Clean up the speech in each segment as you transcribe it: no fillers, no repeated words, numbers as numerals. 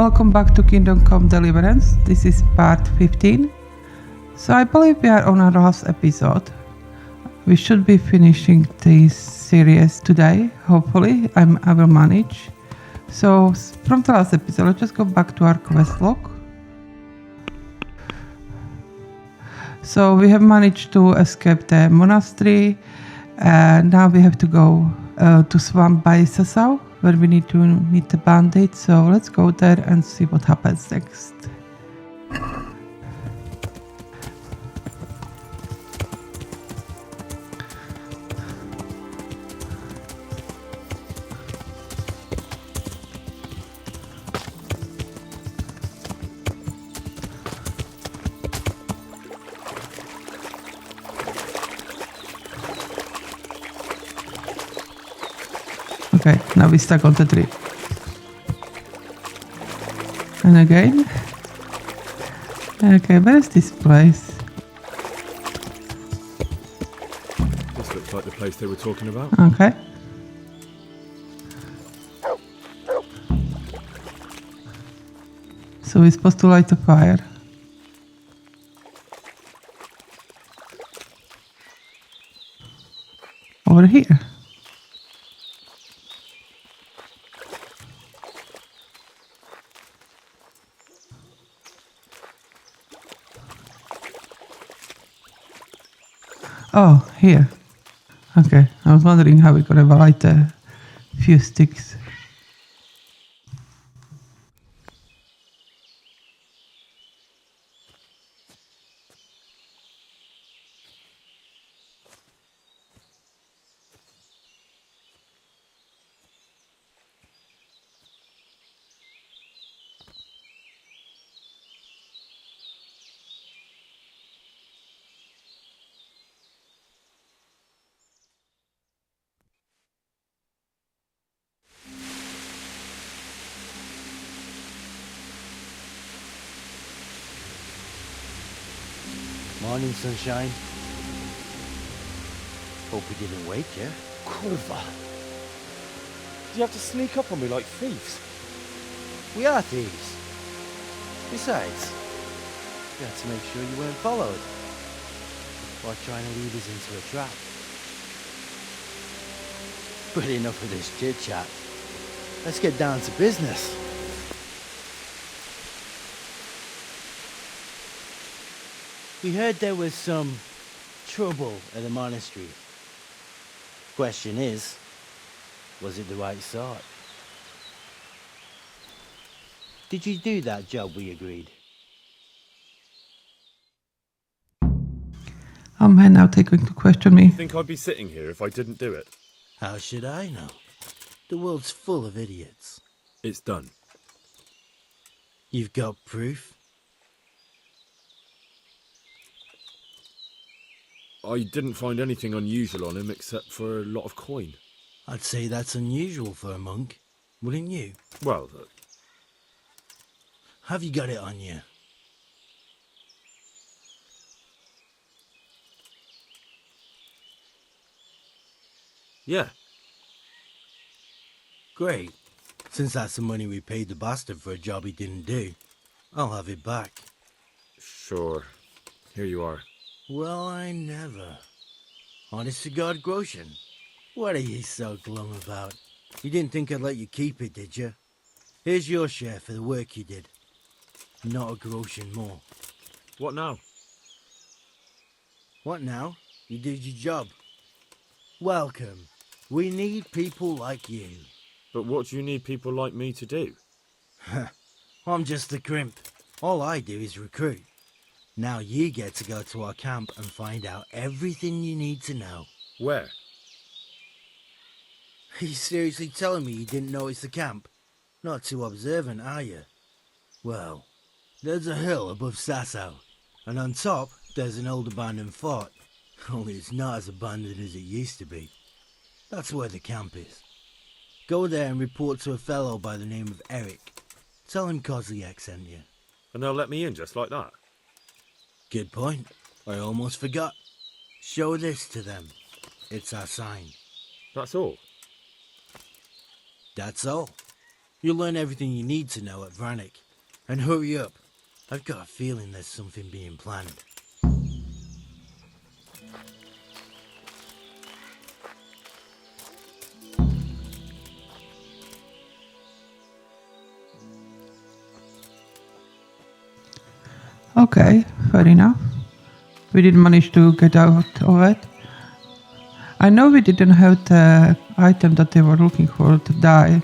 Welcome back to Kingdom Come Deliverance. This is part 15. So I believe we are on our last episode. We should be finishing this series today, hopefully. I will manage. So from the last episode, let's just go back to our quest log. So we have managed to escape the monastery. Now we have to go to swamp by Sasau, where we need to meet the bandit. So let's go there and see what happens next. Okay, now we're stuck on the tree. And again. Okay, where is this place? This looks like the place they were talking about. Okay. So we're supposed to light a fire. Over here. Oh, here. Okay, I was wondering how we could have light a few sticks. Morning, sunshine. Hope we didn't wake you. Kurva! Do you have to sneak up on me like thieves? We are thieves. Besides, we had to make sure you weren't followed while trying to lead us into a trap. But enough of this chit-chat. Let's get down to business. We heard there was some trouble at the monastery. Question is, was it the right sort? Did you do that job we agreed? Oh man, now they're going to question me. You think I'd be sitting here if I didn't do it? How should I know? The world's full of idiots. It's done. You've got proof? I didn't find anything unusual on him except for a lot of coin. I'd say that's unusual for a monk, wouldn't you? Well, Have you got it on you? yeah. Great. Since that's the money we paid the bastard for a job he didn't do, I'll have it back. Sure. Here you are. Well, I never. Honest to God, Groshen, what are you so glum about? You didn't think I'd let you keep it, did you? Here's your share for the work you did. Not a groschen more. What now? What now? You did your job. Welcome. We need people like you. But what do you need people like me to do? I'm just a crimp. All I do is recruit. Now you get to go to our camp and find out everything you need to know. Where? Are you seriously telling me you didn't know it's the camp? Not too observant, are you? Well, there's a hill above Sasau, and on top there's an old abandoned fort. Only it's not as abandoned as it used to be. That's where the camp is. Go there and report to a fellow by the name of Eric. Tell him Kozliak sent you. And they'll let me in just like that? Good point. I almost forgot. Show this to them. It's our sign. That's all? That's all. You'll learn everything you need to know at Vranik. And hurry up. I've got a feeling there's something being planned. Okay, fair enough. We didn't manage to get out of it. I know we didn't have the item that they were looking for to die.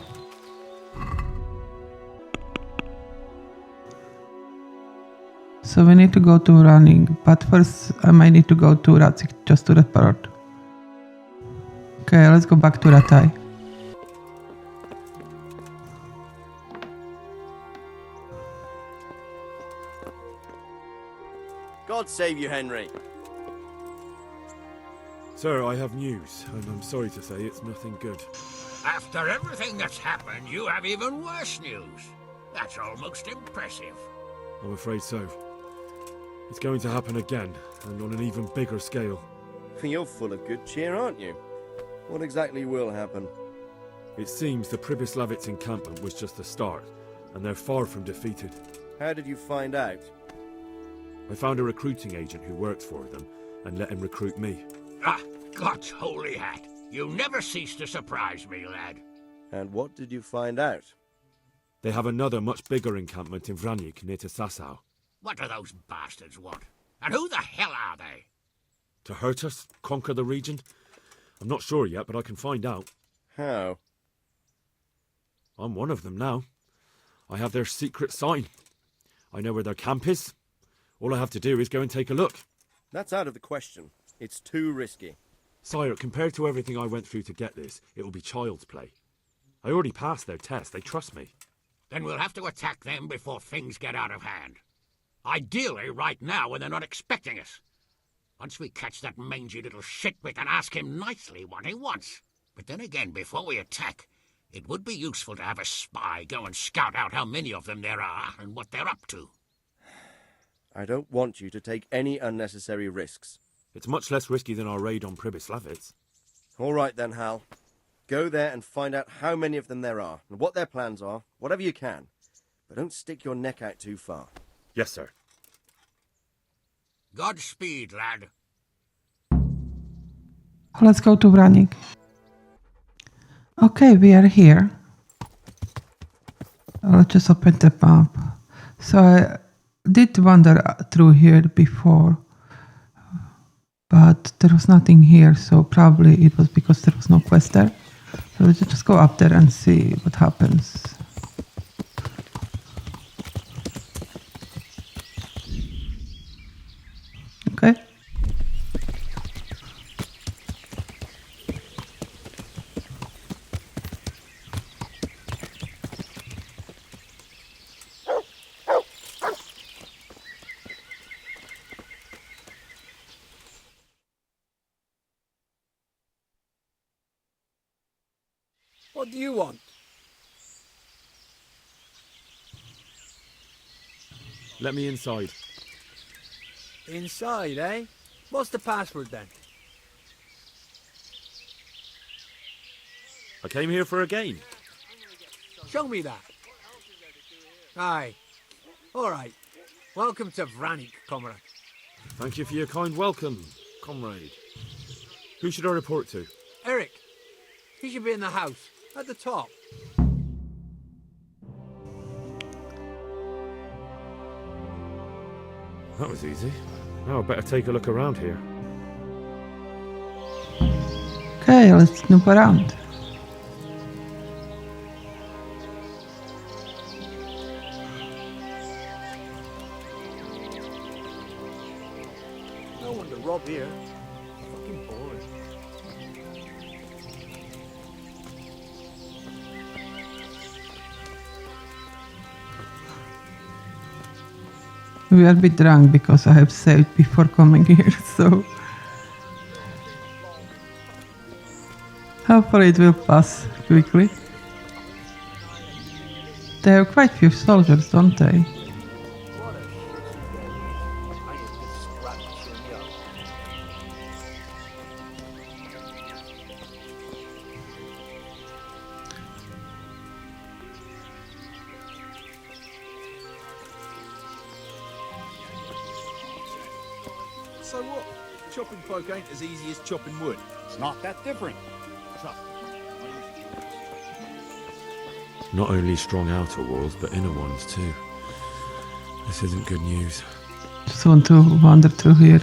So we need to go to running, but first I might need to go to Ratsik just to that part. Okay, let's go back to Ratai. God save you, Henry. Sir, I have news, and I'm sorry to say it's nothing good. After everything that's happened, you have even worse news. That's almost impressive. I'm afraid so. It's going to happen again, and on an even bigger scale. You're full of good cheer, aren't you? What exactly will happen? It seems the Pribyslavitz encampment was just the start, and they're far from defeated. How did you find out? I found a recruiting agent who works for them, and let him recruit me. Ah, God's holy hat. You never cease to surprise me, lad. And what did you find out? They have another much bigger encampment in Vranik near to Sasau. What do those bastards want? And who the hell are they? To hurt us? Conquer the region? I'm not sure yet, but I can find out. How? I'm one of them now. I have their secret sign. I know where their camp is. All I have to do is go and take a look. That's out of the question. It's too risky. Sire, compared to everything I went through to get this, it will be child's play. I already passed their test. They trust me. Then we'll have to attack them before things get out of hand. Ideally, right now, when they're not expecting us. Once we catch that mangy little shit, we can ask him nicely what he wants. But then again, before we attack, it would be useful to have a spy go and scout out how many of them there are and what they're up to. I don't want you to take any unnecessary risks. It's much less risky than our raid on Pribyslavitz. All right then, Hal. Go there and find out how many of them there are, and what their plans are, whatever you can. But don't stick your neck out too far. Yes, sir. Godspeed, lad. Let's go to running. Okay, we are here. Let's just open the map. So I did wander through here before, but there was nothing here, so probably it was because there was no quest there. So let's just go up there and see what happens. Okay. What do you want? Let me inside. Inside, eh? What's the password then? I came here for a game. Show me that. Aye. All right. Welcome to Vranik, comrade. Thank you for your kind welcome, comrade. Who should I report to? Eric. He should be in the house, at the top. That was easy. Now I better take a look around here. Okay, let's snoop around. No one to rob here. Fucking boring. We are a bit drunk because I have saved before coming here, so hopefully it will pass quickly. They have quite few soldiers, don't they? So what? Chopping folk ain't as easy as chopping wood. It's not that different. Trust me. Not only strong outer walls, but inner ones too. This isn't good news. Just want to wander through here.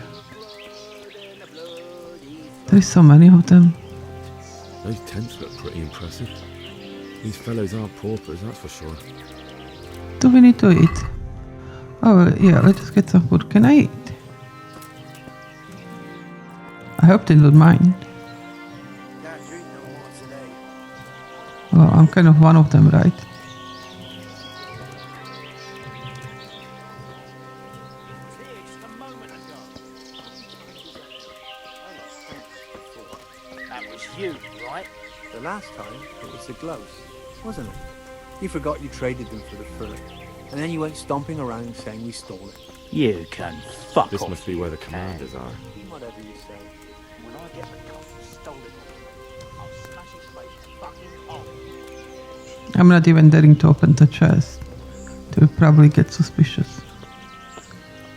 There's so many of them. Those tents look pretty impressive. These fellows are paupers, that's for sure. Do we need to eat? Oh, yeah, let's just get some food. Can I eat? I hope they don't mind. Can't drink no more today. Well, I'm kind of one of them, right? Fixed a moment ago. That was you, right? The last time, it was the gloves, wasn't it? You forgot you traded them for the fur. And then you went stomping around saying we stole it. You can fuck This off. must be where the commanders are. Whatever you say. When I get the cop who stole it, I'll smash his face fucking off. I'm not even daring to open the chest. They will probably get suspicious.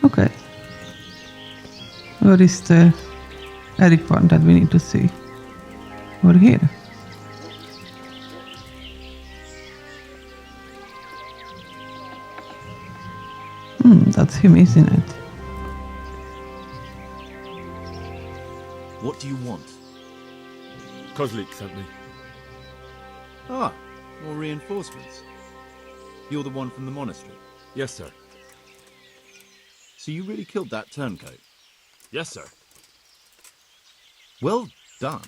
Okay. Where is the Eric one that we need to see? Over here. That's him, isn't it? What do you want? Kozlik sent me. Ah, more reinforcements. You're the one from the monastery. Yes, sir. So you really killed that turncoat? Yes, sir. Well done.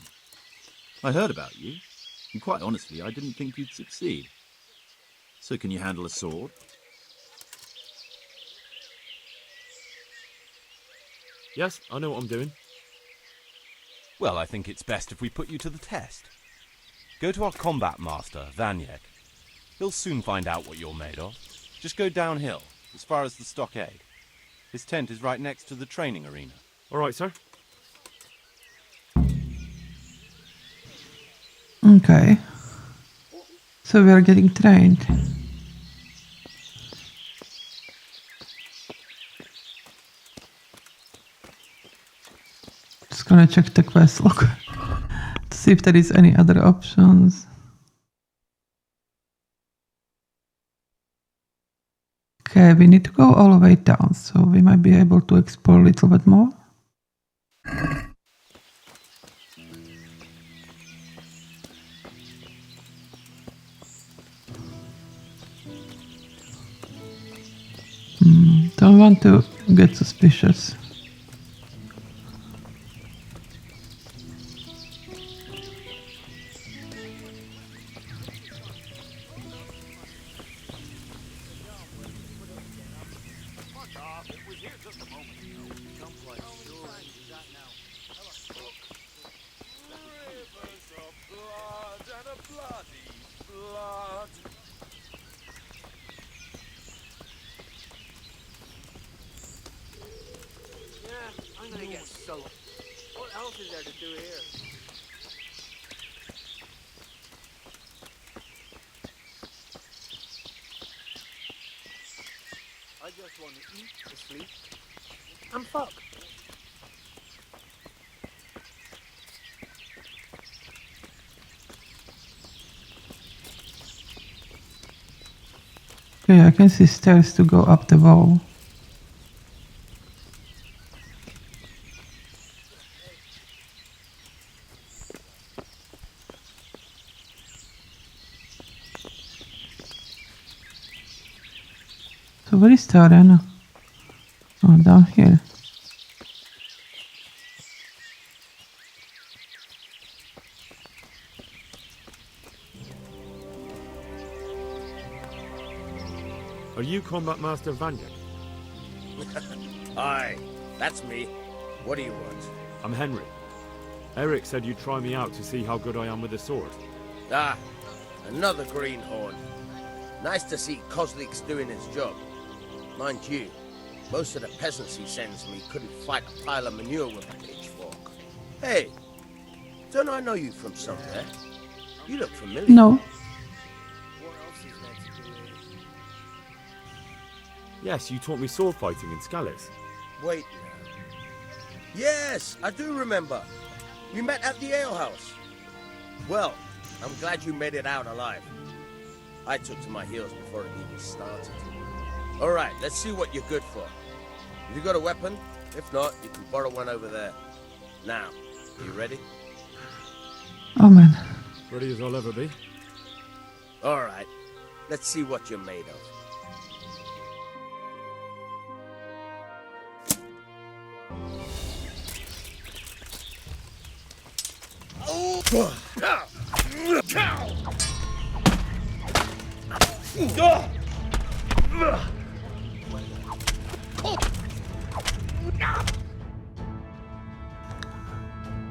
I heard about you, and quite honestly, I didn't think you'd succeed. So can you handle a sword? Yes, I know what I'm doing. Well, I think it's best if we put you to the test. Go to our combat master, Vanyek. He'll soon find out what you're made of. Just go downhill, as far as the stockade. His tent is right next to the training arena. All right, sir. Okay. So we are getting trained. Just gonna check the quest log to see if there is any other options. Okay, we need to go all the way down, so we might be able to explore a little bit more. Don't want to get suspicious. I'm gonna get soaked. What else is there to do here? I just want to eat, sleep, and fuck. Okay, I can see stairs to go up the wall. So where is the arena? Oh, down here. Are you Combat Master Vanyek? Aye, that's me. What do you want? I'm Henry. Eric said you'd try me out to see how good I am with a sword. Ah, another greenhorn. Nice to see Kozlik's doing his job. Mind you, most of the peasants he sends me couldn't fight a pile of manure with a pitchfork. Hey, don't I know you from somewhere? You look familiar. No. What else is there to do here? Yes, you taught me sword fighting in Scalis. Wait now. Yes, I do remember. We met at the alehouse. Well, I'm glad you made it out alive. I took to my heels before it even started. All right, let's see what you're good for. Have you got a weapon? If not, you can borrow one over there. Now, are you ready? Oh man. Ready as I'll ever be. All right, let's see what you're made of.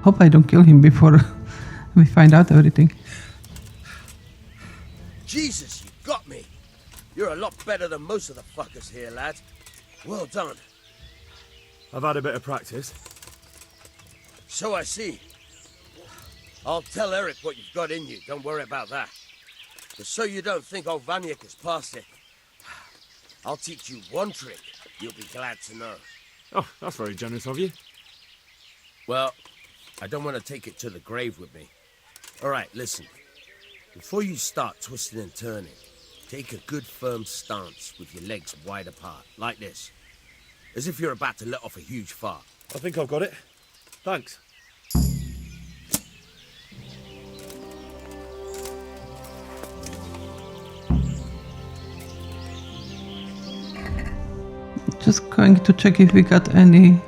Hope I don't kill him before we find out everything. Jesus, you got me. You're a lot better than most of the fuckers here, lad. Well done. I've had a bit of practice. So I see. I'll tell Eric what you've got in you. Don't worry about that. But so you don't think old Vanyek has passed it, I'll teach you one trick you'll be glad to know. Oh, that's very generous of you. Well, I don't want to take it to the grave with me. All right, listen. Before you start twisting and turning, take a good firm stance with your legs wide apart, like this. As if you're about to let off a huge fart. I think I've got it. Thanks. Just going to check if we got any.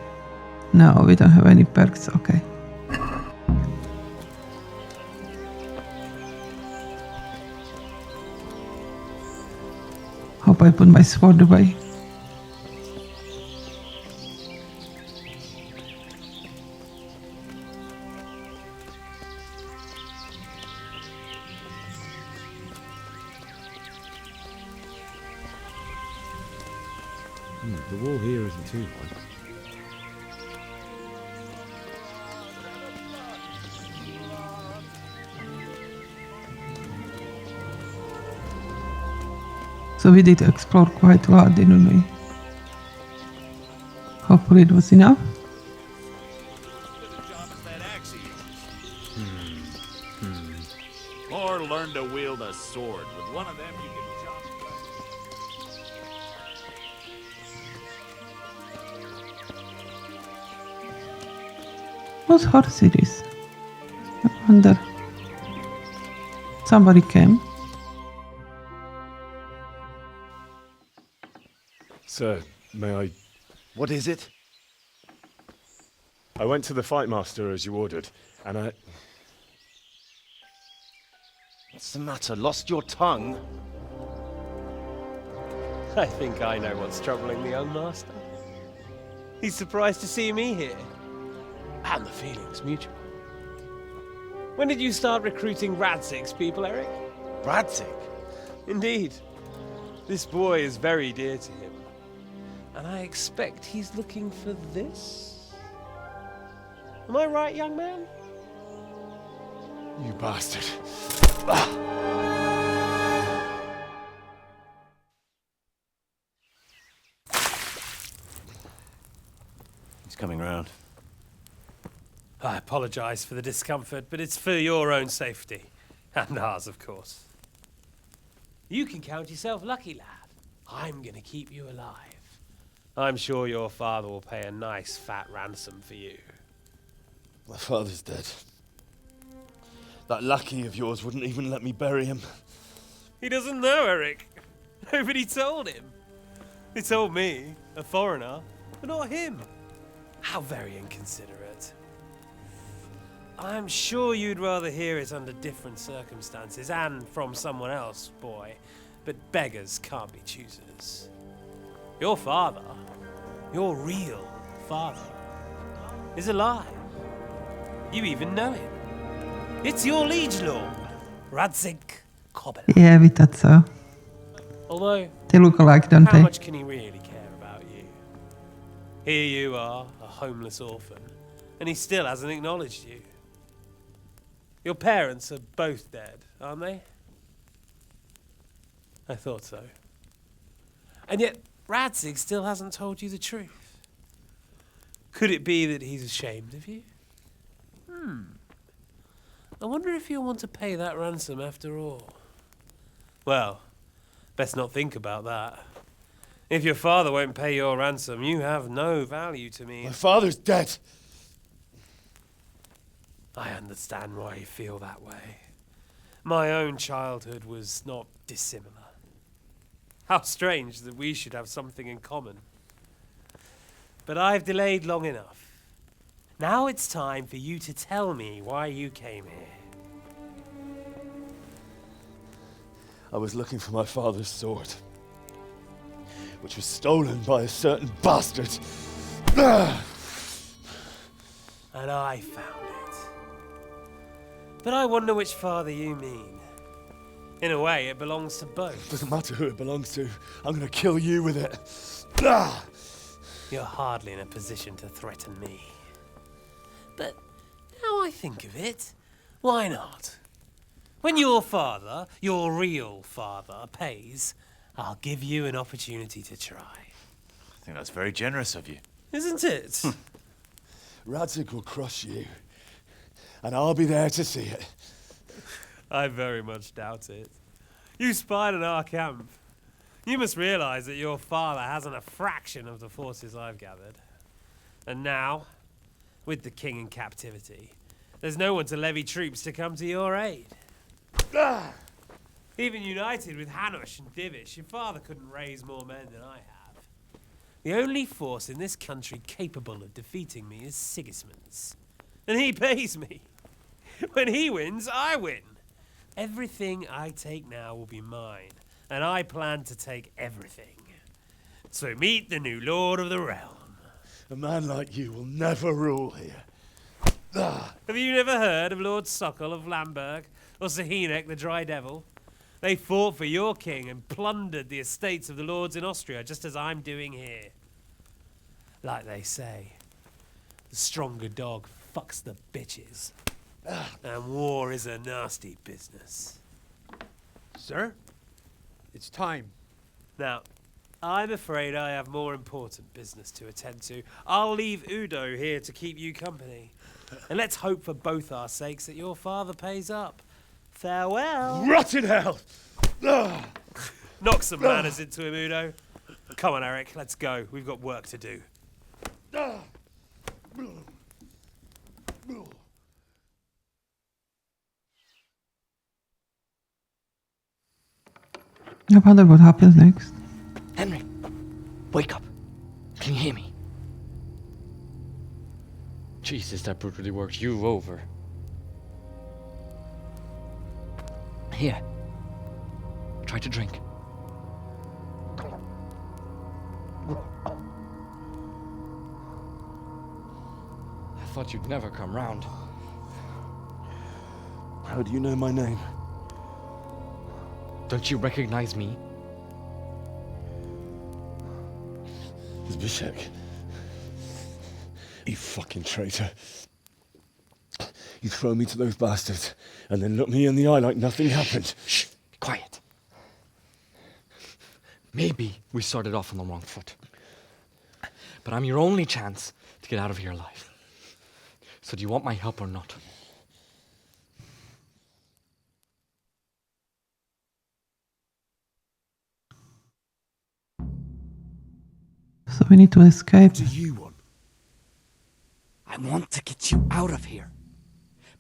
No, we don't have any perks. Okay. Hope I put my sword away. The wall here isn't too high. So we did explore quite a lot, didn't we? Hopefully it was enough. Or learn to wield a sword. With one of them you can chop. Whose horse it is? I wonder. Somebody came. Sir, may I... What is it? I went to the fight master as you ordered, and I... What's the matter? Lost your tongue? I think I know what's troubling the young master. He's surprised to see me here. And the feeling's mutual. When did you start recruiting Radzig's people, Eric? Radzig? Indeed. This boy is very dear to him. And I expect he's looking for this? Am I right, young man? You bastard. He's coming round. I apologize for the discomfort, but it's for your own safety. And ours, of course. You can count yourself lucky, lad. I'm gonna keep you alive. I'm sure your father will pay a nice fat ransom for you. My father's dead. That lackey of yours wouldn't even let me bury him. He doesn't know, Eric. Nobody told him. They told me, a foreigner, but not him. How very inconsiderate. I'm sure you'd rather hear it under different circumstances and from someone else, boy. But beggars can't be choosers. Your father, your real father, is alive. You even know him. It's your liege lord, Radzig Kobyla. Yeah, we thought so. Although, They look alike, don't how they? much can he really care about you? Here you are, a homeless orphan, and he still hasn't acknowledged you. Your parents are both dead, aren't they? I thought so. And yet, Radzig still hasn't told you the truth. Could it be that he's ashamed of you? I wonder if you'll want to pay that ransom after all. Well, best not think about that. If your father won't pay your ransom, you have no value to me. My father's dead. I understand why you feel that way. My own childhood was not dissimilar. How strange that we should have something in common. But I've delayed long enough. Now it's time for you to tell me why you came here. I was looking for my father's sword, which was stolen by a certain bastard. And I found it. But I wonder which father you mean. In a way, it belongs to both. Doesn't matter who it belongs to. I'm gonna kill you with it. You're hardly in a position to threaten me. But now I think of it, why not? When your father, your real father, pays, I'll give you an opportunity to try. I think that's very generous of you. Isn't it? Radzig will crush you, and I'll be there to see it. I very much doubt it. You spied on our camp. You must realize that your father hasn't a fraction of the forces I've gathered. And now, with the king in captivity, there's no one to levy troops to come to your aid. Even united with Hanush and Divish, your father couldn't raise more men than I have. The only force in this country capable of defeating me is Sigismund's. And he pays me. When he wins, I win. Everything I take now will be mine, and I plan to take everything. So meet the new lord of the realm. A man like you will never rule here. Have you never heard of Lord Sokol of Lamberg, or Sahinek the Dry Devil? They fought for your king and plundered the estates of the lords in Austria, just as I'm doing here. Like they say, the stronger dog fucks the bitches. And war is a nasty business. Sir, it's time. Now, I'm afraid I have more important business to attend to. I'll leave Udo here to keep you company. And let's hope for both our sakes that your father pays up. Farewell. Rot in hell! Knock some manners into him, Udo. Come on, Eric, let's go. We've got work to do. I wonder what happens next. Henry, wake up. Can you hear me? Jesus, that brutally worked you over. Here. Try to drink. I thought you'd never come round. How do you know my name? Don't you recognize me? Zbyszek. You fucking traitor. You throw me to those bastards and then look me in the eye like nothing happened. Shh! Be quiet. Maybe we started off on the wrong foot. But I'm your only chance to get out of here alive. So do you want my help or not? So we need to escape. What do you want? I want to get you out of here.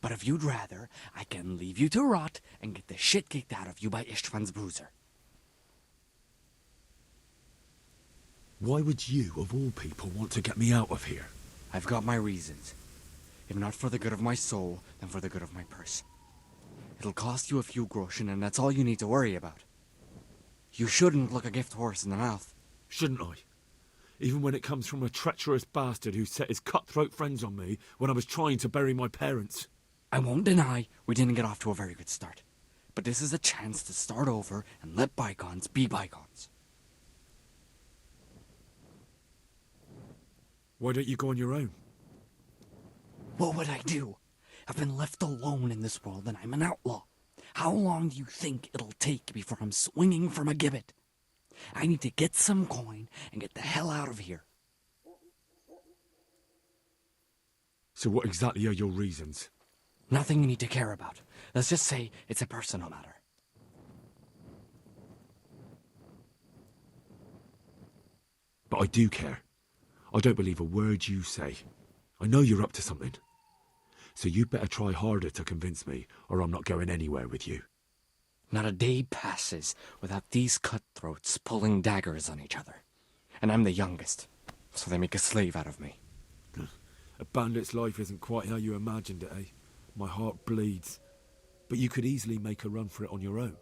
But if you'd rather, I can leave you to rot and get the shit kicked out of you by Ishtvan's bruiser. Why would you, of all people, want to get me out of here? I've got my reasons. If not for the good of my soul, then for the good of my purse. It'll cost you a few groschen, and that's all you need to worry about. You shouldn't look a gift horse in the mouth. Shouldn't I? Even when it comes from a treacherous bastard who set his cutthroat friends on me when I was trying to bury my parents. I won't deny we didn't get off to a very good start. But this is a chance to start over and let bygones be bygones. Why don't you go on your own? What would I do? I've been left alone in this world and I'm an outlaw. How long do you think it'll take before I'm swinging from a gibbet? I need to get some coin and get the hell out of here. So what exactly are your reasons? Nothing you need to care about. Let's just say it's a personal matter. But I do care. I don't believe a word you say. I know you're up to something. So you better try harder to convince me, or I'm not going anywhere with you. Not a day passes without these cutthroats pulling daggers on each other. And I'm the youngest, so they make a slave out of me. A bandit's life isn't quite how you imagined it, eh? My heart bleeds. But you could easily make a run for it on your own.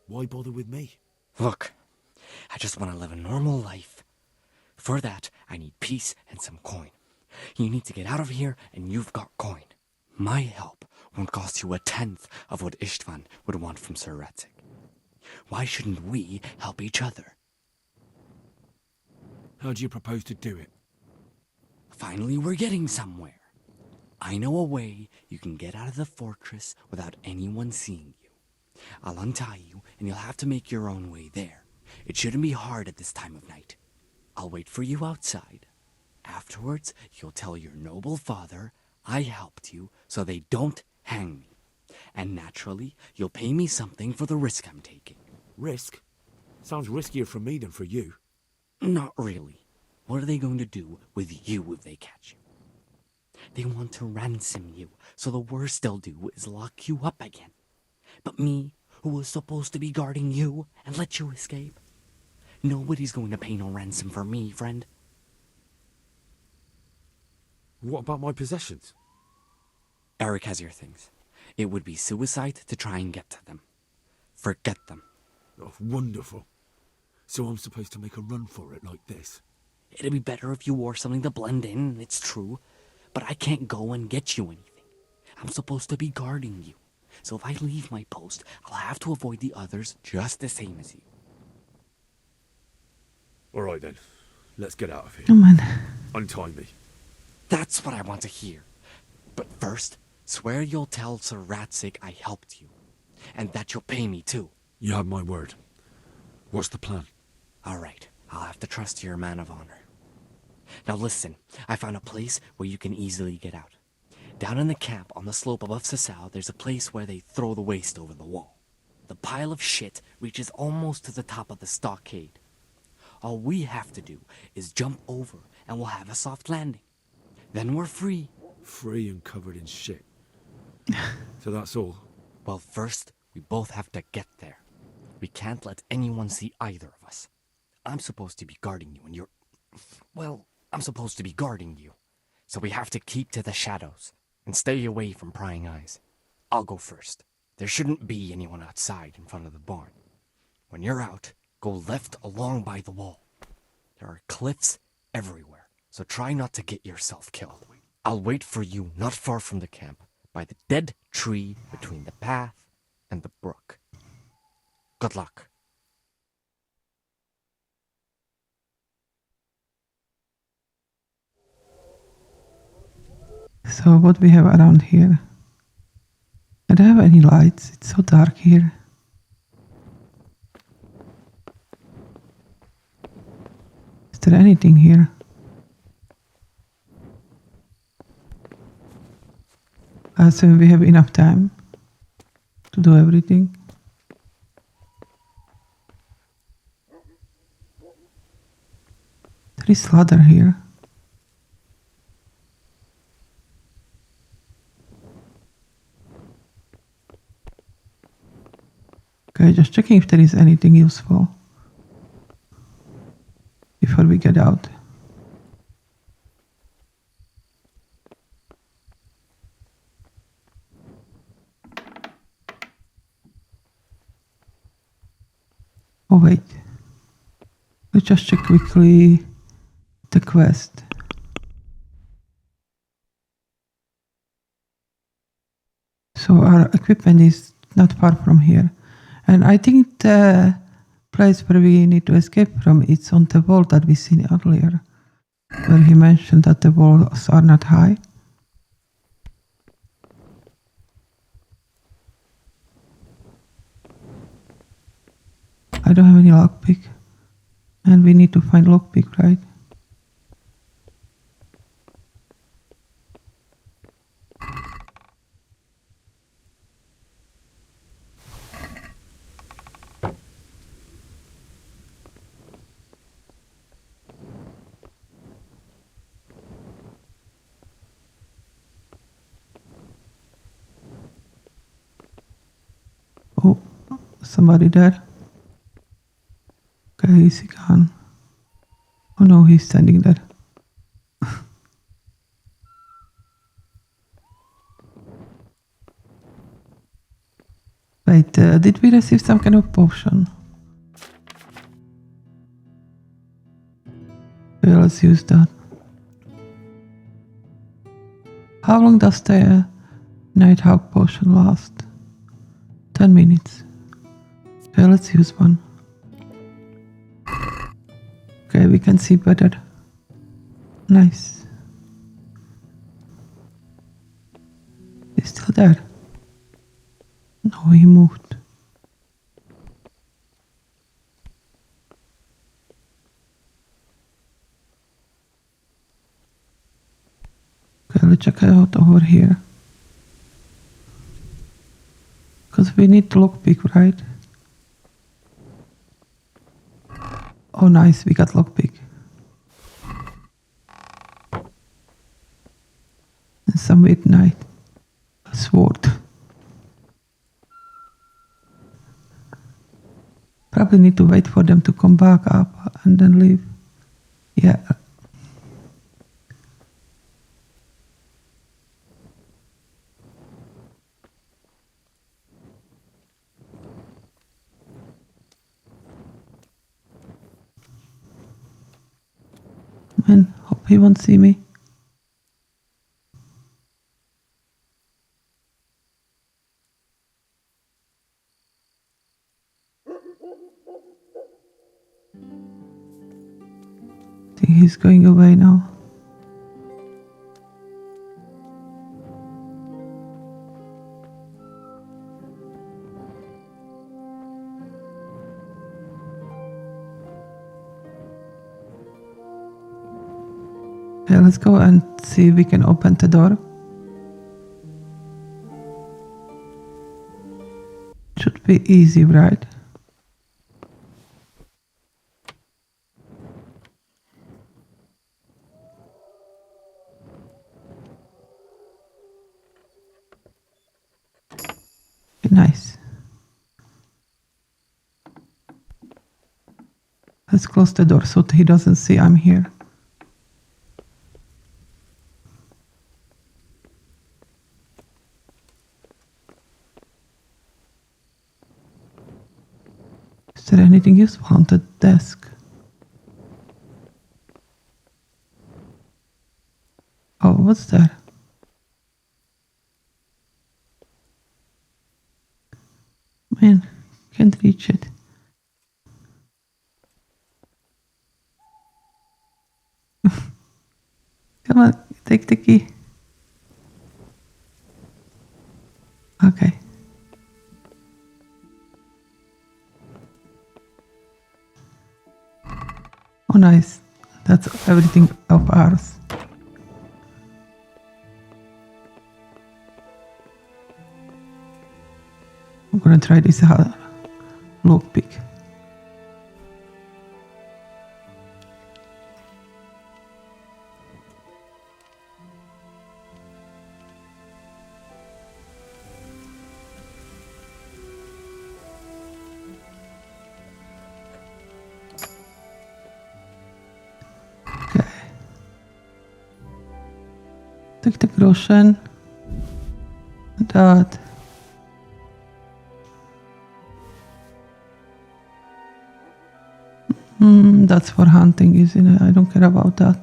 Why bother with me? Look, I just want to live a normal life. For that, I need peace and some coin. You need to get out of here, and you've got coin. My help won't cost you 1/10 of what Istvan would want from Sir Ratzik. Why shouldn't we help each other? How do you propose to do it? Finally, we're getting somewhere. I know a way you can get out of the fortress without anyone seeing you. I'll untie you, and you'll have to make your own way there. It shouldn't be hard at this time of night. I'll wait for you outside. Afterwards, you'll tell your noble father I helped you so they don't hang me. And naturally, you'll pay me something for the risk I'm taking. Risk? Sounds riskier for me than for you. Not really. What are they going to do with you if they catch you? They want to ransom you, so the worst they'll do is lock you up again. But me, who was supposed to be guarding you and let you escape? Nobody's going to pay no ransom for me, friend. What about my possessions? Eric has your things. It would be suicide to try and get to them. Forget them. Oh, wonderful. So I'm supposed to make a run for it like this? It'd be better if you wore something to blend in, it's true. But I can't go and get you anything. I'm supposed to be guarding you. So if I leave my post, I'll have to avoid the others just the same as you. All right then. Let's get out of here. Come on. Untie me. That's what I want to hear. But first, swear you'll tell Sir Ratzik I helped you. And that you'll pay me too. You have my word. What's the plan? All right. I'll have to trust you're a man of honor. Now listen, I found a place where you can easily get out. Down in the camp on the slope above Sasau, there's a place where they throw the waste over the wall. The pile of shit reaches almost to the top of the stockade. All we have to do is jump over and we'll have a soft landing. Then we're free. Free and covered in shit. So that's all? Well, first, we both have to get there. We can't let anyone see either of us. I'm supposed to be guarding you and you're... Well, I'm supposed to be guarding you. So we have to keep to the shadows and stay away from prying eyes. I'll go first. There shouldn't be anyone outside in front of the barn. When you're out, go left along by the wall. There are cliffs everywhere, so try not to get yourself killed. I'll wait for you not far from the camp, by the dead tree between the path and the brook. Good luck. So what we have around here? I don't have any lights. It's so dark here. Is there anything here? I assume we have enough time to do everything. There is ladder here. Okay, just checking if there is anything useful before we get out. Oh wait, let's just check quickly the quest. So our equipment is not far from here. And I think the place where we need to escape from, it's on the wall that we seen earlier, where he mentioned that the walls are not high. I don't have any lockpick. And we need to find lockpick, right? somebody there. Okay, is he gone? Oh no, he's standing there. Wait, did we receive some kind of potion? Okay, let's use that. How long does the Nighthawk potion last? 10 minutes. Okay, let's use one. Okay, we can see better. Nice. He's still there. No, he moved. Okay, let's check it out over here. Because we need to lockpick, right? Oh nice, we got lockpick. And some midnight. A sword. Probably need to wait for them to come back up and then leave. Yeah. Man, hope he won't see me. I think he's going away now. Okay, let's go and see if we can open the door. Should be easy, right? Nice. Let's close the door so he doesn't see I'm here. Is there anything useful on the desk? Oh, what's that? Man, can't reach it. Come on, take the key. Okay. Oh, nice. That's everything of ours. I'm gonna try this lockpick. Okay. Take the groschen. That. That's for hunting, isn't it? I don't care about that.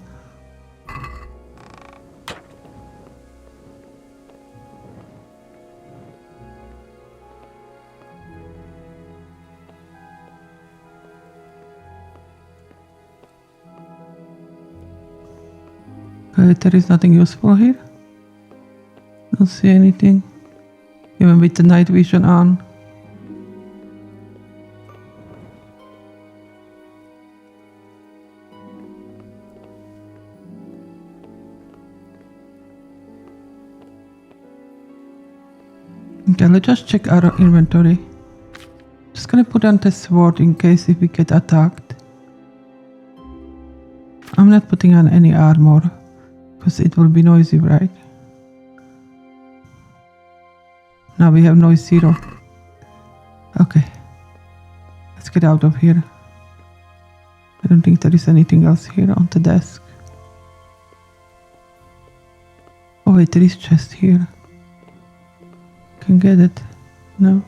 Okay, there is nothing useful here. Don't see anything. Even with the night vision on. Okay, let's just check our inventory. Just gonna put on the sword in case if we get attacked. I'm not putting on any armor because it will be noisy, right? Now we have noise 0. Okay. get out of here. I don't think there is anything else here on the desk. Oh wait, there is chest here. Can get it. No.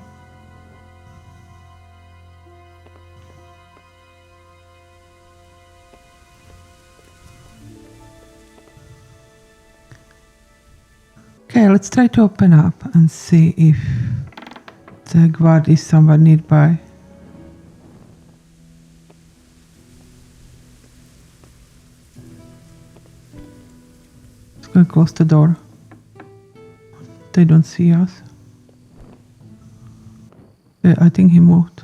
Okay, let's try to open up and see if the guard is somewhere nearby. Let's go close the door. They don't see us. Yeah, I think he moved.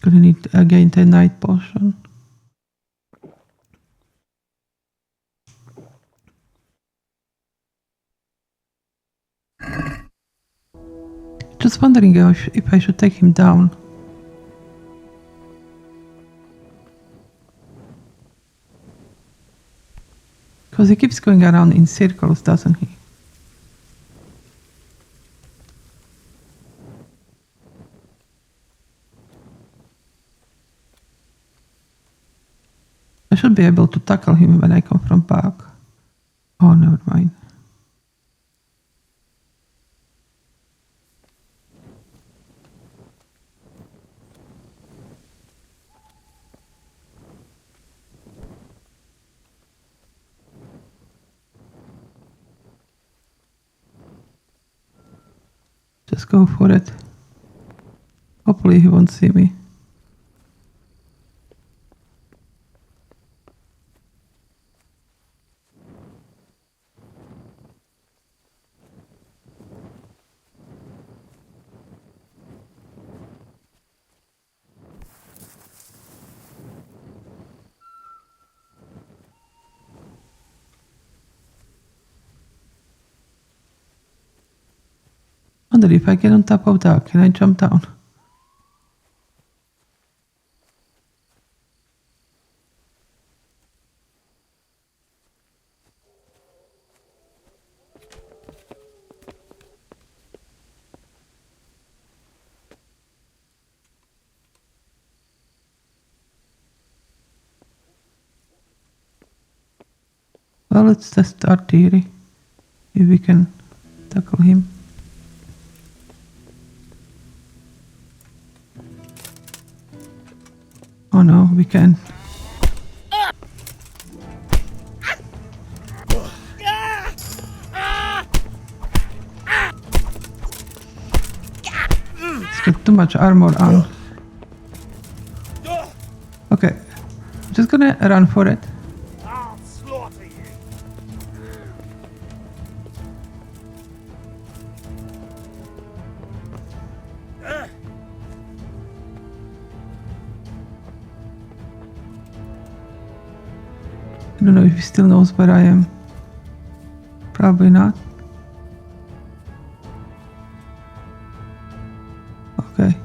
Gonna need again the night potion. Just wondering if I should take him down. Because he keeps going around in circles, doesn't he? I should be able to tackle him when I come from back. Oh, never mind. Just go for it. Hopefully he won't see me. Wonder if I get on top of that, can I jump down? Well, let's test our theory. If we can tackle him. Oh no, we can. It's got too much armor on. Okay, I'm just gonna run for it. I'll slaughter you. I don't know if he still knows where I am. Probably not. Okay.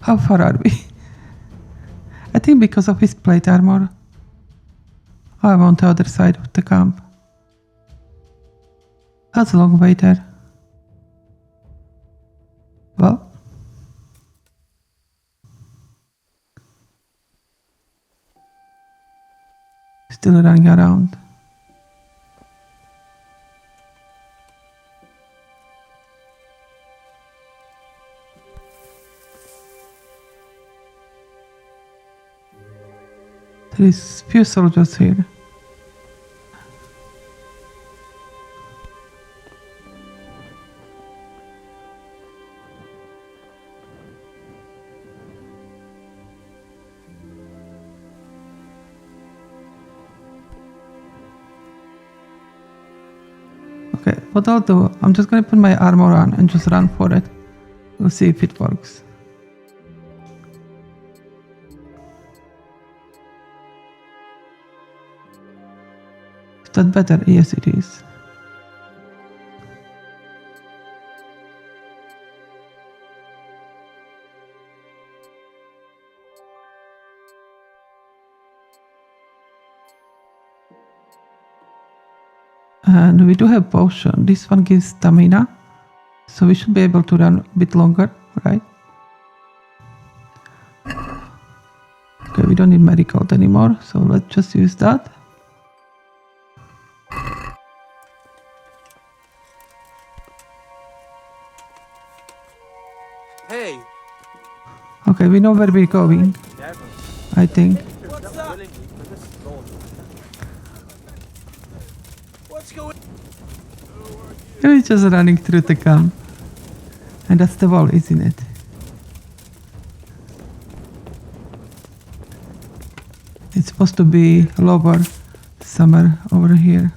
How far are we? I think because of his plate armor. Oh, I'm on the other side of the camp. That's a long way there. Well. Still running around. There is few soldiers here. Okay, what I'll do, I'm just gonna put my armor on and just run for it. We'll see if it works. Is that better? Yes, it is. And we do have potion. This one gives stamina. So we should be able to run a bit longer, right? Okay, we don't need medical anymore, so let's just use that. Hey! Okay, we know where we're going, I think. What's going? We're just running through the camp. And that's the wall, isn't it? It's supposed to be lower somewhere over here.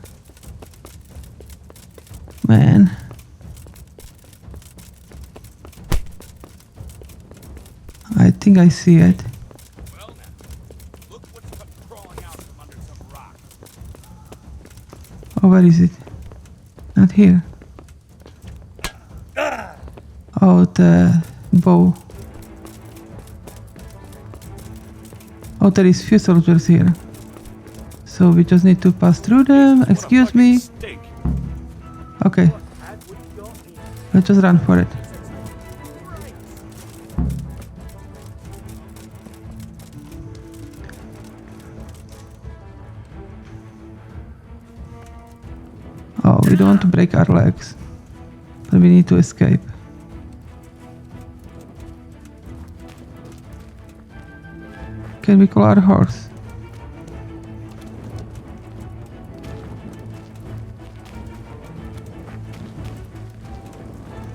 Man. I think I see it. Well, now, look what's come crawling out from under some rock. Oh, where is it? Not here. Oh, the bow. Oh, there is few soldiers here. So we just need to pass through them. Excuse me. Okay. Let's just run for it. Oh, we don't want to break our legs. But we need to escape. Can we call our horse?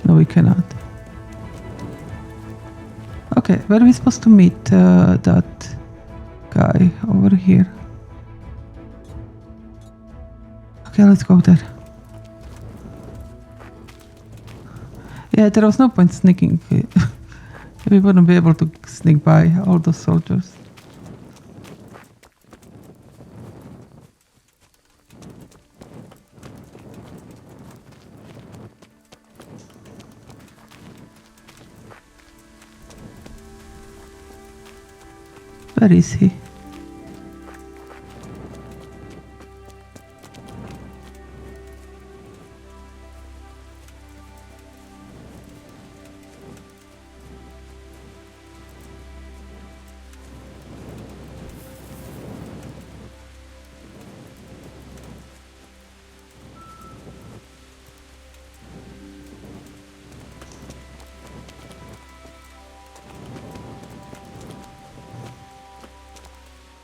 No, we cannot. Okay, where are we supposed to meet that guy over here? Okay, let's go there. Yeah, there was no point sneaking. We wouldn't be able to sneak by all those soldiers. Where is he?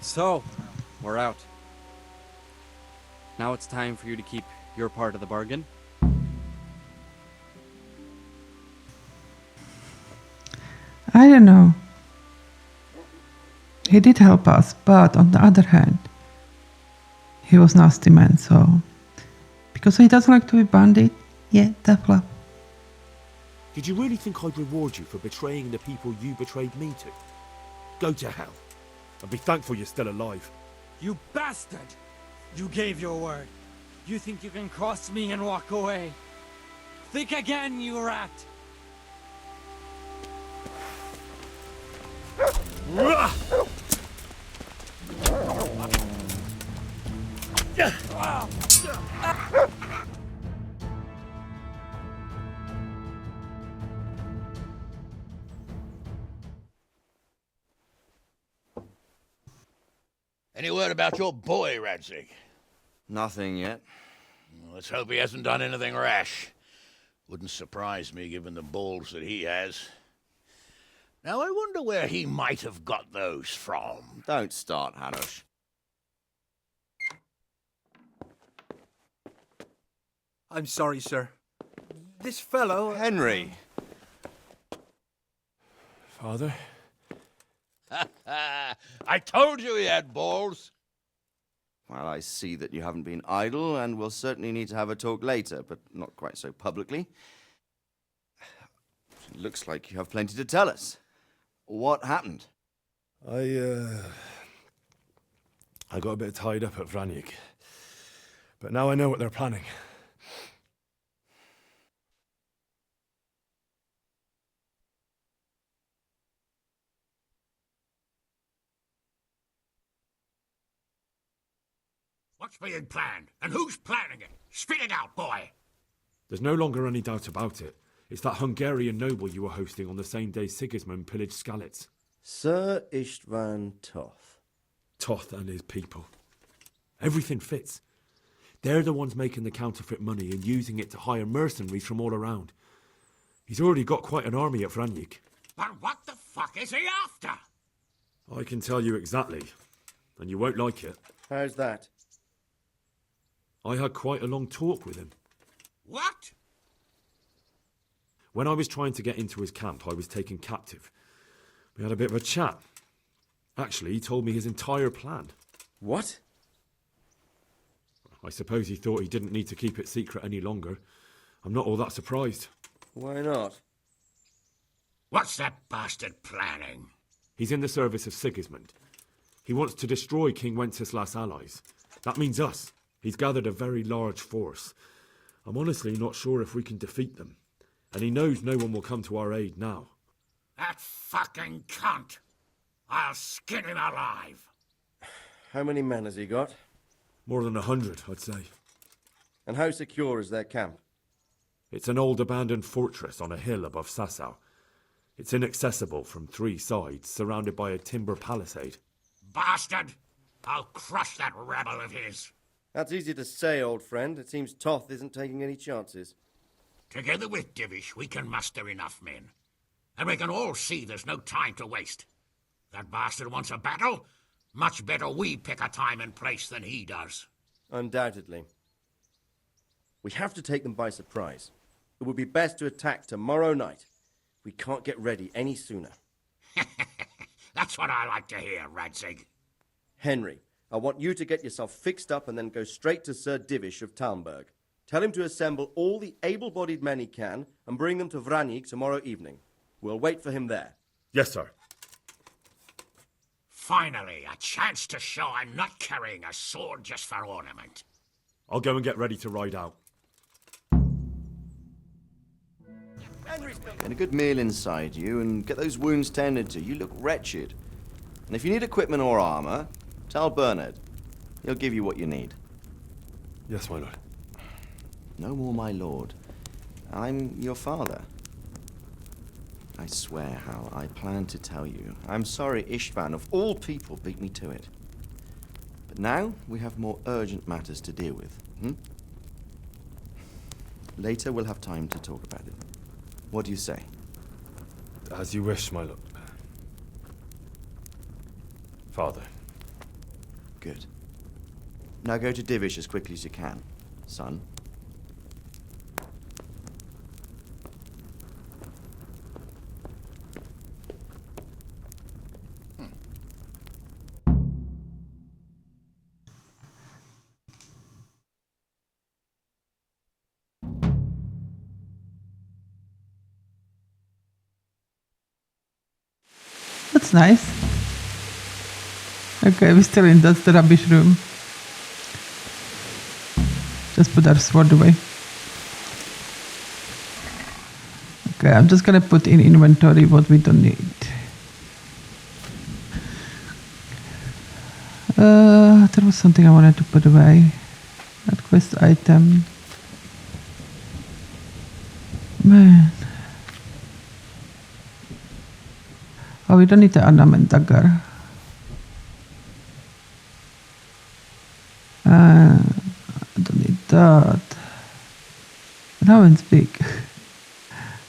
So, we're out. Now it's time for you to keep your part of the bargain. I don't know. He did help us, but on the other hand, he was nasty man, so... Because he doesn't like to be bandit, yeah, tough love. Did you really think I'd reward you for betraying the people you betrayed me to? Go to hell. And be thankful you're still alive. You bastard! You gave your word. You think you can cross me and walk away? Think again, you rat! Any word about your boy, Radzig? Nothing yet. Let's hope he hasn't done anything rash. Wouldn't surprise me given the balls that he has. Now I wonder where he might have got those from. Don't start, Hanush. I'm sorry, sir. This fellow... Henry! Father? I told you he had balls. Well, I see that you haven't been idle, and we'll certainly need to have a talk later, but not quite so publicly. It looks like you have plenty to tell us. What happened? I got a bit tied up at Vranyik. But now I know what they're planning. What's being planned? And who's planning it? Spit it out, boy! There's no longer any doubt about it. It's that Hungarian noble you were hosting on the same day Sigismund pillaged Skalitz. Sir Istvan Toth. Toth and his people. Everything fits. They're the ones making the counterfeit money and using it to hire mercenaries from all around. He's already got quite an army at Vranyik. But what the fuck is he after? I can tell you exactly, and you won't like it. How's that? I had quite a long talk with him. What? When I was trying to get into his camp, I was taken captive. We had a bit of a chat. Actually, he told me his entire plan. What? I suppose he thought he didn't need to keep it secret any longer. I'm not all that surprised. Why not? What's that bastard planning? He's in the service of Sigismund. He wants to destroy King Wenceslas' allies. That means us. He's gathered a very large force. I'm honestly not sure if we can defeat them. And he knows no one will come to our aid now. That fucking cunt! I'll skin him alive! How many men has he got? More than 100, I'd say. And how secure is their camp? It's an old abandoned fortress on a hill above Sasau. It's inaccessible from 3 sides, surrounded by a timber palisade. Bastard! I'll crush that rebel of his! That's easy to say, old friend. It seems Toth isn't taking any chances. Together with Divish, we can muster enough men. And we can all see there's no time to waste. That bastard wants a battle? Much better we pick a time and place than he does. Undoubtedly. We have to take them by surprise. It would be best to attack tomorrow night. We can't get ready any sooner. That's what I like to hear, Radzig. Henry, I want you to get yourself fixed up and then go straight to Sir Divish of Talmberg. Tell him to assemble all the able-bodied men he can and bring them to Vranyik tomorrow evening. We'll wait for him there. Yes, sir. Finally, a chance to show I'm not carrying a sword just for ornament. I'll go and get ready to ride out. Get a good meal inside you and get those wounds tended to. You look wretched. And if you need equipment or armor, tell Bernard. He'll give you what you need. Yes, my lord. No more, my lord. I'm your father. I swear, Hal, I plan to tell you. I'm sorry Istvan, of all people, beat me to it. But now we have more urgent matters to deal with. Later we'll have time to talk about it. What do you say? As you wish, my lord. Father. Good. Now go to Divish as quickly as you can, son. That's nice. Okay, we're still in the rubbish room. Just put our sword away. Okay, I'm just gonna put in inventory what we don't need. There was something I wanted to put away. That quest item. Man. Oh, we don't need the ornament dagger. I don't need that. That one's big.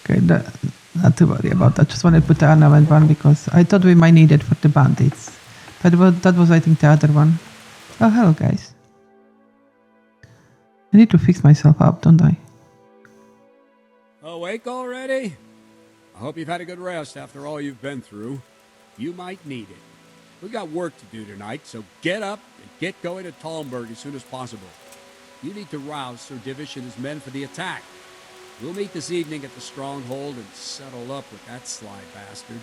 Okay, not to worry about that. Just wanted to put the ornament one because I thought we might need it for the bandits. That was I think the other one. Oh, hello guys. I need to fix myself up, don't I? Awake already? I hope you've had a good rest after all you've been through. You might need it. We've got work to do tonight, so get up and get going to Talmberg as soon as possible. You need to rouse Sir Divish and his men for the attack. We'll meet this evening at the stronghold and settle up with that sly bastard.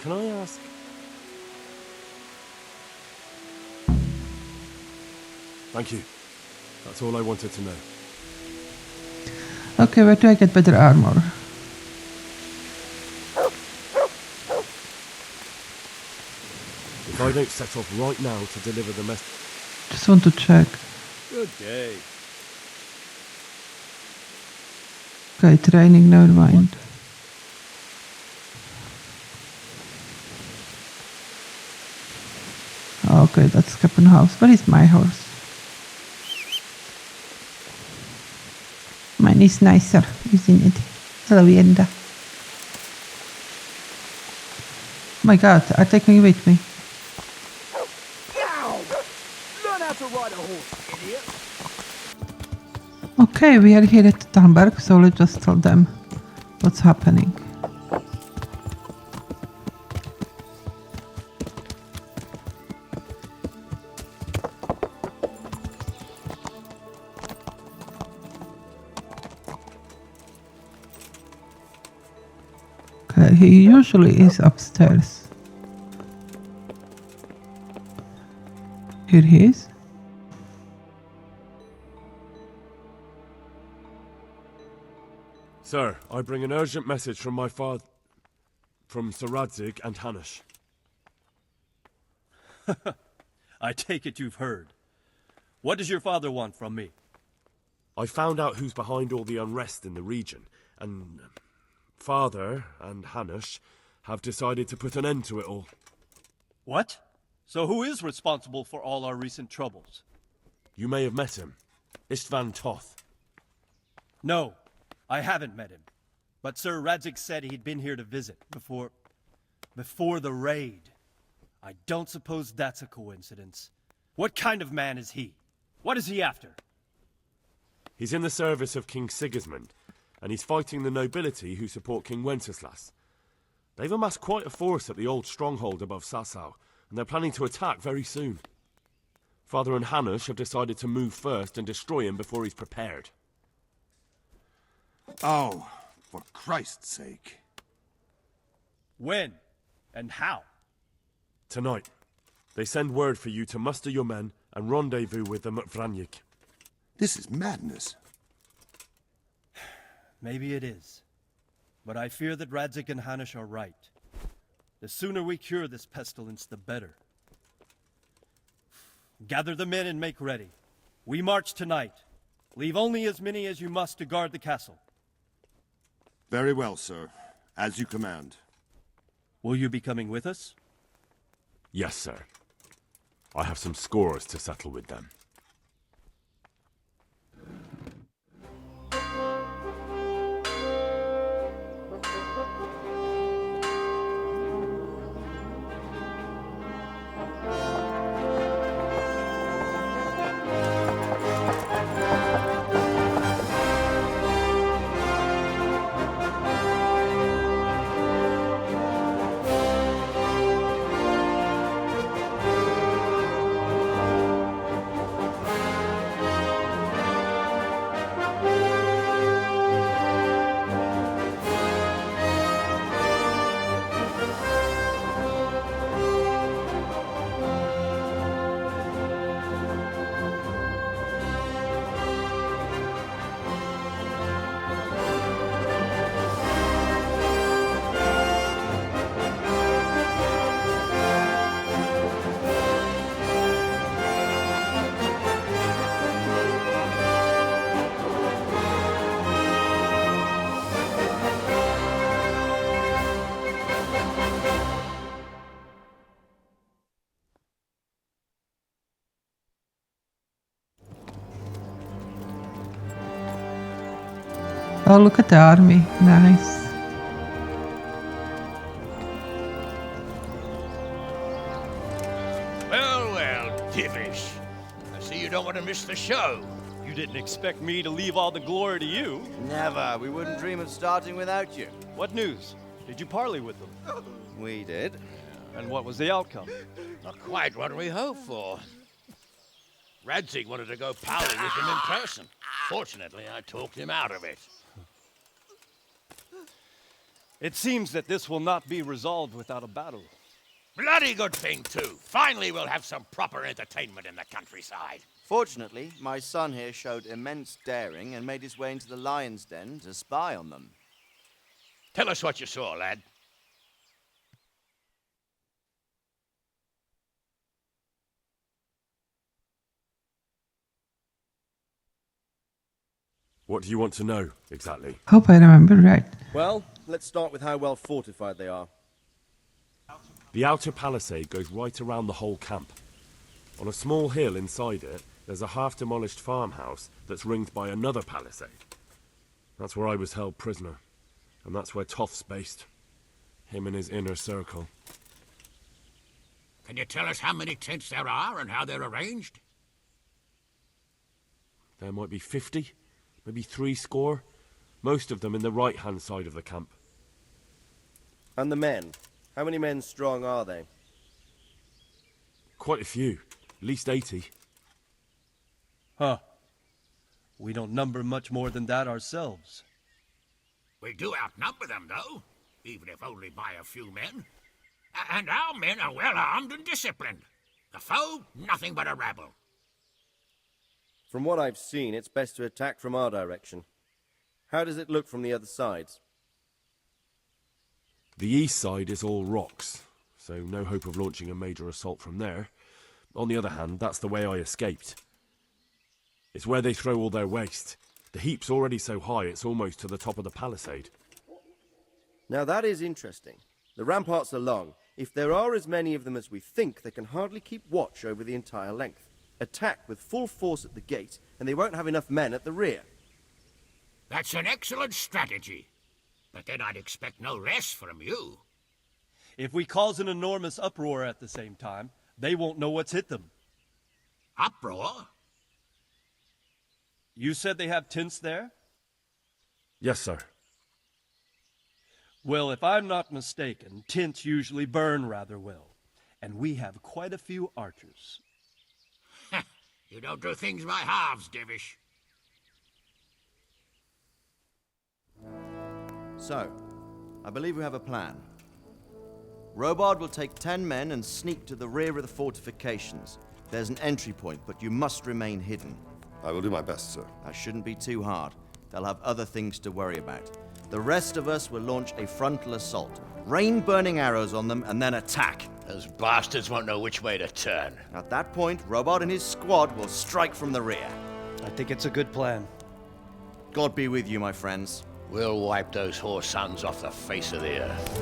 Can I ask? Thank you. That's all I wanted to know. Okay, where do I get better armor? The If I don't set off right now to deliver the message... Just want to check. Good day. Okay, training, never mind. Okay, that's Captain House. Where is my horse? Mine is nicer, isn't it? Lavienda. My god, are taking with me. Learn how to ride a horse, idiot. Okay, we are here at Talmberg, so let's just tell them what's happening. Okay, he usually is upstairs. Here he is. Sir, I bring an urgent message from my father... from Sir Radzig and Hanush. I take it you've heard. What does your father want from me? I found out who's behind all the unrest in the region, and... Father and Hanush have decided to put an end to it all. What? So who is responsible for all our recent troubles? You may have met him. Istvan Toth. No, I haven't met him. But Sir Radzig said he'd been here to visit before the raid. I don't suppose that's a coincidence. What kind of man is he? What is he after? He's in the service of King Sigismund, and he's fighting the nobility who support King Wenceslas. They've amassed quite a force at the old stronghold above Sasau, and they're planning to attack very soon. Father and Hanush have decided to move first and destroy him before he's prepared. Oh, for Christ's sake. When? And how? Tonight. They send word for you to muster your men and rendezvous with them at Vranyik. This is madness. Maybe it is. But I fear that Radzig and Hanush are right. The sooner we cure this pestilence, the better. Gather the men and make ready. We march tonight. Leave only as many as you must to guard the castle. Very well, sir. As you command. Will you be coming with us? Yes, sir. I have some scores to settle with them. Oh, look at the army. Nice. Well, Divish. I see you don't want to miss the show. You didn't expect me to leave all the glory to you. Never. We wouldn't dream of starting without you. What news? Did you parley with them? We did. And what was the outcome? Not quite what we hoped for. Radzig wanted to go parley with him in person. Fortunately, I talked him out of it. It seems that this will not be resolved without a battle. Bloody good thing, too. Finally, we'll have some proper entertainment in the countryside. Fortunately, my son here showed immense daring and made his way into the lion's den to spy on them. Tell us what you saw, lad. What do you want to know, exactly? Hope I remember right. Well, let's start with how well fortified they are. The outer palisade goes right around the whole camp. On a small hill inside it, there's a half-demolished farmhouse that's ringed by another palisade. That's where I was held prisoner. And that's where Toth's based. Him and his inner circle. Can you tell us how many tents there are and how they're arranged? There might be 50, maybe 70. Most of them in the right-hand side of the camp. And the men? How many men strong are they? Quite a few. At least 80. Huh. We don't number much more than that ourselves. We do outnumber them, though, even if only by a few men. And our men are well armed and disciplined. The foe, nothing but a rabble. From what I've seen, it's best to attack from our direction. How does it look from the other sides? The east side is all rocks, so no hope of launching a major assault from there. On the other hand, that's the way I escaped. It's where they throw all their waste. The heap's already so high it's almost to the top of the palisade. Now that is interesting. The ramparts are long. If there are as many of them as we think, they can hardly keep watch over the entire length. Attack with full force at the gate, and they won't have enough men at the rear. That's an excellent strategy. But then I'd expect no less from you. If we cause an enormous uproar at the same time, they won't know what's hit them. Uproar? You said they have tents there? Yes, sir. Well, if I'm not mistaken, tents usually burn rather well. And we have quite a few archers. You don't do things by halves, Divish. So, I believe we have a plan. Robard will take 10 men and sneak to the rear of the fortifications. There's an entry point, but you must remain hidden. I will do my best, sir. That shouldn't be too hard. They'll have other things to worry about. The rest of us will launch a frontal assault. Rain burning arrows on them and then attack. Those bastards won't know which way to turn. At that point, Robard and his squad will strike from the rear. I think it's a good plan. God be with you, my friends. We'll wipe those whore sons off the face of the earth.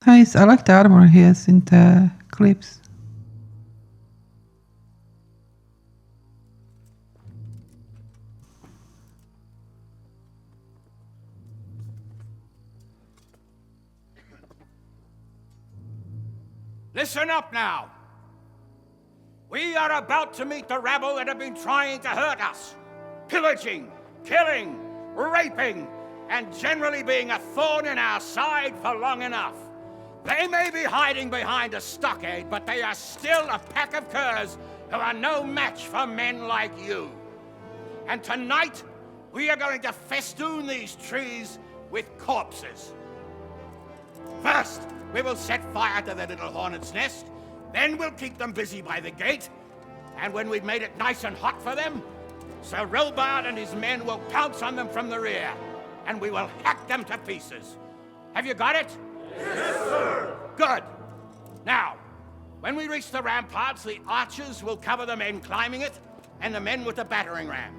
Nice, I like the armor he has in the clips. Listen up now. We are about to meet the rabble that have been trying to hurt us. Pillaging, killing, raping, and generally being a thorn in our side for long enough. They may be hiding behind a stockade, but they are still a pack of curs who are no match for men like you. And tonight, we are going to festoon these trees with corpses. First, we will set fire to the little hornet's nest. Then we'll keep them busy by the gate. And when we've made it nice and hot for them, Sir Robard and his men will pounce on them from the rear. And we will hack them to pieces. Have you got it? Yes, sir! Good. Now, when we reach the ramparts, the archers will cover the men climbing it, and the men with the battering ram.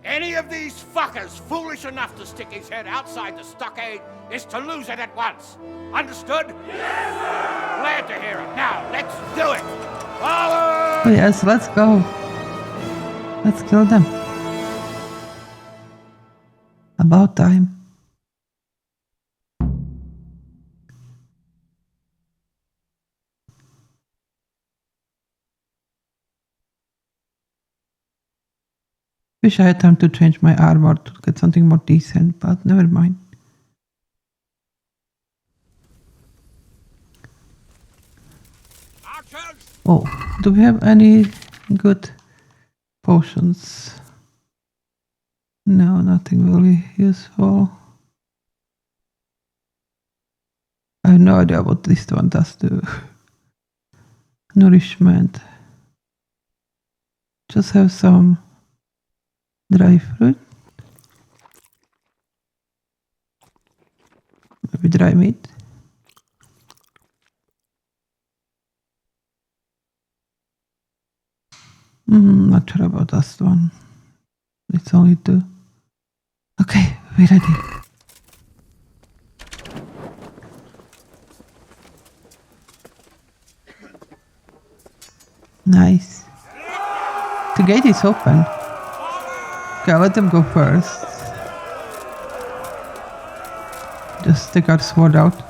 Any of these fuckers foolish enough to stick his head outside the stockade is to lose it at once. Understood? Yes, sir! Glad to hear it. Now, let's do it! Forward! Oh yes, let's go. Let's kill them. About time. Wish I had time to change my armor to get something more decent, but never mind. Oh, do we have any good potions? No, nothing really useful. I have no idea what this one does to nourishment. Just have some dry fruit. Maybe dry meat. not sure about this one. It's only 2. Okay, we're ready. Nice. The gate is open. Okay, I'll let them go first. Just take our sword out.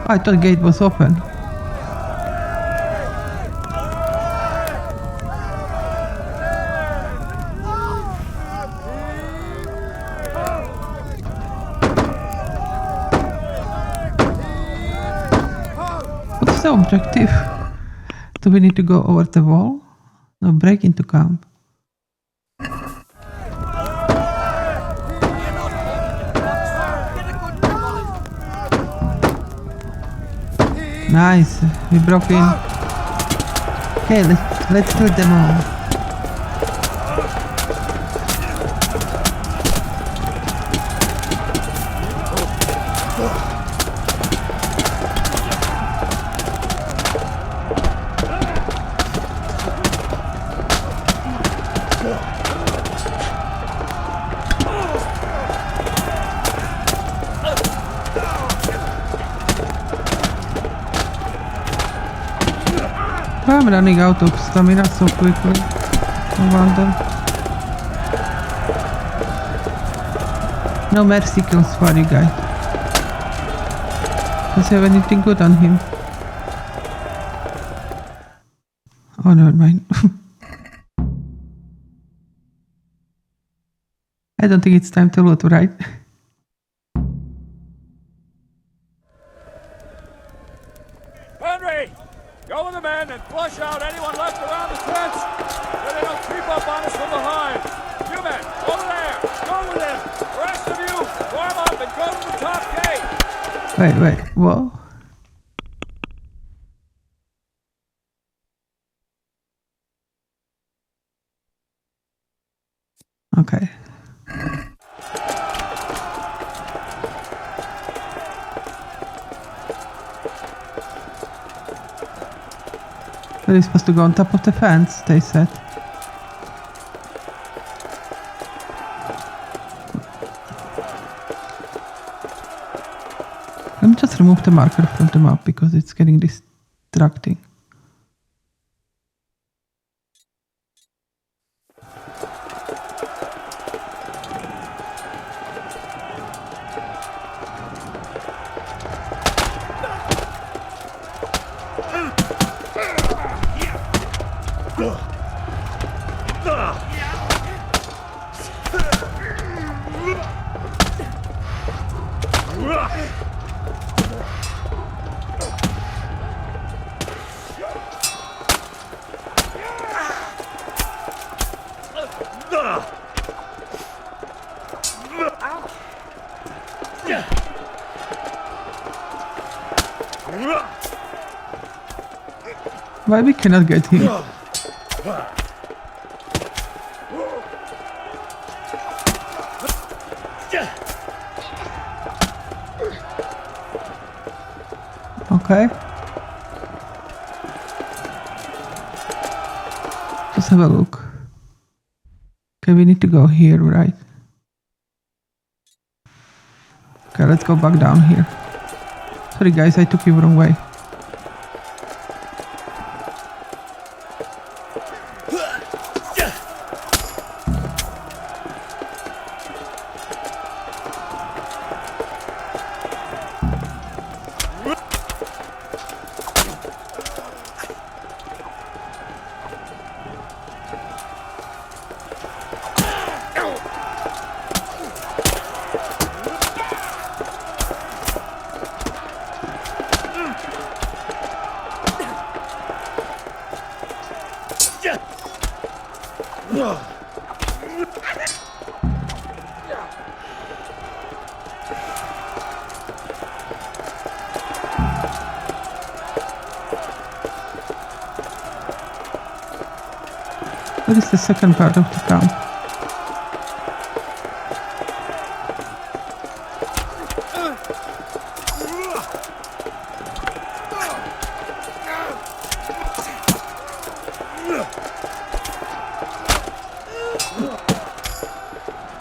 I thought the gate was open. What's the objective? Do we need to go over the wall? No, break into camp. Nice, we broke in. Okay, let's kill them all. I'm running out of stamina so quickly. No wonder. No mercy kills for you guys. Does he have anything good on him? Oh, never mind. I don't think it's time to loot, right? Henry! Go with the men and flush out anyone left around the tents so they don't creep up on us from behind. You men, over there! Go with him! The rest of you, form up and go to the top gate! Wait, whoa. Okay. We're supposed to go on top of the fence, they said. Let me just remove the marker from the map because it's getting distracting. Why we cannot get him? Okay. Just have a look. Okay, we need to go here, right? Okay, let's go back down here. Sorry guys, I took you the wrong way. Where is the second part of the camp?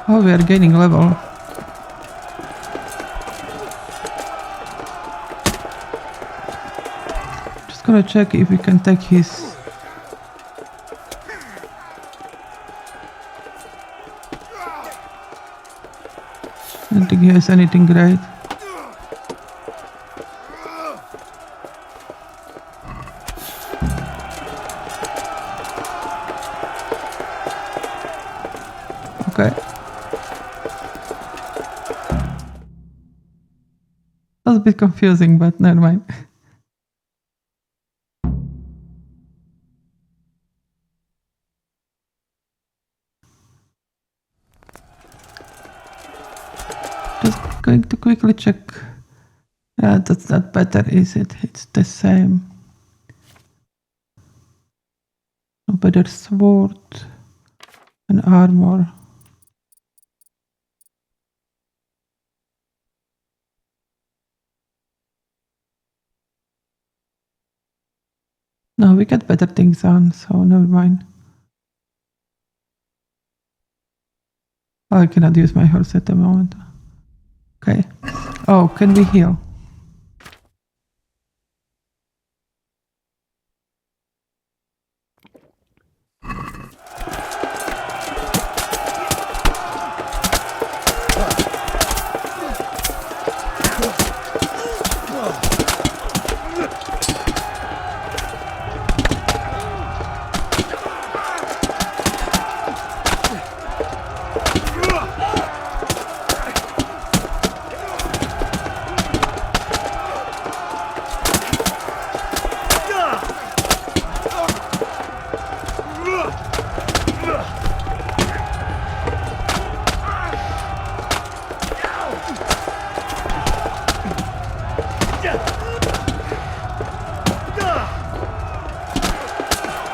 Oh, we are gaining level. Just gonna check if we can take his... I don't think he has anything great. Okay. That's a bit confusing, but never mind. Just going to quickly check. Yeah, that's not better, is it? It's the same. A better sword and armor. No, we got better things on, so never mind. Oh, I cannot use my horse at the moment. Okay. Oh, can we heal?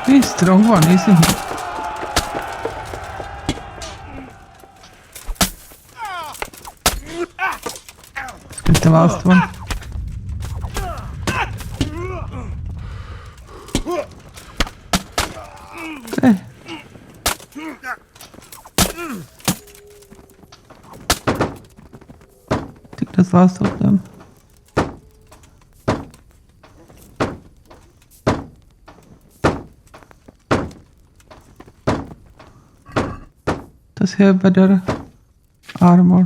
He's a strong one, isn't he? Let's get the last one. Okay. I think that's last of them. Does he have better armor?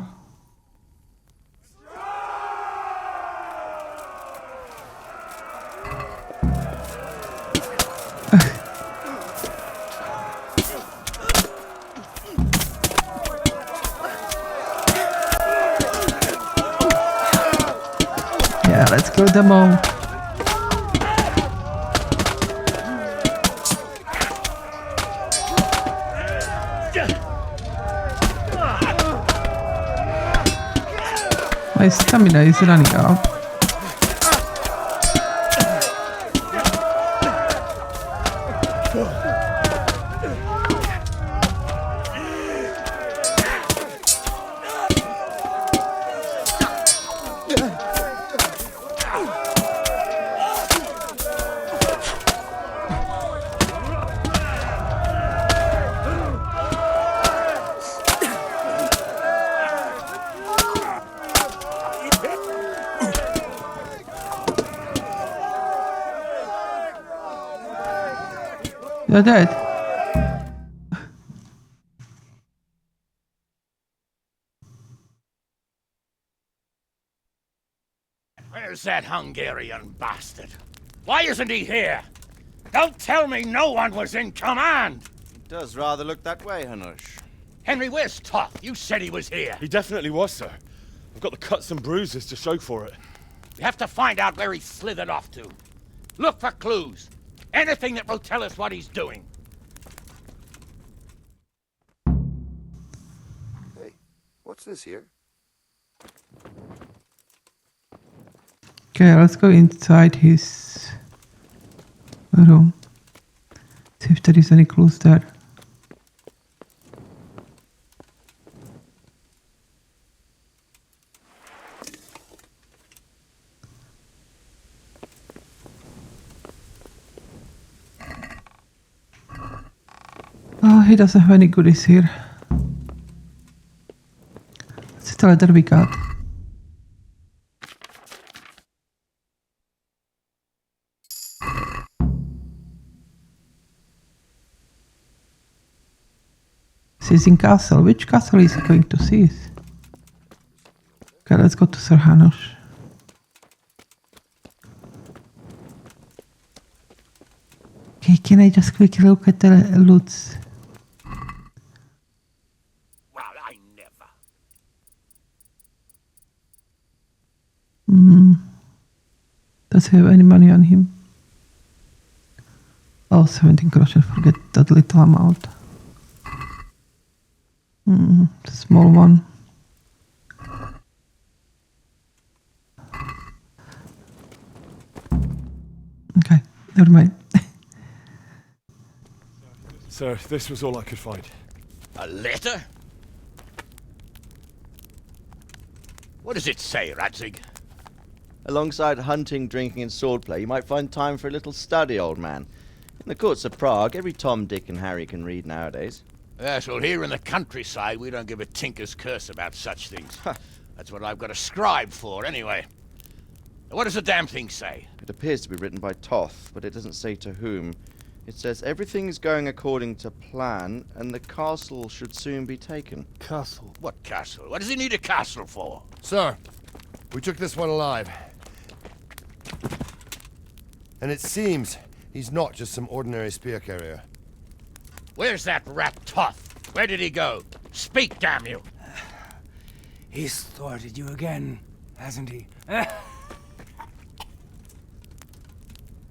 Yeah, let's kill them all. My stamina is running out. You're dead. Where's that Hungarian bastard? Why isn't he here? Don't tell me no one was in command! It does rather look that way, Hanush. Henry, where's Toth? You said he was here. He definitely was, sir. I've got the cuts and bruises to show for it. We have to find out where he slithered off to. Look for clues. Anything that will tell us what he's doing. Hey, what's this here? Okay, let's go inside his room. See if there is any clues there. Oh, he doesn't have any goodies here. What's the letter we got? Seizing castle. Which castle is he going to seize? Okay, let's go to Sir Hanush. Okay, can I just quickly look at the loots? Well, I never. Does he have any money on him? Oh, 17 groschen, forget that little amount. The small one. Okay, never mind. Sir, this was all I could find. A letter? What does it say, Radzig? Alongside hunting, drinking, and swordplay, you might find time for a little study, old man. In the courts of Prague, every Tom, Dick, and Harry can read nowadays. Yes, well, here in the countryside, we don't give a tinker's curse about such things. That's what I've got a scribe for, anyway. What does the damn thing say? It appears to be written by Toth, but it doesn't say to whom. It says everything is going according to plan, and the castle should soon be taken. Castle? What castle? What does he need a castle for? Sir, we took this one alive. And it seems he's not just some ordinary spear carrier. Where's that rat Toth? Where did he go? Speak, damn you! He's thwarted you again, hasn't he?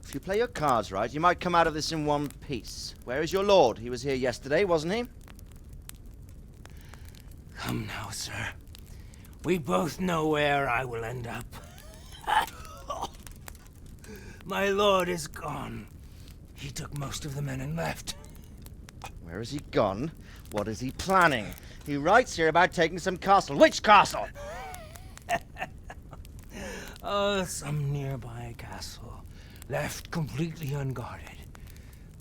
If you play your cards right, you might come out of this in one piece. Where is your lord? He was here yesterday, wasn't he? Come now, sir. We both know where I will end up. My lord is gone. He took most of the men and left. Where has he gone? What is he planning? He writes here about taking some castle. Which castle? Oh, some nearby castle. Left completely unguarded.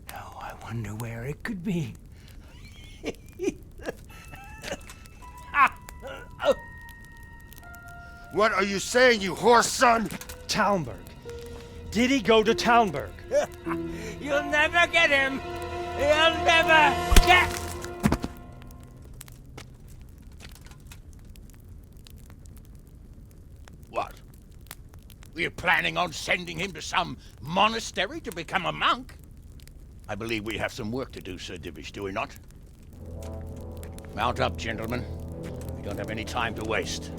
Now I wonder where it could be. What are you saying, you horse son? Talmberg. Did he go to Talmberg? You'll never get him! You'll never get... What? Were you planning on sending him to some monastery to become a monk? I believe we have some work to do, Sir Divish, do we not? Mount up, gentlemen. We don't have any time to waste.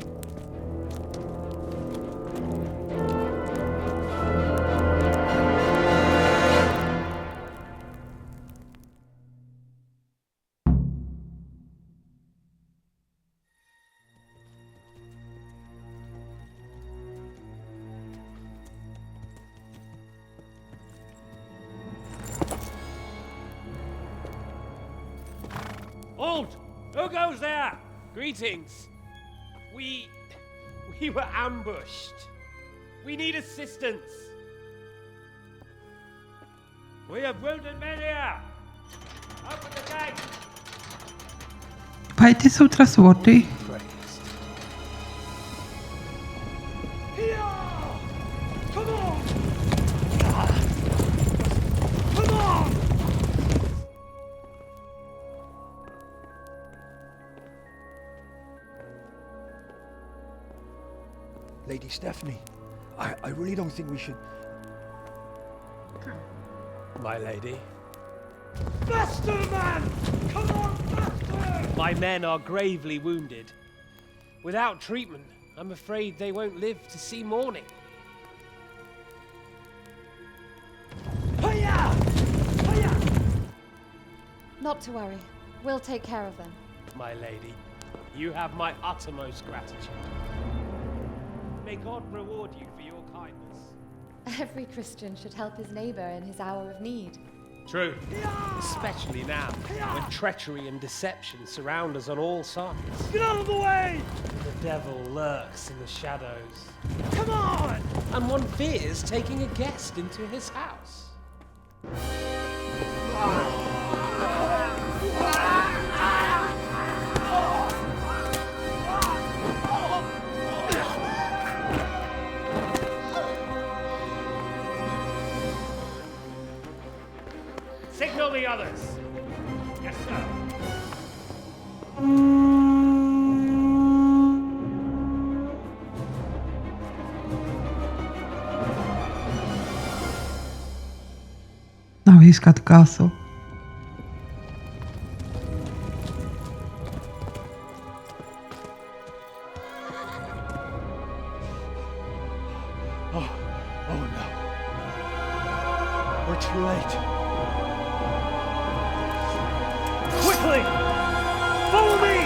Halt! Who goes there? Greetings. We were ambushed. We need assistance. We have wounded men here. Open the gate. Why ty jsou trustworthy? Come on! Come on! Lady Stephanie, I really don't think we should... My lady. Faster, man! Come on, faster! My men are gravely wounded. Without treatment, I'm afraid they won't live to see morning. Hiya! Hiya! Not to worry. We'll take care of them. My lady, you have my uttermost gratitude. May God reward you for your kindness. Every Christian should help his neighbor in his hour of need. True. Especially now, when treachery and deception surround us on all sides. Get out of the way! The devil lurks in the shadows. Come on! And one fears taking a guest into his house. získat castle. Oh no. We're too late. Quickly! Follow me!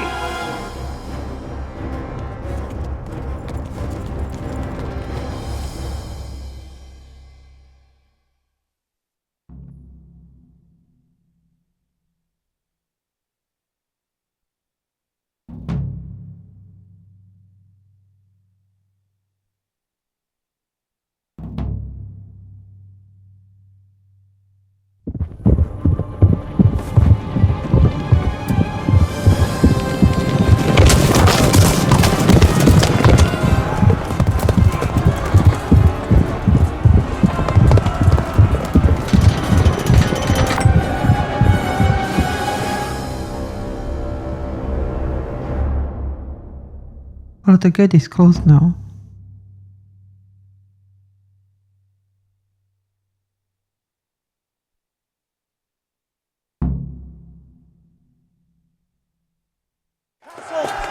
Well, the gate is closed now.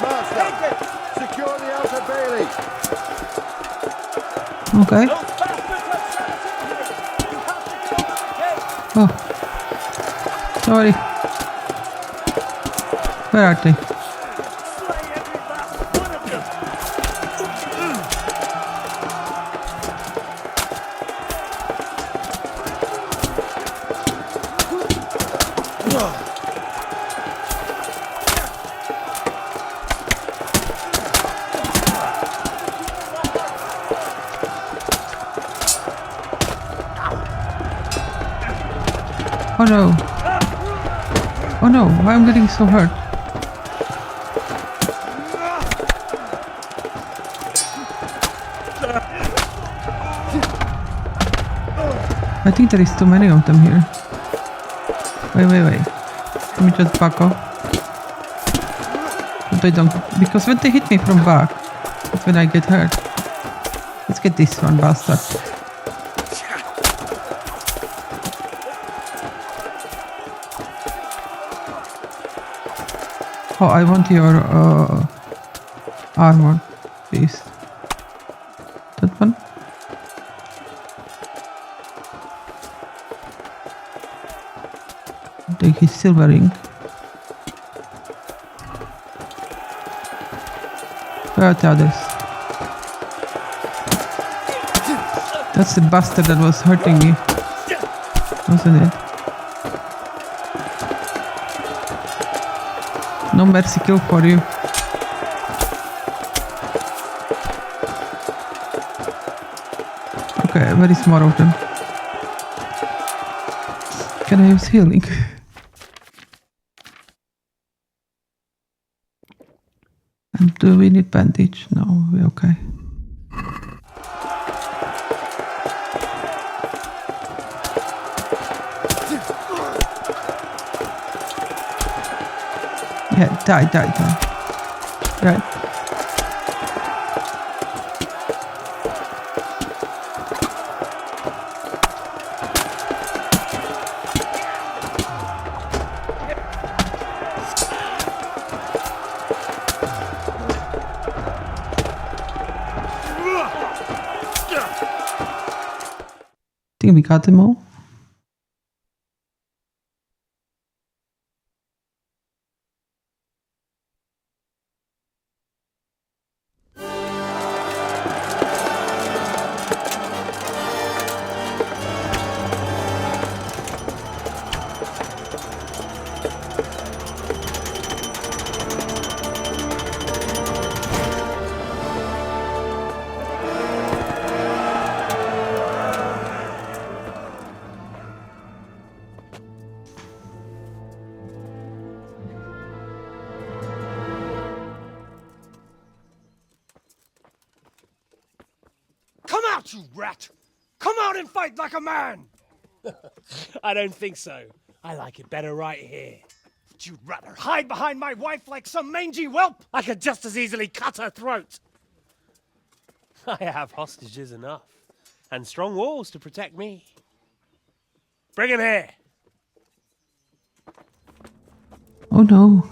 Master, secure the outer bailey. Okay. Oh. Sorry. Where are they? Oh no. Oh no, why am I getting so hurt? I think there is too many of them here. Wait. Let me just back off. But they don't, because when they hit me from back, that's when I get hurt. Let's get this one, bastard. Oh, I want your armor, please. That one. Take his silver ring. Where are the others? That's the bastard that was hurting me, wasn't it? No mercy kill for you. Okay, where is more of them? Can I use healing? And do we need bandage? No, we're okay. Yeah, die. Right. Think we got them all? You rat! Come out and fight like a man! I don't think so. I like it better right here. Would you rather hide behind my wife like some mangy whelp? I could just as easily cut her throat. I have hostages enough, and strong walls to protect me. Bring him here. Oh no.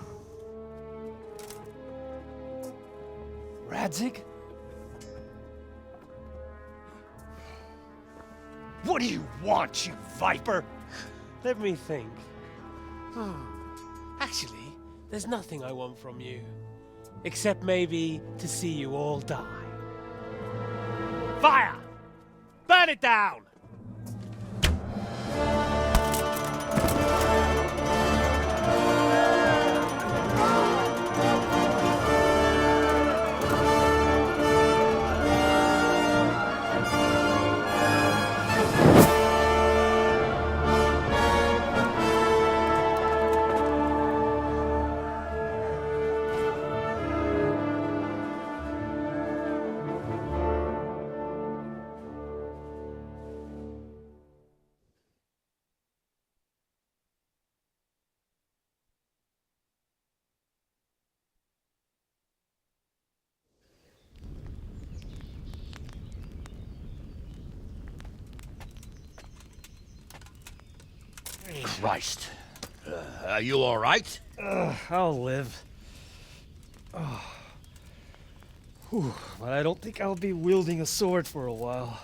Radzig? What do you want, you viper? Let me think. Actually, there's nothing I want from you. Except maybe to see you all die. Fire! Burn it down! Christ. Are you all right? I'll live. Whew, but I don't think I'll be wielding a sword for a while.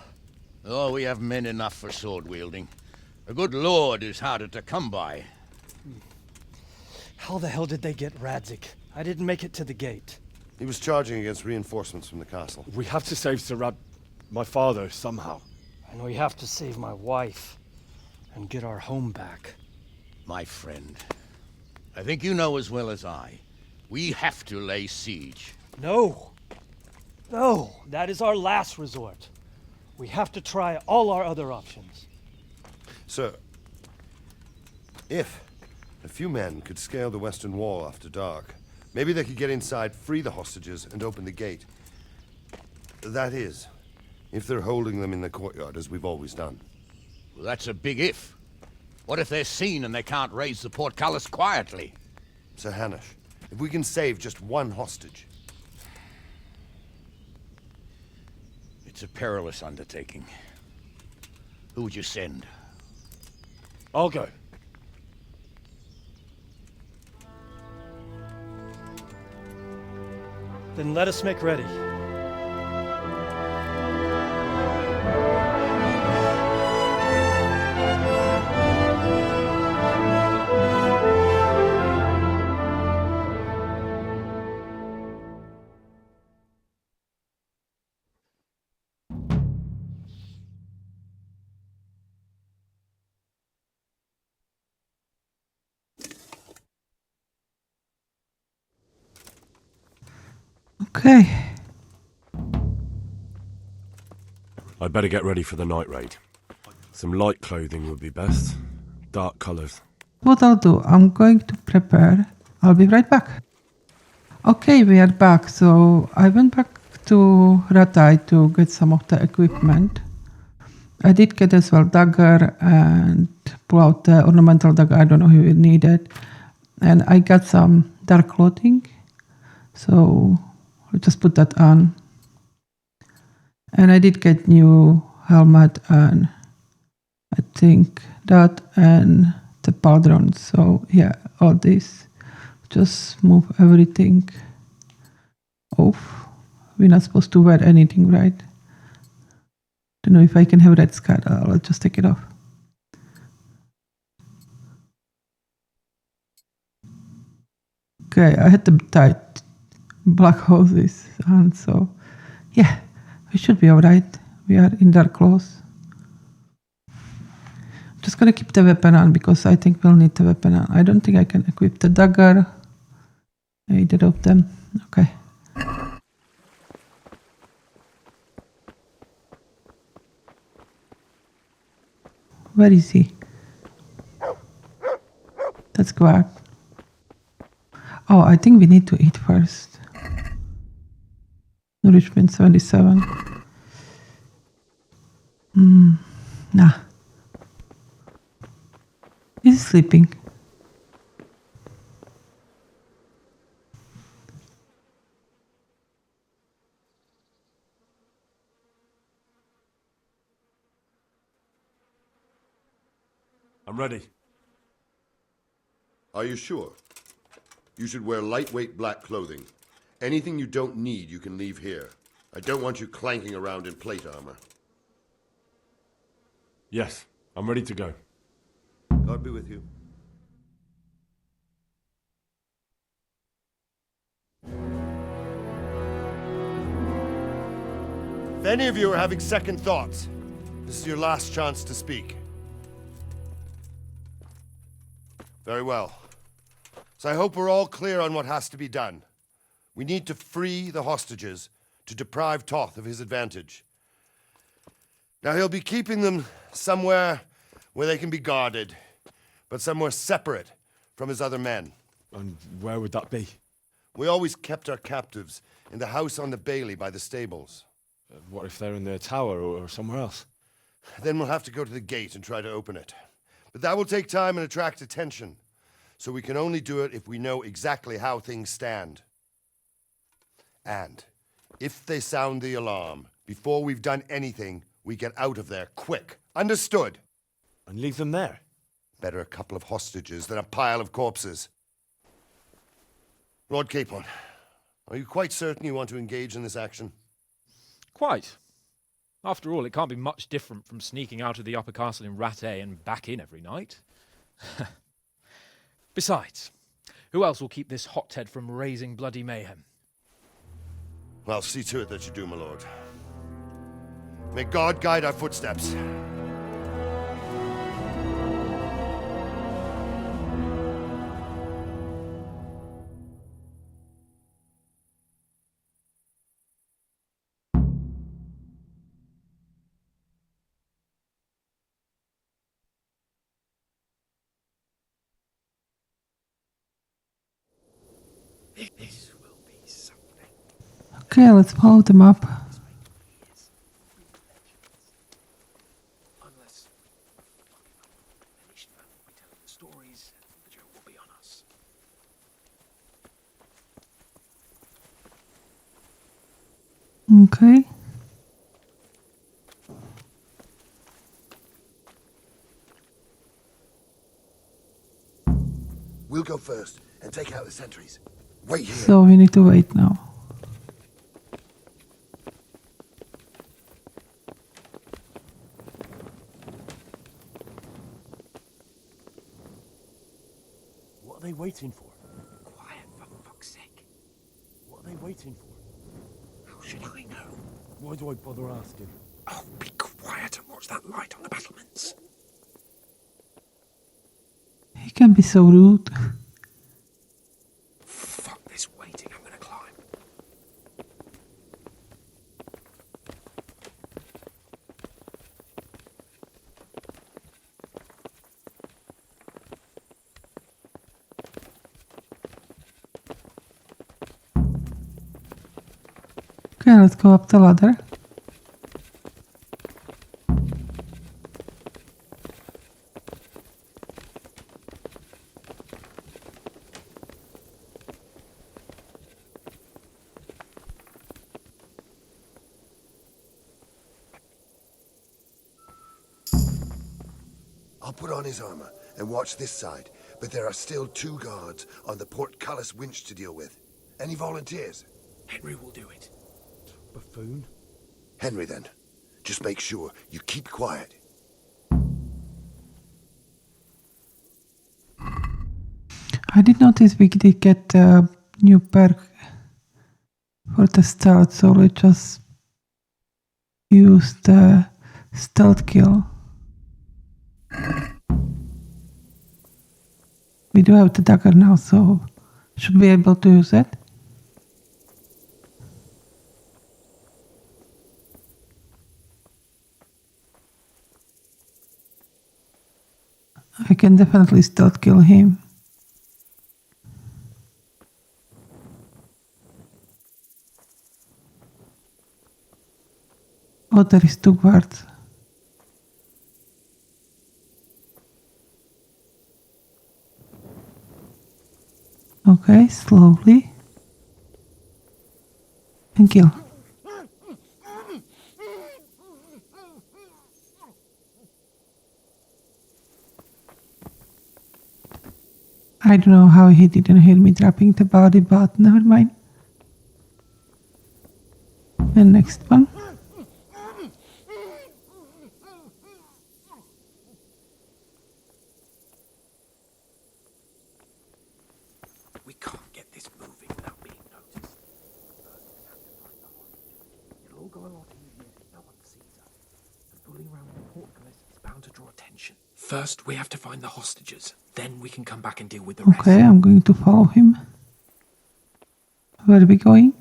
Oh, we have men enough for sword wielding. A good lord is harder to come by. How the hell did they get Radzig? I didn't make it to the gate. He was charging against reinforcements from the castle. We have to save Sir my father, somehow. And we have to save my wife and get our home back. My friend, I think you know as well as I. We have to lay siege. No! No! That is our last resort. We have to try all our other options. Sir, if a few men could scale the western wall after dark, maybe they could get inside, free the hostages, and open the gate. That is, if they're holding them in the courtyard, as we've always done. Well, that's a big if. What if they're seen and they can't raise the portcullis quietly? Sir Hanush, if we can save just one hostage. It's a perilous undertaking. Who would you send? I'll go. Then let us make ready. Okay. I'd better get ready for the night raid. Some light clothing would be best. Dark colours. What I'll do, I'm going to prepare. I'll be right back. Okay, we are back. So I went back to Ratai to get some of the equipment. I did get as well dagger and pull out the ornamental dagger. I don't know who will need it. And I got some dark clothing. So I'll just put that on. And I did get new helmet and I think that and the pauldron. So yeah, all this. Just move everything off. We're not supposed to wear anything, right? Don't know if I can have red scar. I'll just take it off. Okay, I had the tight black hoses on, so yeah, we should be alright. We are in dark clothes. Just gonna keep the weapon on because I think we'll need the weapon on. I don't think I can equip the dagger. Either of them. Okay. Where is he? Let's go out. Oh, I think we need to eat first. Nourishment 77. Nah. He's sleeping. I'm ready. Are you sure? You should wear lightweight black clothing. Anything you don't need, you can leave here. I don't want you clanking around in plate armor. Yes, I'm ready to go. God be with you. If any of you are having second thoughts, this is your last chance to speak. Very well. So I hope we're all clear on what has to be done. We need to free the hostages to deprive Toth of his advantage. Now he'll be keeping them somewhere where they can be guarded, but somewhere separate from his other men. And where would that be? We always kept our captives in the house on the bailey by the stables. What if they're in their tower or somewhere else? Then we'll have to go to the gate and try to open it. But that will take time and attract attention. So we can only do it if we know exactly how things stand. And if they sound the alarm, before we've done anything, we get out of there quick. Understood? And leave them there? Better a couple of hostages than a pile of corpses. Lord Capon, are you quite certain you want to engage in this action? Quite. After all, it can't be much different from sneaking out of the upper castle in Rattay and back in every night. Besides, who else will keep this hothead from raising bloody mayhem? Well, see to it that you do, my lord. May God guide our footsteps. This will be something. Okay, let's follow them up. Unless we tell the stories, the joke will be on us. Okay. We'll go first and take out the sentries. Wait here. So we need to wait now. What are they waiting for? Quiet, for fuck's sake. What are they waiting for? How should I know? Why do I bother asking? Oh, be quiet and watch that light on the battlements. He can be so rude. Fuck this waiting, I'm gonna climb. Okay, let's go up the ladder. I'll put on his armor and watch this side, but there are still 2 guards on the portcullis winch to deal with. Any volunteers? Henry will do it. Buffoon? Henry, then. Just make sure you keep quiet. I did notice we did get a new perk for the stealth, so let's just use the stealth kill. We do have the dagger now, so should be able to use it. I can definitely stealth kill him. Oh, there is 2 guards. Okay, slowly. And kill. I don't know how he didn't hear me dropping the body, but never mind. And next one. We can't get this moving without being noticed. It'll all go a lot easier if no one sees us. And fooling around with the portcullis is bound to draw attention. First, we have to find the hostages. Then we can come back and deal with the rest. Okay, I'm going to follow him. Where are we going?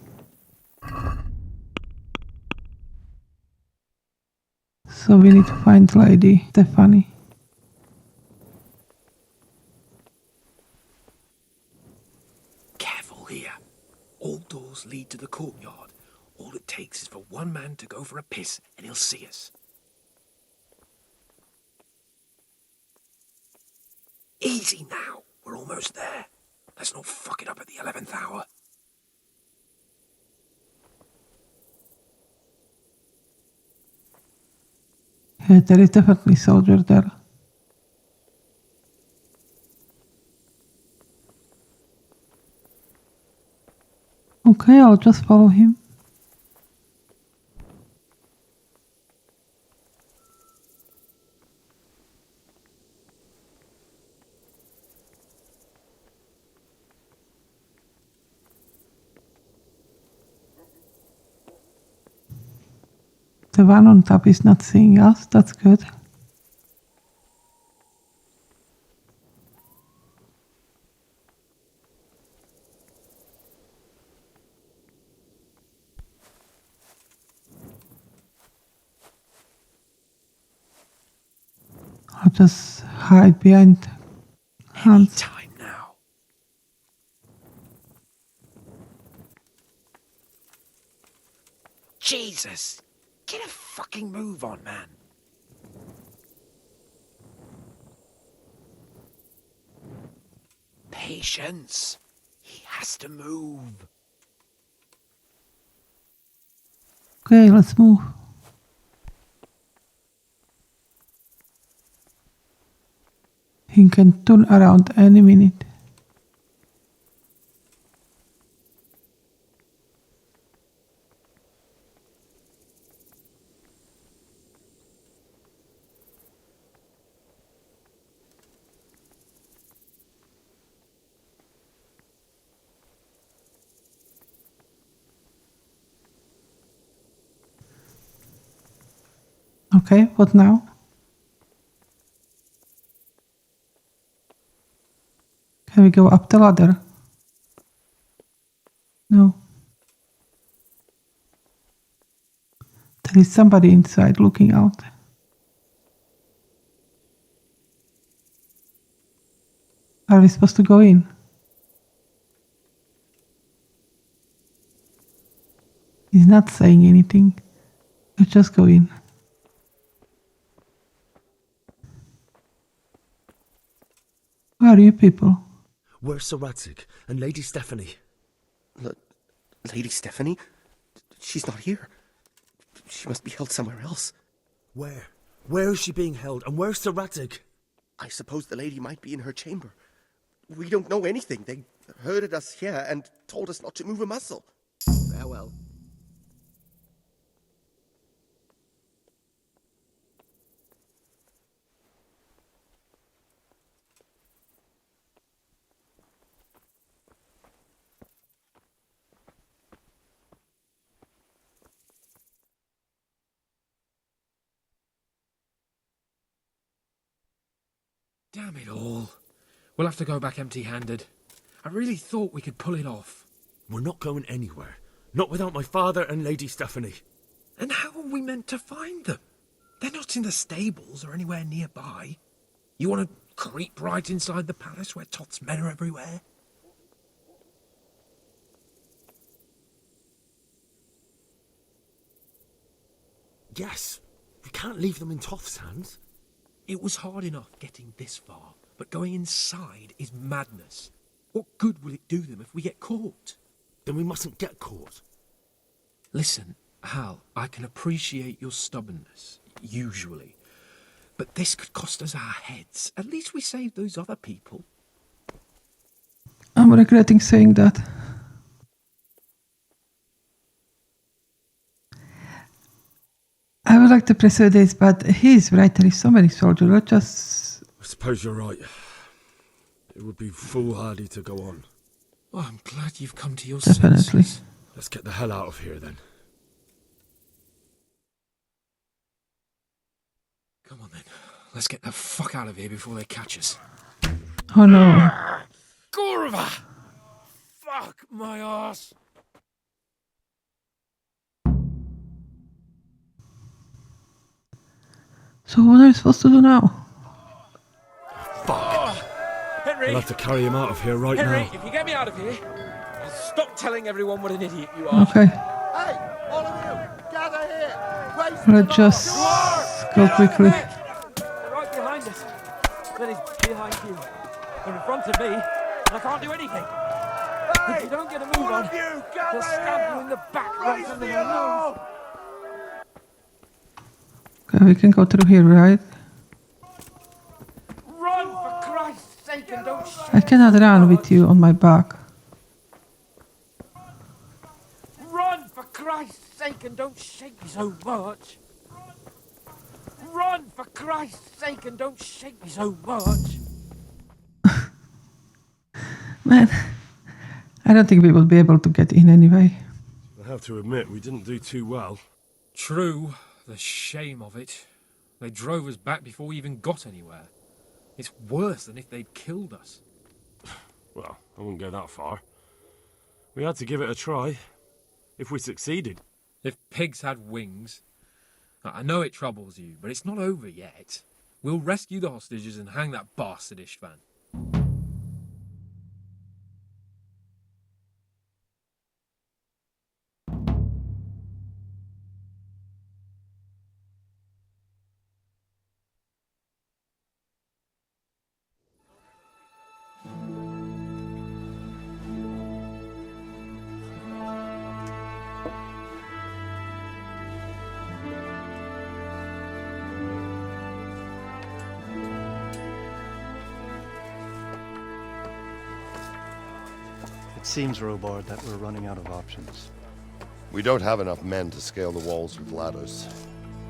So we need to find Lady Stephanie. Careful here. All doors lead to the courtyard. All it takes is for one man to go for a piss and he'll see us. Easy now. We're almost there. Let's not fuck it up at the 11th hour. Yeah, there is definitely soldier there. Okay, I'll just follow him. The one on top is not seeing us, that's good. I'll just hide behind Hans. Time now. Jesus! Get a fucking move on, man. Patience. He has to move. Okay, let's move. He can turn around any minute. Okay, what now? Can we go up the ladder? No. There is somebody inside looking out. Are we supposed to go in? He's not saying anything. Let's just go in. Where are you people? Where's Sir Radzik and Lady Stephanie? Lady Stephanie? She's not here. She must be held somewhere else. Where? Where is she being held? And where's Sir Radzik? I suppose the lady might be in her chamber. We don't know anything. They herded us here and told us not to move a muscle. Farewell. Damn it all. We'll have to go back empty-handed. I really thought we could pull it off. We're not going anywhere. Not without my father and Lady Stephanie. And how are we meant to find them? They're not in the stables or anywhere nearby. You want to creep right inside the palace where Toth's men are everywhere? Yes. We can't leave them in Toth's hands. It was hard enough getting this far, but going inside is madness. What good will it do them if we get caught? Then we mustn't get caught. Listen, Hal, I can appreciate your stubbornness, usually. But this could cost us our heads. At least we saved those other people. I'm regretting saying that. I would like to pursue this, but he's right, there is so many soldiers, let's just... I suppose you're right. It would be foolhardy to go on. Oh, I'm glad you've come to your Definitely. senses. Let's get the hell out of here then. Come on then. Let's get the fuck out of here before they catch us. Oh no. Gorva! Fuck my ass! So what are we supposed to do now? Fuck! Henry! We'll have to carry him out of here right Henry, now. if you get me out of here, I'll stop telling everyone what an idiot you are. Okay. Hey, all of you, gather here! Let's just go quickly. They're right behind us. Then he's behind you. They're in front of me, and I can't do anything. If you don't get a move on, they'll stab you in the back right under your nose. Okay, we can go through here, right? Run, for Christ's sake, and don't shoot. I cannot run with you on my back. Run, for Christ's sake, and don't shake me so much. Run, for Christ's sake, and don't shake me so much. Man, I don't think we will be able to get in anyway. I have to admit, we didn't do too well. True, the shame of it. They drove us back before we even got anywhere. It's worse than if they'd killed us. Well, I wouldn't go that far. We had to give it a try. If we succeeded. If pigs had wings... I know it troubles you, but it's not over yet. We'll rescue the hostages and hang that bastard Istvan. It seems, Robard, that we're running out of options. We don't have enough men to scale the walls with ladders.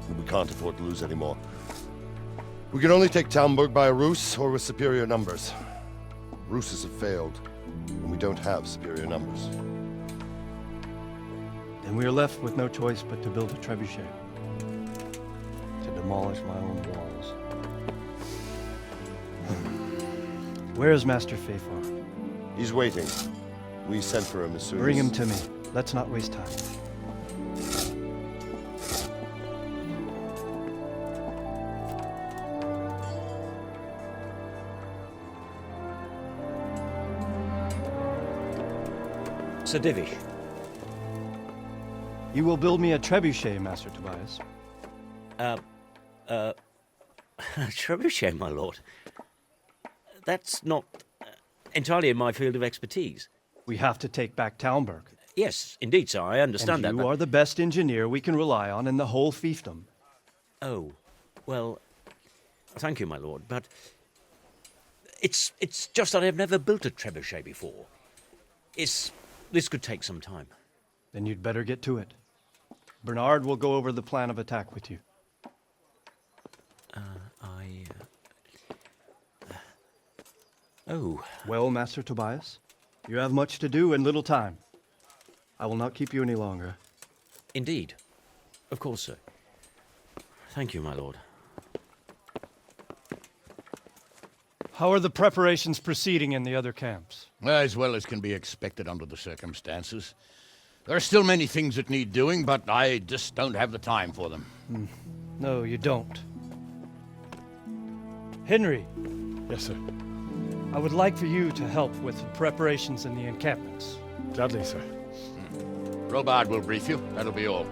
And we can't afford to lose any more. We can only take Talmberg by a ruse or with superior numbers. Ruses have failed, and we don't have superior numbers. Then we are left with no choice but to build a trebuchet. To demolish my own walls. Where is Master Fafar? He's waiting. We sent for him as soon as... Bring him to me. Let's not waste time. Sir Divish. You will build me a trebuchet, Master Tobias. Trebuchet, my lord. That's not entirely in my field of expertise. We have to take back Talmberg. Yes, indeed, sir. I understand that. You are the best engineer we can rely on in the whole fiefdom. Oh, well, thank you, my lord, but it's just that I've never built a trebuchet before. This could take some time. Then you'd better get to it. Bernard will go over the plan of attack with you. Oh. Well, Master Tobias, you have much to do and little time. I will not keep you any longer. Indeed. Of course, sir. Thank you, my lord. How are the preparations proceeding in the other camps? As well as can be expected under the circumstances. There are still many things that need doing, but I just don't have the time for them. No, you don't. Henry. Yes, sir. I would like for you to help with the preparations in the encampments. Gladly, sir. Robard will brief you. That'll be all.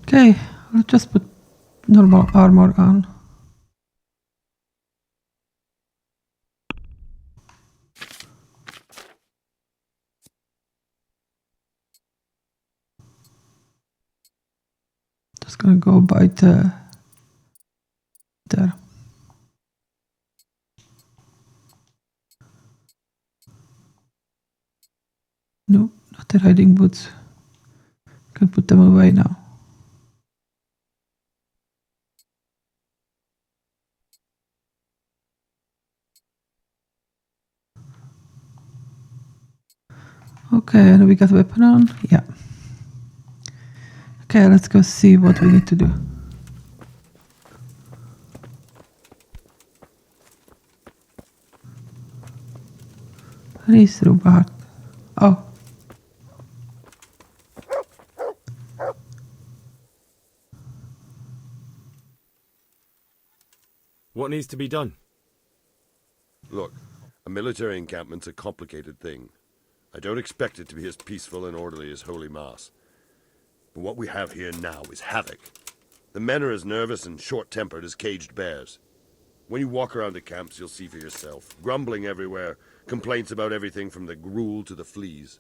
Okay, let's just put normal armor on. gonna go by there. No, not the riding boots. Can put them away now. Okay, and we got a weapon on. Yeah. Okay, let's go see what we need to do. Where is Robert? Oh. What needs to be done? Look, a military encampment's a complicated thing. I don't expect it to be as peaceful and orderly as Holy Mass. But what we have here now is havoc. The men are as nervous and short-tempered as caged bears. When you walk around the camps, you'll see for yourself. Grumbling everywhere, complaints about everything from the gruel to the fleas.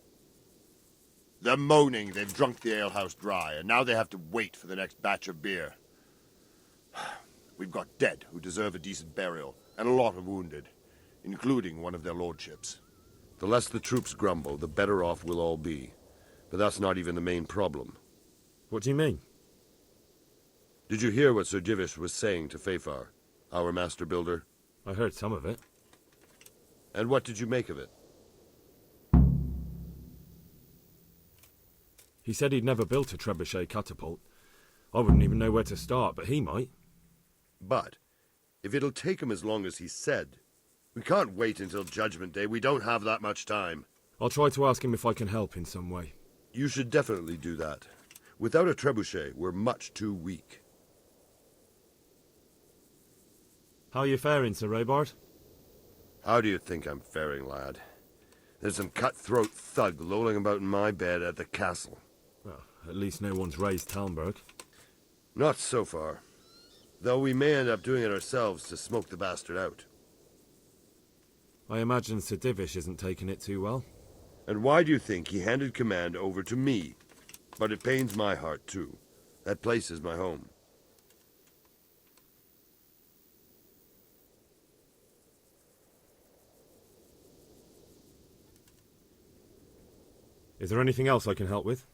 They're moaning they've drunk the alehouse dry, and now they have to wait for the next batch of beer. We've got dead who deserve a decent burial, and a lot of wounded, including one of their lordships. The less the troops grumble, the better off we'll all be. But that's not even the main problem. What do you mean? Did you hear what Sir Divish was saying to Fafar, our master builder? I heard some of it. And what did you make of it? He said he'd never built a trebuchet catapult. I wouldn't even know where to start, but he might. But, if it'll take him as long as he said, we can't wait until Judgment Day. We don't have that much time. I'll try to ask him if I can help in some way. You should definitely do that. Without a trebuchet, we're much too weak. How are you faring, Sir Robard? How do you think I'm faring, lad? There's some cutthroat thug lolling about in my bed at the castle. Well, at least no one's raised Talmberg. Not so far. Though we may end up doing it ourselves to smoke the bastard out. I imagine Sir Divish isn't taking it too well. And why do you think he handed command over to me? But it pains my heart, too. That place is my home. Is there anything else I can help with?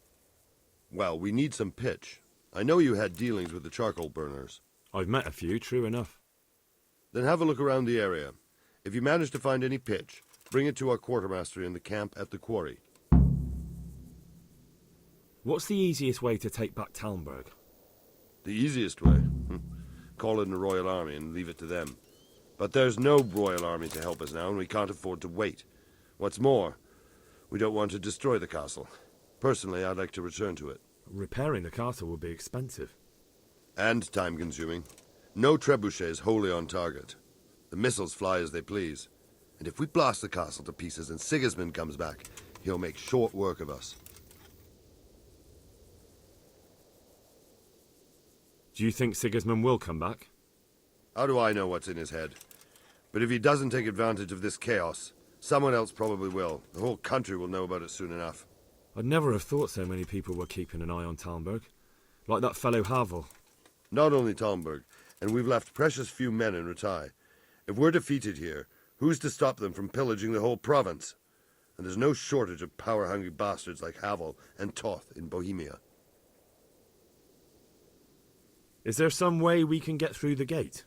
Well, we need some pitch. I know you had dealings with the charcoal burners. I've met a few, true enough. Then have a look around the area. If you manage to find any pitch, bring it to our quartermaster in the camp at the quarry. What's the easiest way to take back Talmberg? The easiest way? Call in the Royal Army and leave it to them. But there's no Royal Army to help us now, and we can't afford to wait. What's more, we don't want to destroy the castle. Personally, I'd like to return to it. Repairing the castle would be expensive. And time-consuming. No trebuchets wholly on target. The missiles fly as they please. And if we blast the castle to pieces and Sigismund comes back, he'll make short work of us. Do you think Sigismund will come back? How do I know what's in his head? But if he doesn't take advantage of this chaos, someone else probably will. The whole country will know about it soon enough. I'd never have thought so many people were keeping an eye on Talmberg. Like that fellow Havel. Not only Talmberg, and we've left precious few men in Ratai. If we're defeated here, who's to stop them from pillaging the whole province? And there's no shortage of power-hungry bastards like Havel and Toth in Bohemia. Is there some way we can get through the gate?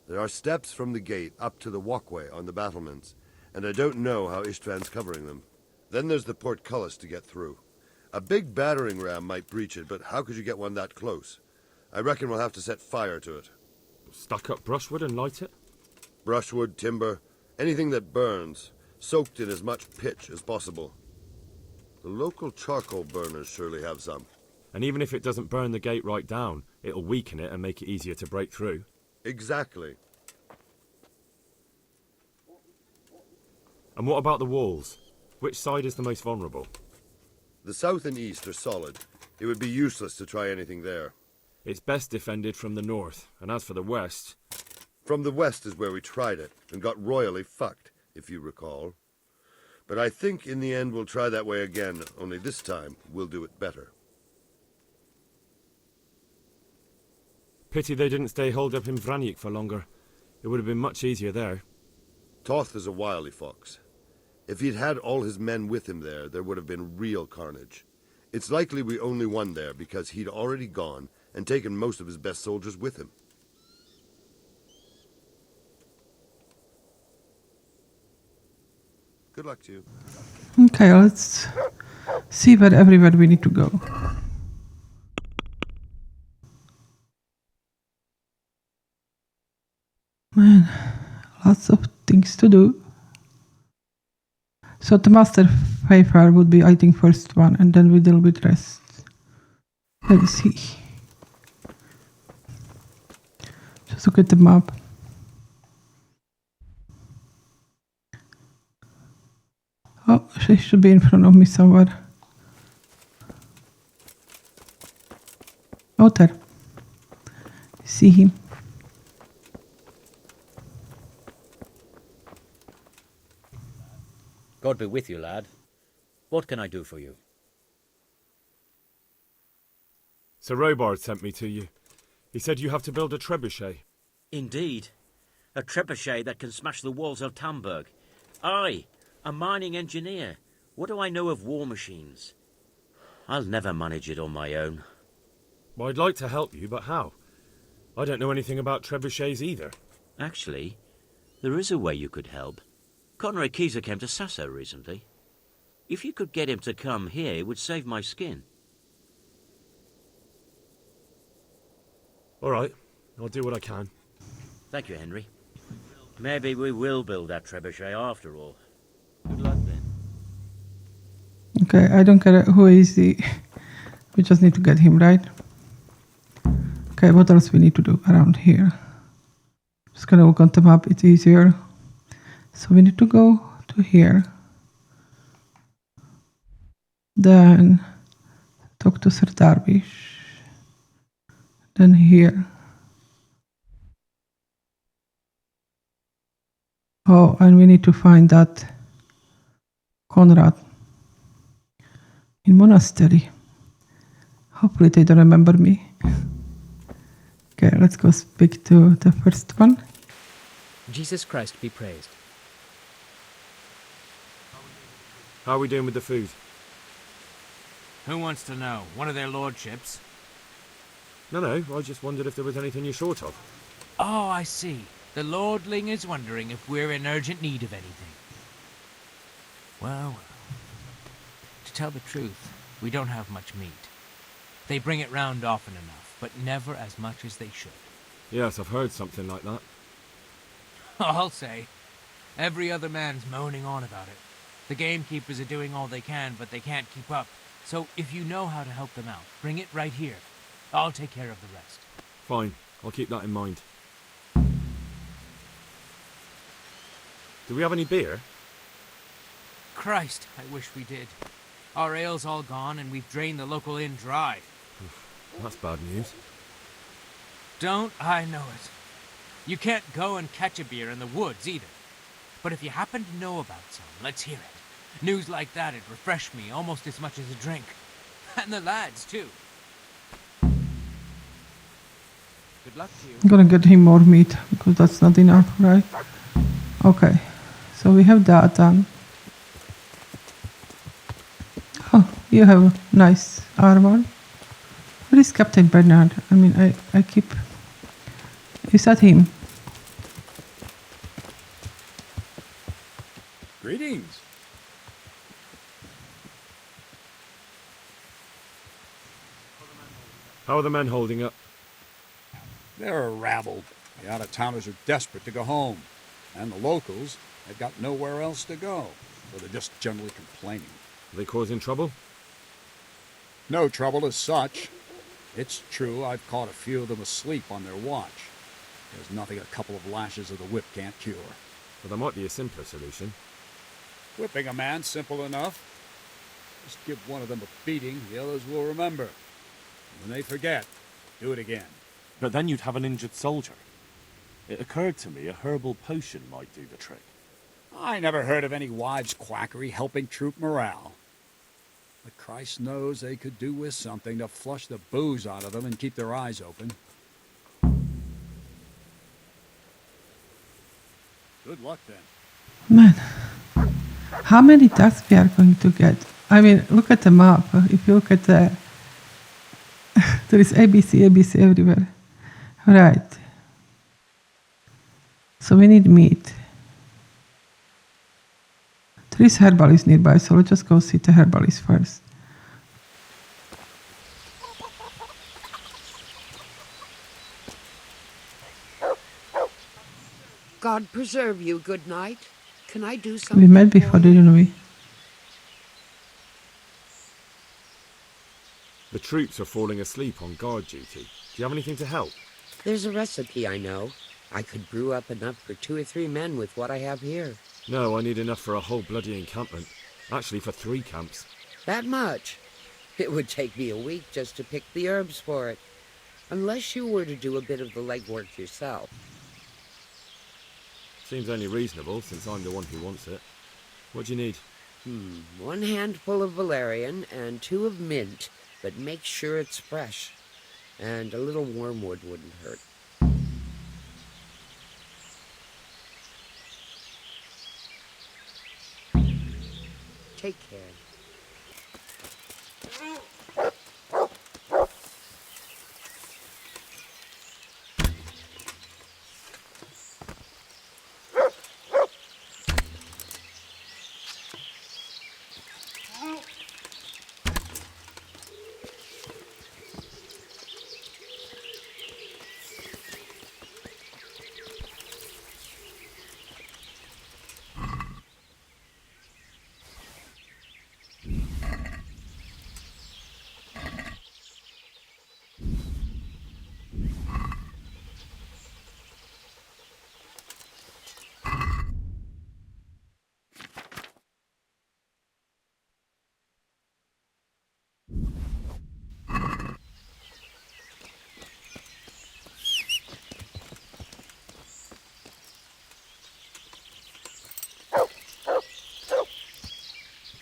There are steps from the gate up to the walkway on the battlements, and I don't know how Istvan's covering them. Then there's the portcullis to get through. A big battering ram might breach it, but how could you get one that close? I reckon we'll have to set fire to it. Stack up brushwood and light it? Brushwood, timber, anything that burns, soaked in as much pitch as possible. The local charcoal burners surely have some. And even if it doesn't burn the gate right down, it'll weaken it and make it easier to break through. Exactly. And what about the walls? Which side is the most vulnerable? The south and east are solid. It would be useless to try anything there. It's best defended from the north, and as for the west... From the west is where we tried it, and got royally fucked, if you recall. But I think in the end we'll try that way again, only this time we'll do it better. Pity they didn't stay holed up in Vranic for longer. It would have been much easier there. Toth is a wily fox. If he'd had all his men with him there would have been real carnage. It's likely we only won there because he'd already gone and taken most of his best soldiers with him. Good luck to you. Okay, let's see where everywhere we need to go. Man, lots of things to do. So the master favor would be, I think, first one, and then we deal with rest. Let's see. Just look at the map. Oh, she should be in front of me somewhere. Oh, there. See him. God be with you, lad. What can I do for you? Sir Robard sent me to you. He said you have to build a trebuchet. Indeed. A trebuchet that can smash the walls of Talmberg. I, a mining engineer. What do I know of war machines? I'll never manage it on my own. Well, I'd like to help you, but how? I don't know anything about trebuchets either. Actually, there is a way you could help. Conrad Keyser came to Sasso recently. If you could get him to come here, it would save my skin. All right, I'll do what I can. Thank you, Henry. Maybe we will build that trebuchet after all. Good luck then. Okay, I don't care who is he. We just need to get him, right? Okay, what else we need to do around here? Just gonna look on the map, it's easier. So we need to go to here. Then talk to Sir Darvish. Then here. Oh, and we need to find that Conrad in monastery. Hopefully they don't remember me. Okay, let's go speak to the first one. Jesus Christ be praised. How are we doing with the food? Who wants to know? One of their lordships? No, I just wondered if there was anything you're short of. Oh, I see. The lordling is wondering if we're in urgent need of anything. Well, to tell the truth, we don't have much meat. They bring it round often enough, but never as much as they should. Yes, I've heard something like that. I'll say. Every other man's moaning on about it. The gamekeepers are doing all they can, but they can't keep up. So if you know how to help them out, bring it right here. I'll take care of the rest. Fine, I'll keep that in mind. Do we have any beer? Christ, I wish we did. Our ale's all gone, and we've drained the local inn dry. That's bad news. Don't I know it? You can't go and catch a beer in the woods, either. But if you happen to know about some, let's hear it. News like that'd refresh me almost as much as a drink. And the lads, too. Good luck to you. I'm gonna get him more meat, because that's not enough, right? Okay, so we have that done. Oh, you have nice armor. Where is Captain Bernard? I mean, I keep... Is that him? Greetings. How are the men holding up? They're rabbled. The out-of-towners are desperate to go home. And the locals, they've got nowhere else to go. So they're just generally complaining. Are they causing trouble? No trouble as such. It's true I've caught a few of them asleep on their watch. There's nothing a couple of lashes of the whip can't cure. Well, there might be a simpler solution. Whipping a man, simple enough. Just give one of them a beating, the others will remember. And when they forget, do it again. But then you'd have an injured soldier. It occurred to me a herbal potion might do the trick. I never heard of any wives' quackery helping troop morale. But Christ knows they could do with something to flush the booze out of them and keep their eyes open. Good luck then. Man, how many tasks we are going to get? I mean, look at the map. If you look at the... there is ABC everywhere. Right. So we need meat. There is herbalist nearby, so let's just go see the herbalist first. God preserve you, good night. Can I do something? We met before, didn't we? The troops are falling asleep on guard duty. Do you have anything to help? There's a recipe I know. I could brew up enough for 2 or 3 men with what I have here. No, I need enough for a whole bloody encampment. Actually, for 3 camps. That much? It would take me a week just to pick the herbs for it. Unless you were to do a bit of the legwork yourself. Seems only reasonable, since I'm the one who wants it. What do you need? 1 handful of valerian and 2 of mint, but make sure it's fresh. And a little wormwood wouldn't hurt. Take care.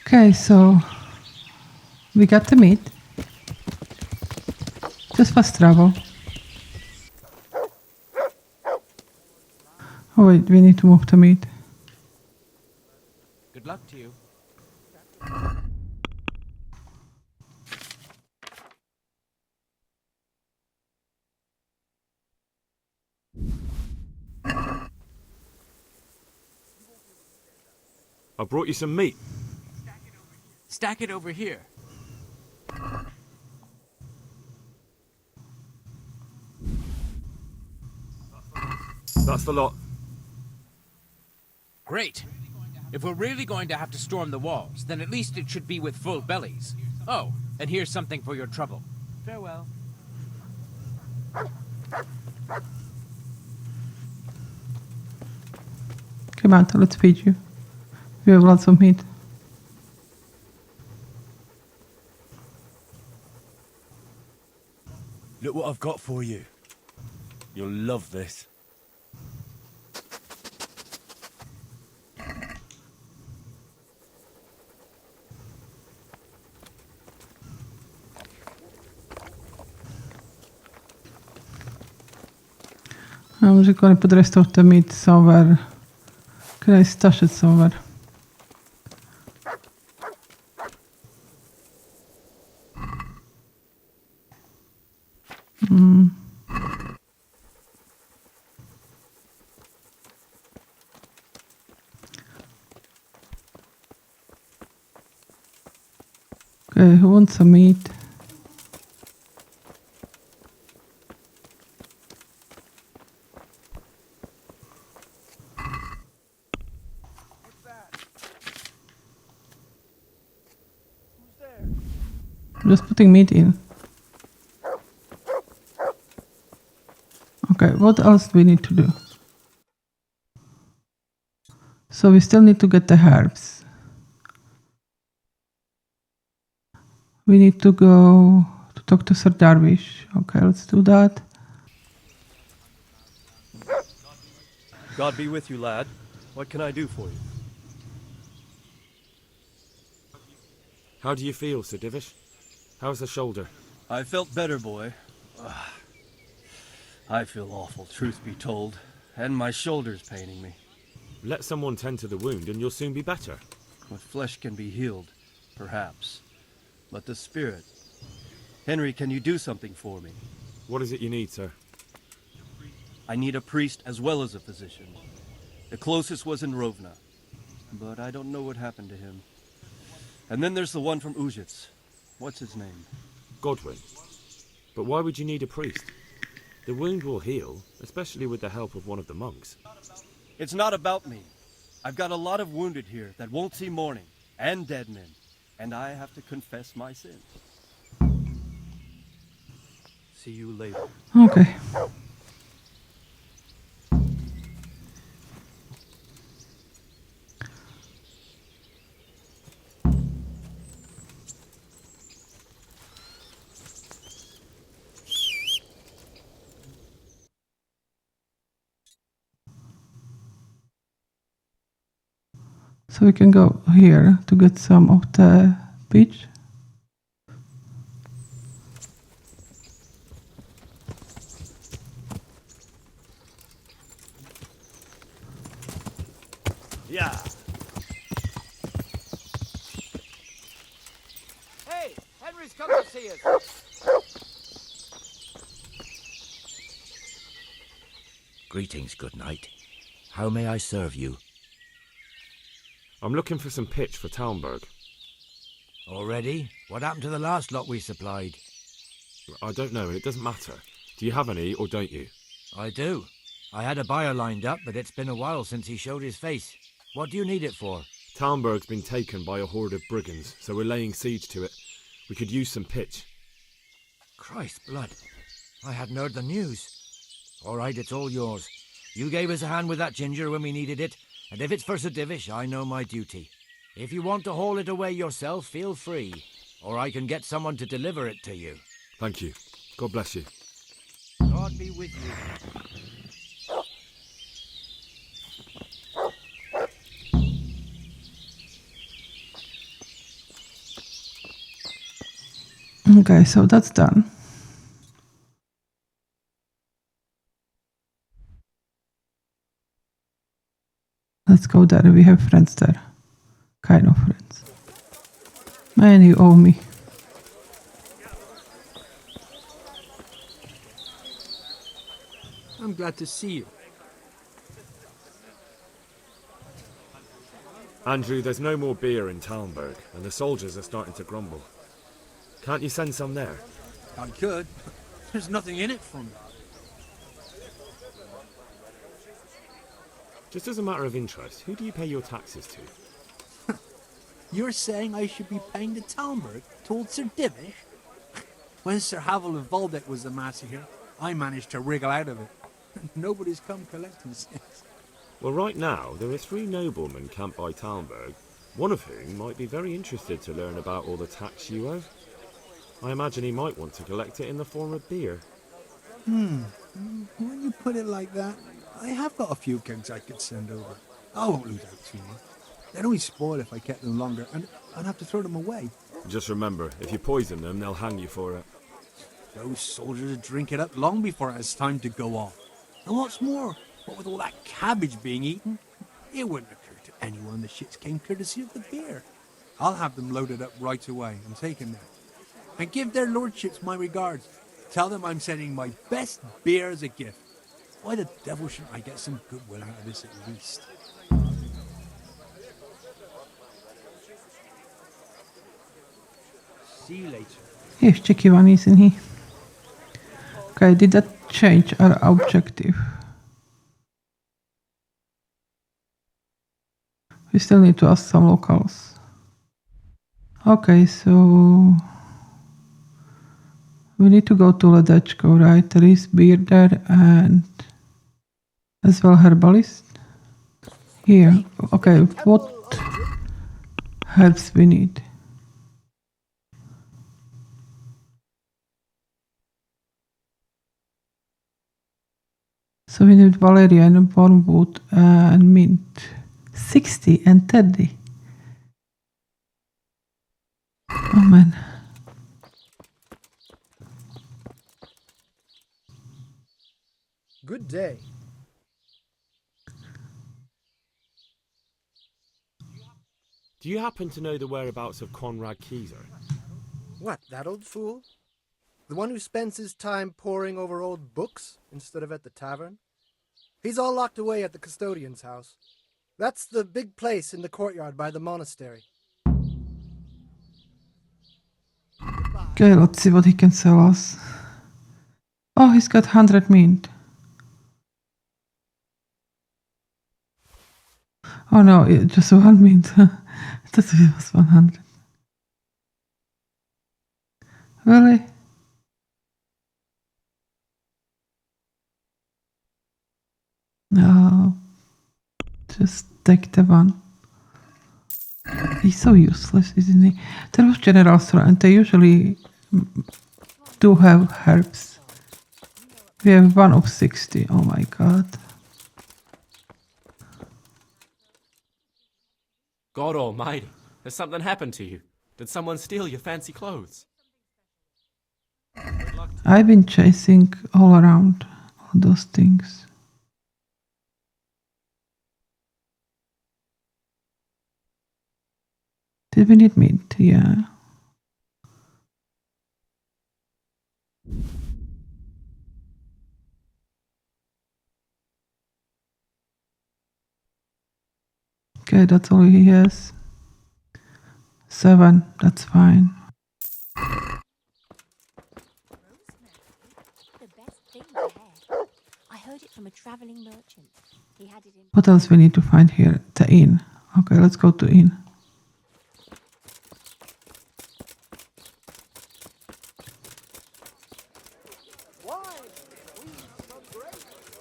Okay, so we got the meat. Just fast travel. Oh wait, we need to move the meat. Good luck to you. I brought you some meat. Stack it over here. That's the lot. Great. If we're really going to have to storm the walls, then at least it should be with full bellies. Oh, and here's something for your trouble. Farewell. Come on, let's feed you. We have lots of meat. Look what I've got for you. You'll love this. I'm just going to put the rest of the meat somewhere. Can I stash it somewhere? Okay, who wants some meat? I'm just putting meat in. Okay, what else do we need to do? So we still need to get the herbs. We need to go to talk to Sir Darvish. Okay, let's do that. God be with you, lad. What can I do for you? How do you feel, Sir Divish? How's the shoulder? I felt better, boy. I feel awful, truth be told. And my shoulder's paining me. Let someone tend to the wound and you'll soon be better. With flesh can be healed, perhaps. But the spirit... Henry, can you do something for me? What is it you need, sir? I need a priest as well as a physician. The closest was in Rovna, but I don't know what happened to him. And then there's the one from Ujits. What's his name? Godwin. But why would you need a priest? The wound will heal, especially with the help of one of the monks. It's not about me. I've got a lot of wounded here that won't see morning, and dead men, and I have to confess my sins. See you later. Okay. So we can go here to get some of the beach. Yeah. Hey, Henry's come to see us. Greetings, good knight. How may I serve you? I'm looking for some pitch for Talmberg. Already? What happened to the last lot we supplied? I don't know, and it doesn't matter. Do you have any, or don't you? I do. I had a buyer lined up, but it's been a while since he showed his face. What do you need it for? Talmberg's been taken by a horde of brigands, so we're laying siege to it. We could use some pitch. Christ's blood. I hadn't heard the news. All right, it's all yours. You gave us a hand with that ginger when we needed it, and if it's for Sir Divish, I know my duty. If you want to haul it away yourself, feel free, or I can get someone to deliver it to you. Thank you. God bless you. God be with you. Okay, so that's done. Let's go there. We have friends there. Kind of friends. Man, you owe me. I'm glad to see you. Andrew, there's no more beer in Talmberg, and the soldiers are starting to grumble. Can't you send some there? I could. There's nothing in it for me. Just as a matter of interest, who do you pay your taxes to? You're saying I should be paying the Talmberg to old Sir Divish? When Sir Havel of Waldeck was the master here, I managed to wriggle out of it. Nobody's come collecting since. Well, right now, there are 3 noblemen camped by Talmberg, one of whom might be very interested to learn about all the tax you owe. I imagine he might want to collect it in the form of beer. When you put it like that, I have got a few kegs I could send over. I won't lose out too much. They'd only spoil if I kept them longer, and I'd have to throw them away. Just remember, if you poison them, they'll hang you for it. Those soldiers would drink it up long before it has time to go off. And what's more, what with all that cabbage being eaten, it wouldn't occur to anyone the shits came courtesy of the beer. I'll have them loaded up right away and taken there. And give their lordships my regards. Tell them I'm sending my best beer as a gift. Why the devil shouldn't I get some goodwill out of this at least? See you later. Jeszcze kiwan, isn't he? Okay, did that change our objective? We still need to ask some locals. Okay, so we need to go to Ledečko, right? There is beer there and as well herbalist. Here, okay, what herbs we need? So we need valerian, wormwood, and mint. 60 and 30. Oh man. Good day. Do you happen to know the whereabouts of Conrad Keyser? What, that old fool? The one who spends his time poring over old books instead of at the tavern? He's all locked away at the custodian's house. That's the big place in the courtyard by the monastery. Okay, let's see what he can sell us. Oh, he's got 100 mint. Oh no, just 1 mint. I thought it was 100. Really? No. Just take the one. He's so useless, isn't he? There was general store and they usually do have herbs. We have 1 of 60. Oh my god. God almighty, has something happened to you? Did someone steal your fancy clothes? I've been chasing all around all those things. Did we need mint? Yeah. Okay, that's all he has. 7, that's fine. I heard it from a traveling merchant. He had it in. What else we need to find here? The inn. Okay, let's go to inn.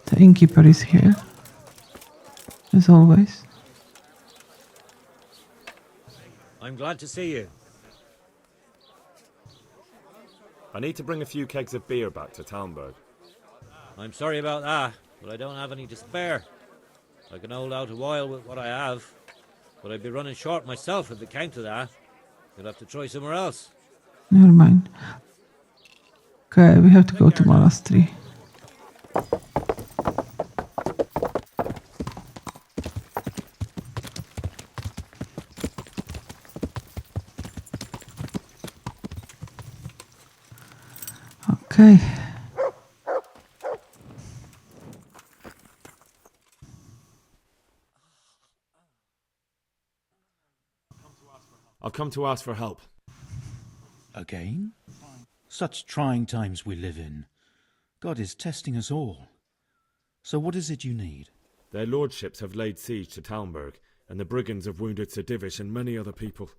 The innkeeper is here, as always. I'm glad to see you. I need to bring a few kegs of beer back to Talmberg. I'm sorry about that, but I don't have any to spare. I can hold out a while with what I have, but I'd be running short myself if it came to that. You'll have to try somewhere else. Never mind. Okay, we have to go to monastery. Okay. I've come to ask for help. Again? Such trying times we live in. God is testing us all. So what is it you need? Their lordships have laid siege to Talmberg, and the brigands have wounded Sir Divish and many other people.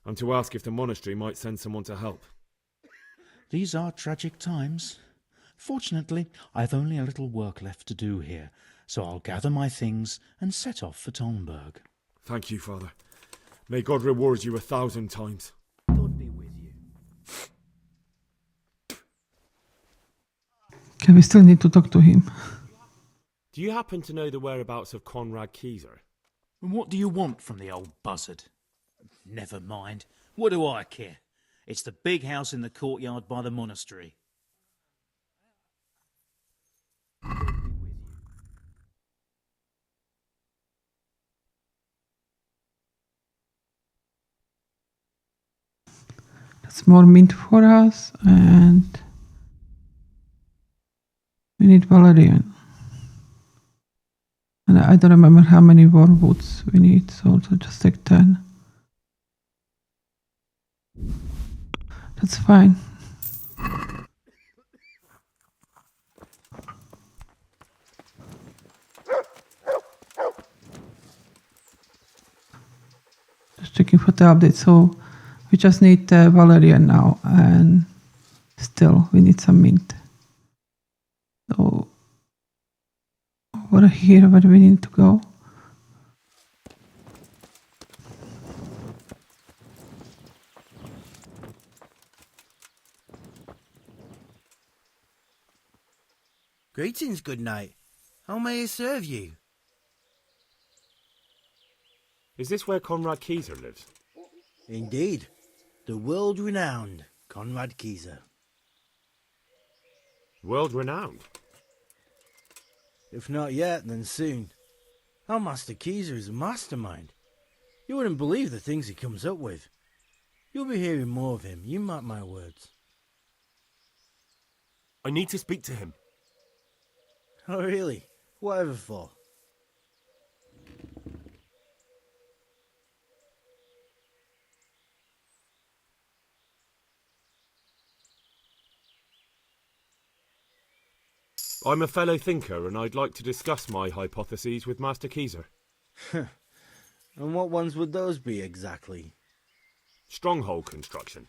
I'm to ask if the monastery might send someone to help. These are tragic times. Fortunately, I've only a little work left to do here, so I'll gather my things and set off for Talmberg. Thank you, Father. May God reward you 1,000 times. God be with you. Okay, we still need to talk to him. Do you happen to know the whereabouts of Conrad Keyser? And what do you want from the old buzzard? Never mind. What do I care? It's the big house in the courtyard by the monastery. That's more mint for us, and we need valerian. And I don't remember how many wormwoods we need, so to just take 10. That's fine. Just checking for the update. So we just need valerian now, and still we need some mint. So over here, where do we need to go? Greetings, good knight. How may I serve you? Is this where Conrad Keyser lives? Indeed. The world-renowned Conrad Keyser. World-renowned? If not yet, then soon. Our Master Keyser is a mastermind. You wouldn't believe the things he comes up with. You'll be hearing more of him, you mark my words. I need to speak to him. Oh, really? Whatever for? I'm a fellow thinker, and I'd like to discuss my hypotheses with Master Keyser. And what ones would those be, exactly? Stronghold construction.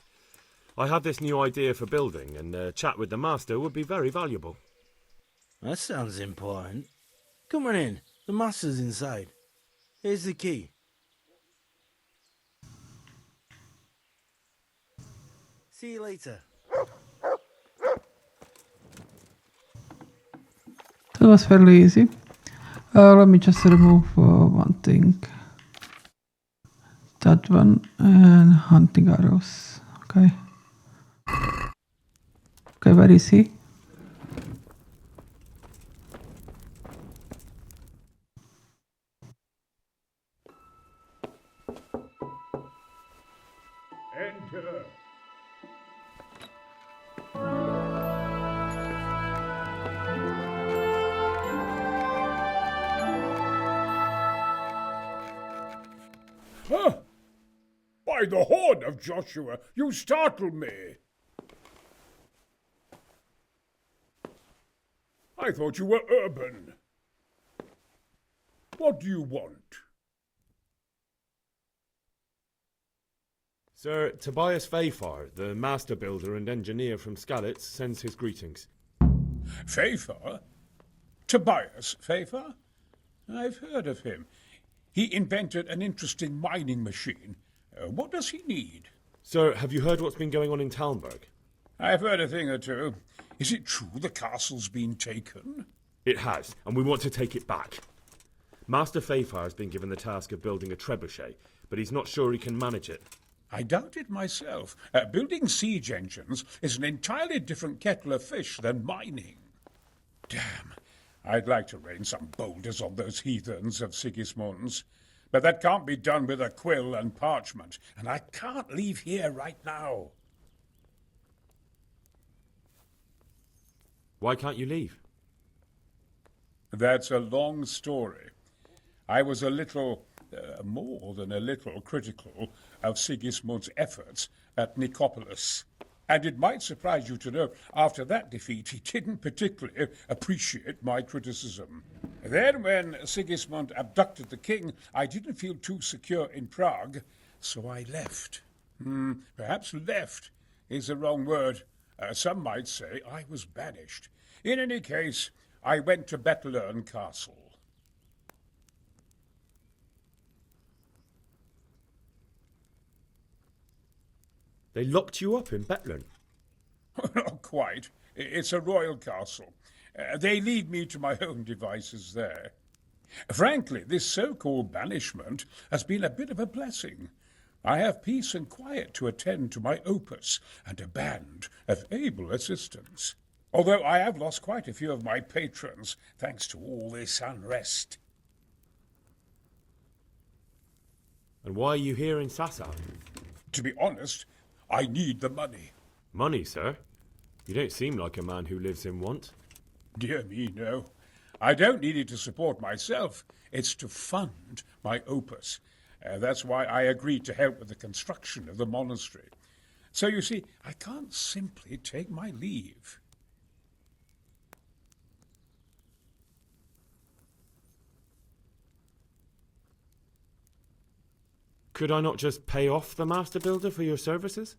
I have this new idea for building, and a chat with the Master would be very valuable. That sounds important. Come on in. The Master's inside. Here's the key. See you later. That was fairly easy. Let me just remove one thing. That one and hunting arrows. Okay. Okay, where is he? Enter. Huh? By the horn of Joshua, you startled me. I thought you were urban. What do you want? Sir Tobias Fayfar, the master builder and engineer from Skalitz, sends his greetings. Fayfar? Tobias Fayfar? I've heard of him. He invented an interesting mining machine. What does he need? Sir, have you heard what's been going on in Talmberg? I've heard a thing or two. Is it true the castle's been taken? It has, and we want to take it back. Master Fayfar has been given the task of building a trebuchet, but he's not sure he can manage it. I doubt it myself. Building siege engines is an entirely different kettle of fish than mining. Damn, I'd like to rain some boulders on those heathens of Sigismund's. But that can't be done with a quill and parchment, and I can't leave here right now. Why can't you leave? That's a long story. I was a little, more than a little, critical of Sigismund's efforts at Nicopolis. And it might surprise you to know, after that defeat, he didn't particularly appreciate my criticism. Then, when Sigismund abducted the king, I didn't feel too secure in Prague, so I left. Perhaps left is the wrong word. Some might say I was banished. In any case, I went to Bettelern Castle. They locked you up in Bettelern? Not quite. It's a royal castle. They leave me to my own devices there. Frankly, this so-called banishment has been a bit of a blessing. I have peace and quiet to attend to my opus and a band of able assistants. Although I have lost quite a few of my patrons, thanks to all this unrest. And why are you here in Sassa? To be honest, I need the money. Money, sir? You don't seem like a man who lives in want. Dear me, no. I don't need it to support myself. It's to fund my opus. That's why I agreed to help with the construction of the monastery. So, you see, I can't simply take my leave. Could I not just pay off the master builder for your services?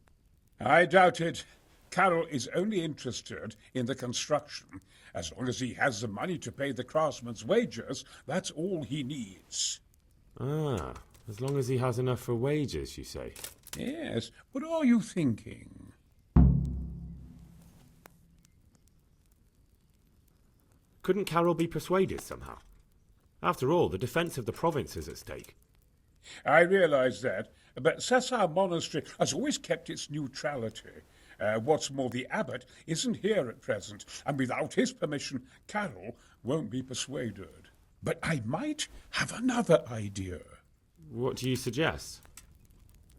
I doubt it. Carroll is only interested in the construction. As long as he has the money to pay the craftsman's wages, that's all he needs. Ah, as long as he has enough for wages, you say? Yes. What are you thinking? Couldn't Carroll be persuaded somehow? After all, the defence of the province is at stake. I realize that, but Sassa Monastery has always kept its neutrality. What's more, the abbot isn't here at present, and without his permission, Carroll won't be persuaded. But I might have another idea. What do you suggest?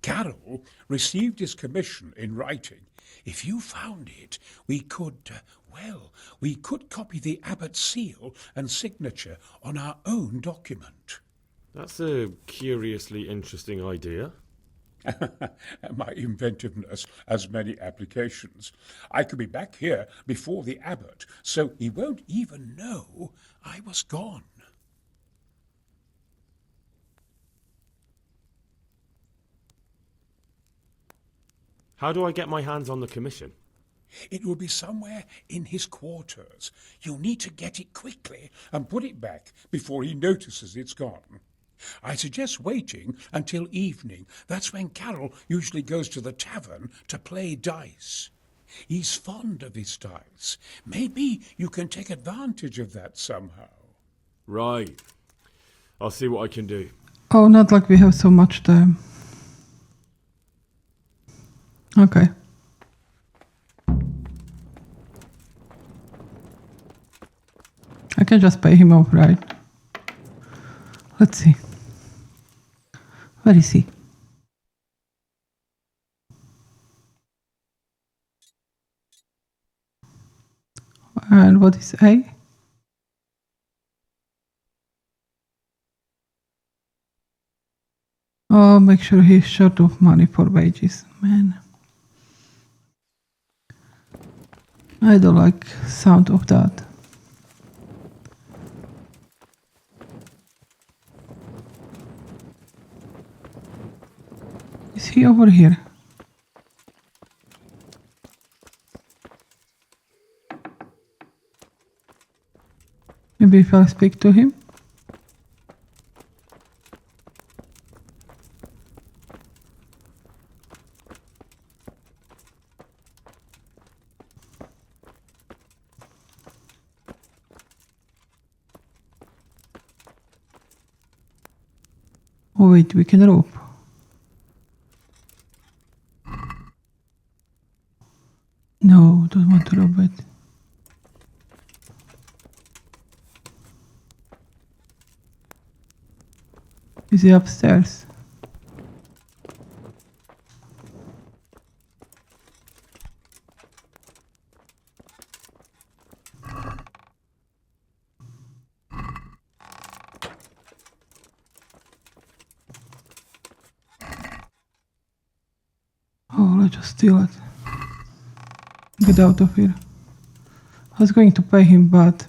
Carroll received his commission in writing. If you found it, we could copy the abbot's seal and signature on our own document. That's a curiously interesting idea. My inventiveness has many applications. I could be back here before the abbot, so he won't even know I was gone. How do I get my hands on the commission? It will be somewhere in his quarters. You'll need to get it quickly and put it back before he notices it's gone. I suggest waiting until evening. That's when Carroll usually goes to the tavern to play dice. He's fond of his dice. Maybe you can take advantage of that somehow. Right. I'll see what I can do. Oh, not like we have so much time. Okay. I can just pay him off, right? Let's see. Where is he? And what is A? Oh, make sure he's short of money for wages. Man. I don't like sound of that. Is he over here? Maybe if I speak to him. Oh wait, we can rope. No, don't want to rope it. Is he upstairs? Oh, let's just steal it. Get out of here. I was going to pay him, but...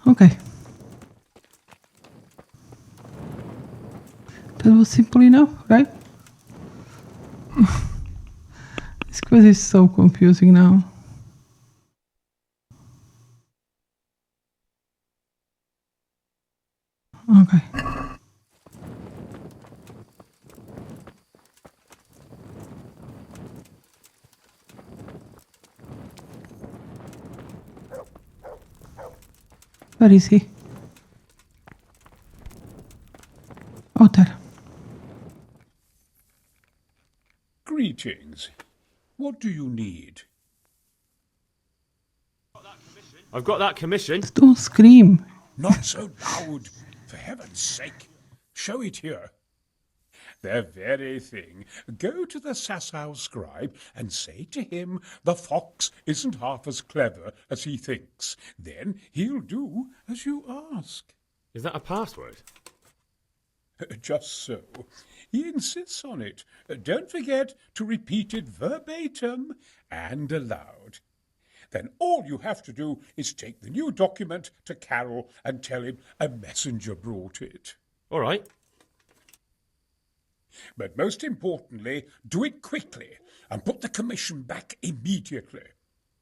Okay. That was simple enough, right? This quest is so confusing now. Okay. Where is he? Oh, there. Greetings. What do you need? I've got that commission. Don't scream. Not so loud, for heaven's sake. Show it here. The very thing. Go to the Sasau scribe and say to him the fox isn't half as clever as he thinks. Then he'll do as you ask. Is that a password? Just so. He insists on it. Don't forget to repeat it verbatim and aloud. Then all you have to do is take the new document to Carroll and tell him a messenger brought it. All right. But most importantly, do it quickly and put the commission back immediately.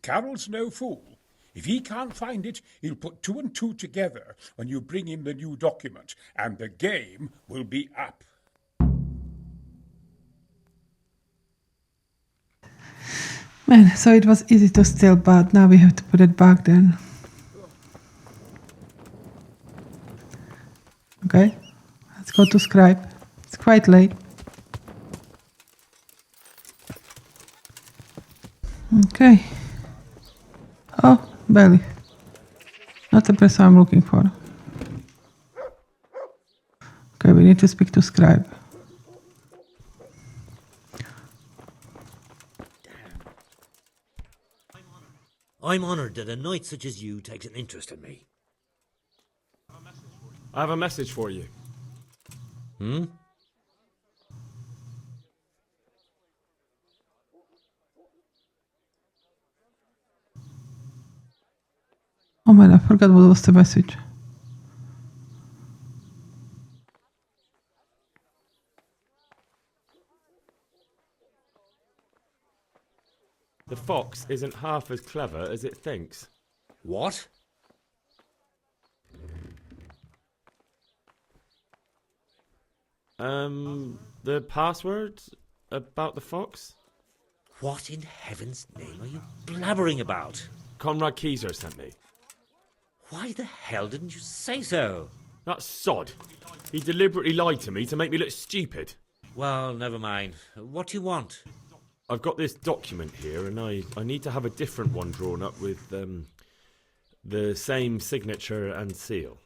Carroll's no fool. If he can't find it, he'll put 2 and 2 together when you bring him the new document, and the game will be up. Man, so it was easy to steal, but now we have to put it back then. Okay, let's go to scribe. It's quite late. Okay. Oh, Belly. Not the person I'm looking for. Okay, we need to speak to Scribe. I'm honored that a knight such as you takes an interest in me. I have a message for you. Hmm? Oh man, I forgot what was the message. The fox isn't half as clever as it thinks. What? The password about the fox? What in heaven's name are you blabbering about? Conrad Keyser sent me. Why the hell didn't you say so? That sod. He deliberately lied to me to make me look stupid. Well, never mind. What do you want? I've got this document here, and I need to have a different one drawn up with the same signature and seal.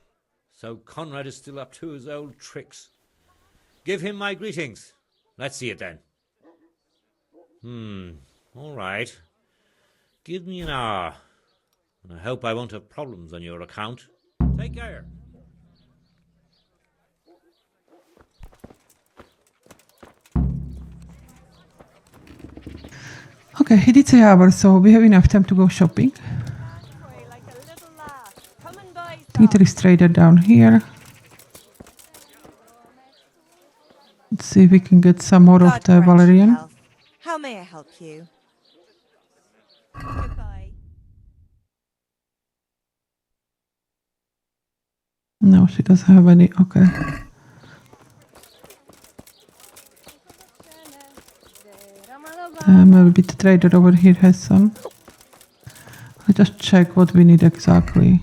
So Conrad is still up to his old tricks. Give him my greetings. Let's see it then. All right. Give me an hour. And I hope I won't have problems on your account. Take care. Okay, he did say hours, so we have enough time to go shopping. I think there is trader down here. Let's see if we can get some more of the Valerian. How may I help you? Goodbye. No, she doesn't have any. Okay. Maybe the trader over here has some. I'll just check what we need exactly.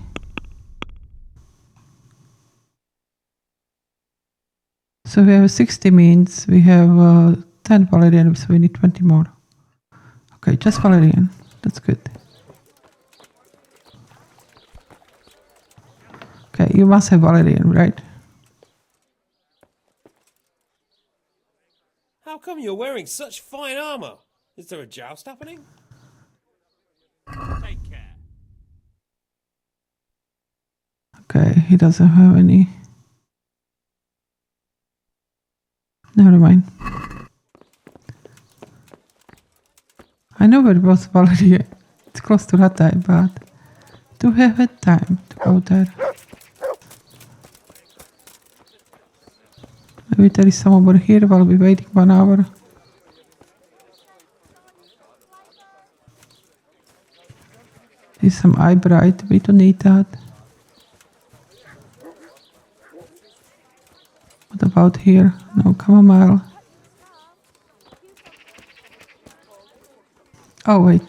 So we have 60 means, we have 10 Valerian, so we need 20 more. Okay, just Valerian. That's good. Okay, you must have Valerian, right? How come you're wearing such fine armor? Is there a joust happening? Take care. Okay, he doesn't have any. Never mind. I know where it was Valerian. It's close to Ratai, but do we have time to go there? Maybe there is some over here while we're waiting 1 hour. There's some eye bright, we don't need that. What about here? No chamomile. Oh wait,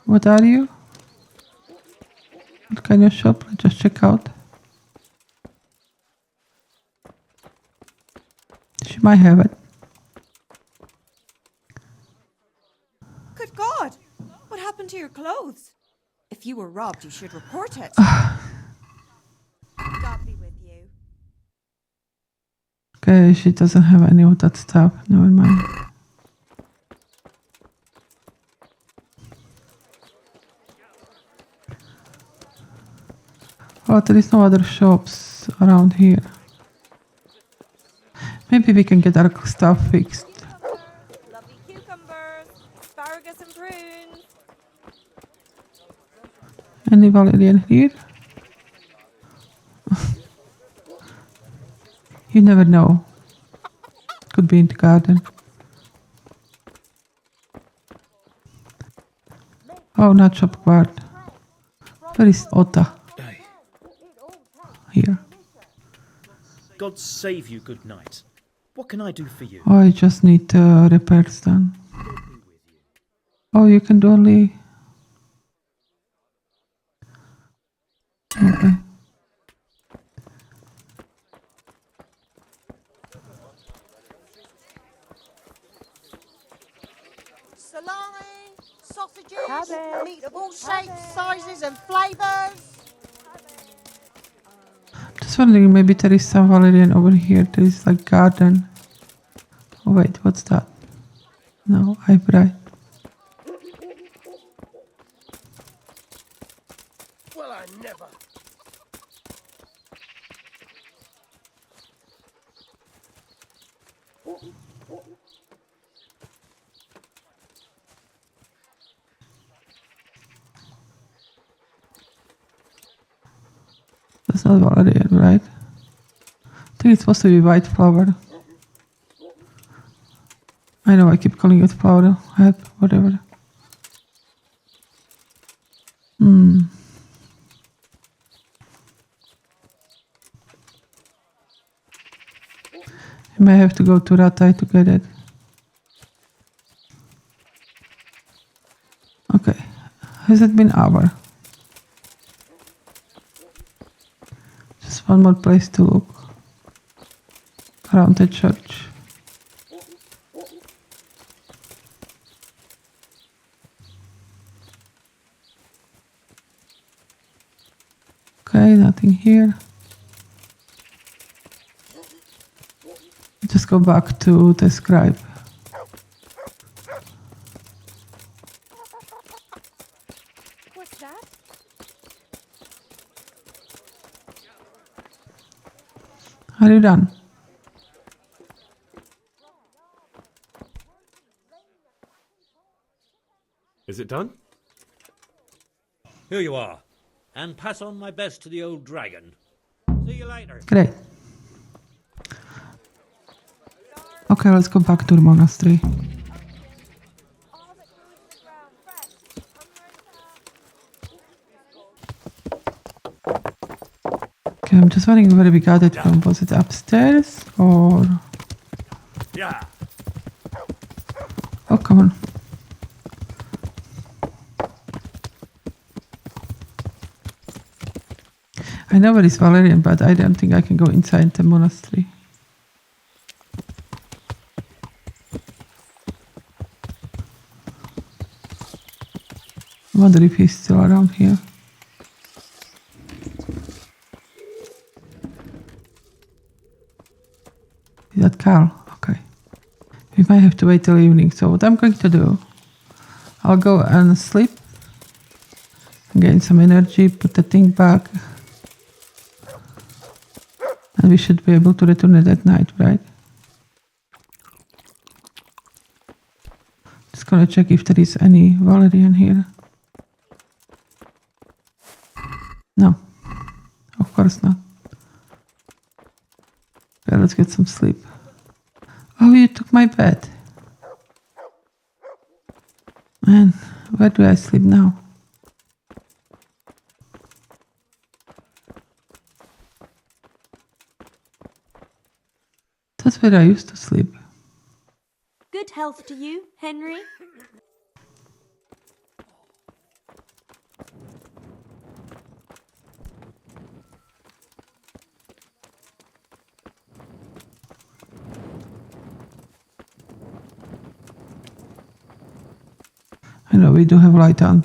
what are you? What kind of shop? Let's just check out. She might have it. Good God! What happened to your clothes? If you were robbed, you should report it. God be with you. Okay, she doesn't have any of that stuff. Never mind. Oh, there is no other shops around here. Maybe we can get our stuff fixed. Lovely cucumbers, asparagus and prunes. Any Valerian here? You never know. Could be in the garden. Oh, not shop guard. Where is Otta? Here. God save you, good knight. What can I do for you? Oh, I just need repairs done. Oh, you can do only... Okay. Salami, sausages, meat of all shapes, sizes, and flavours. Just wondering, maybe there is some valerian over here. There is like garden. Oh wait, what's that? No, eyebright. Well, I never. That's not valerian, right? I think it's supposed to be white flower. I know I keep calling it flower head, whatever. You may have to go to Ratai to get it. Okay, has it been hour? Just one more place to look around the church. Okay, nothing here. Just go back to the scribe. What's that? Are you done? Is it done? Here you are. And pass on my best to the old dragon. See you later. Great. Okay, let's go back to the monastery. Okay, I'm just wondering where we got it from. Was it upstairs or... Yeah. Oh, come on. I know where is Valerian, but I don't think I can go inside the monastery. I wonder if he's still around here. Is that Carl? Okay. We might have to wait till evening, so what I'm going to do, I'll go and sleep, gain some energy, put the thing back, and we should be able to return it at night, right? Just gonna check if there is any Valerian here. No, of course not. Okay, let's get some sleep. Oh, you took my bed. Man, where do I sleep now? That's where I used to sleep. Good health to you, Henry. I know we do have light on.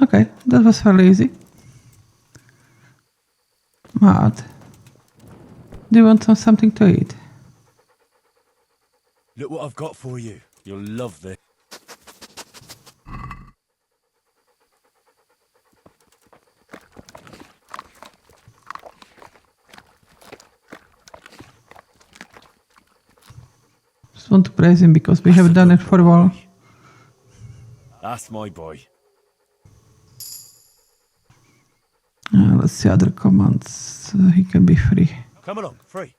Okay, that was fairly easy. Matt, do you want something to eat? Look what I've got for you. You'll love this. Just want to praise him because we have done it for a while. That's my boy. Let's see other commands. He can be free. Come along, free.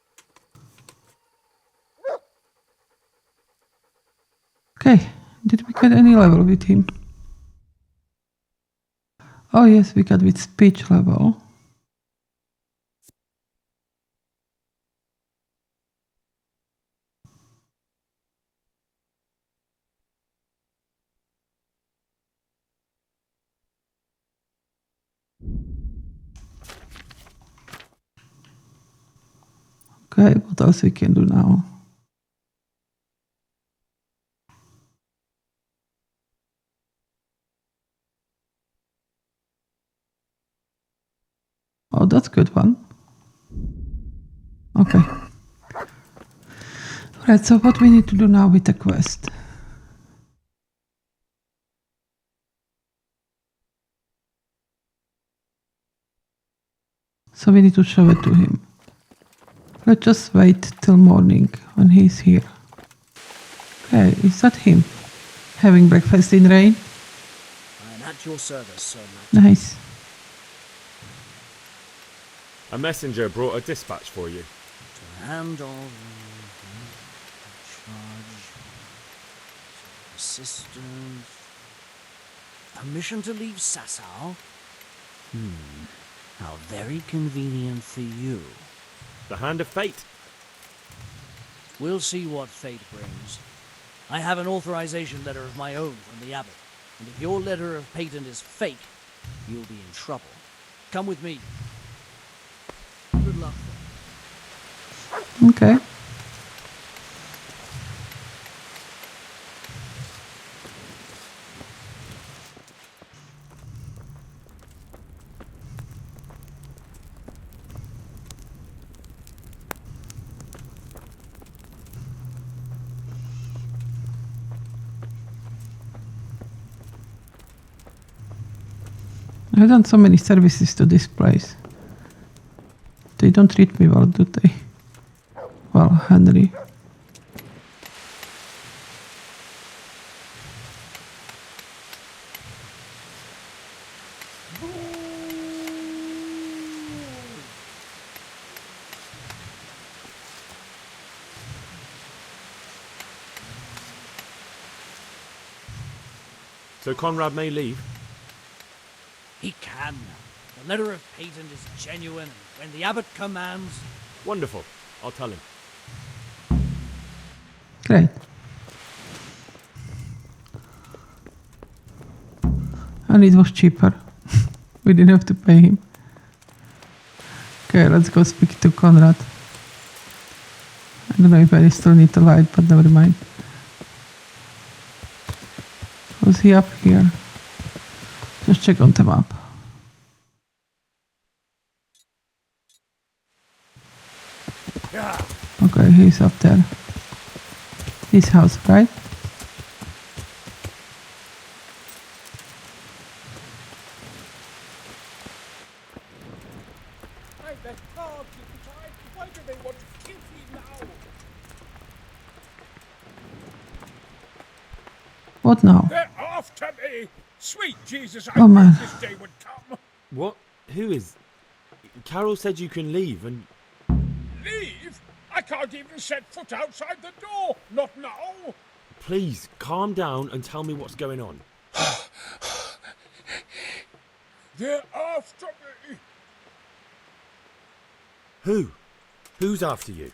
Okay, did we get any level with him? Oh yes, we got with speech level. Okay, what else we can do now? Oh, that's a good one. Okay. Alright, so what we need to do now with the quest? So we need to show it to him. Let's just wait till morning when he's here. Okay, is that him? Having breakfast in rain? I am at your service, Sir Matt. Nice. A messenger brought a dispatch for you. To hand of charge, assistance, permission to leave Sasau. How very convenient for you. The hand of fate. We'll see what fate brings. I have an authorization letter of my own from the abbot, and if your letter of patent is fake, you'll be in trouble. Come with me. Good luck. Okay. I've done so many services to this place. They don't treat me well, do they? Well, Henry. So Conrad may leave? He can. The letter of patent is genuine, and when the abbot commands... Wonderful. I'll tell him. Great. And it was cheaper. We didn't have to pay him. Okay, let's go speak to Conrad. I don't know if I still need the light, but never mind. Was he up here? Just check on the map. Okay, he's up there. His house, right? Why do they want to kill me now? What now? They're after me! Sweet Jesus, I Oh, knew man. this day would come. What? Who is... Carol said you can leave and... Leave? I can't even set foot outside the door. Not now. Please, calm down and tell me what's going on. They're after me. Who? Who's after you?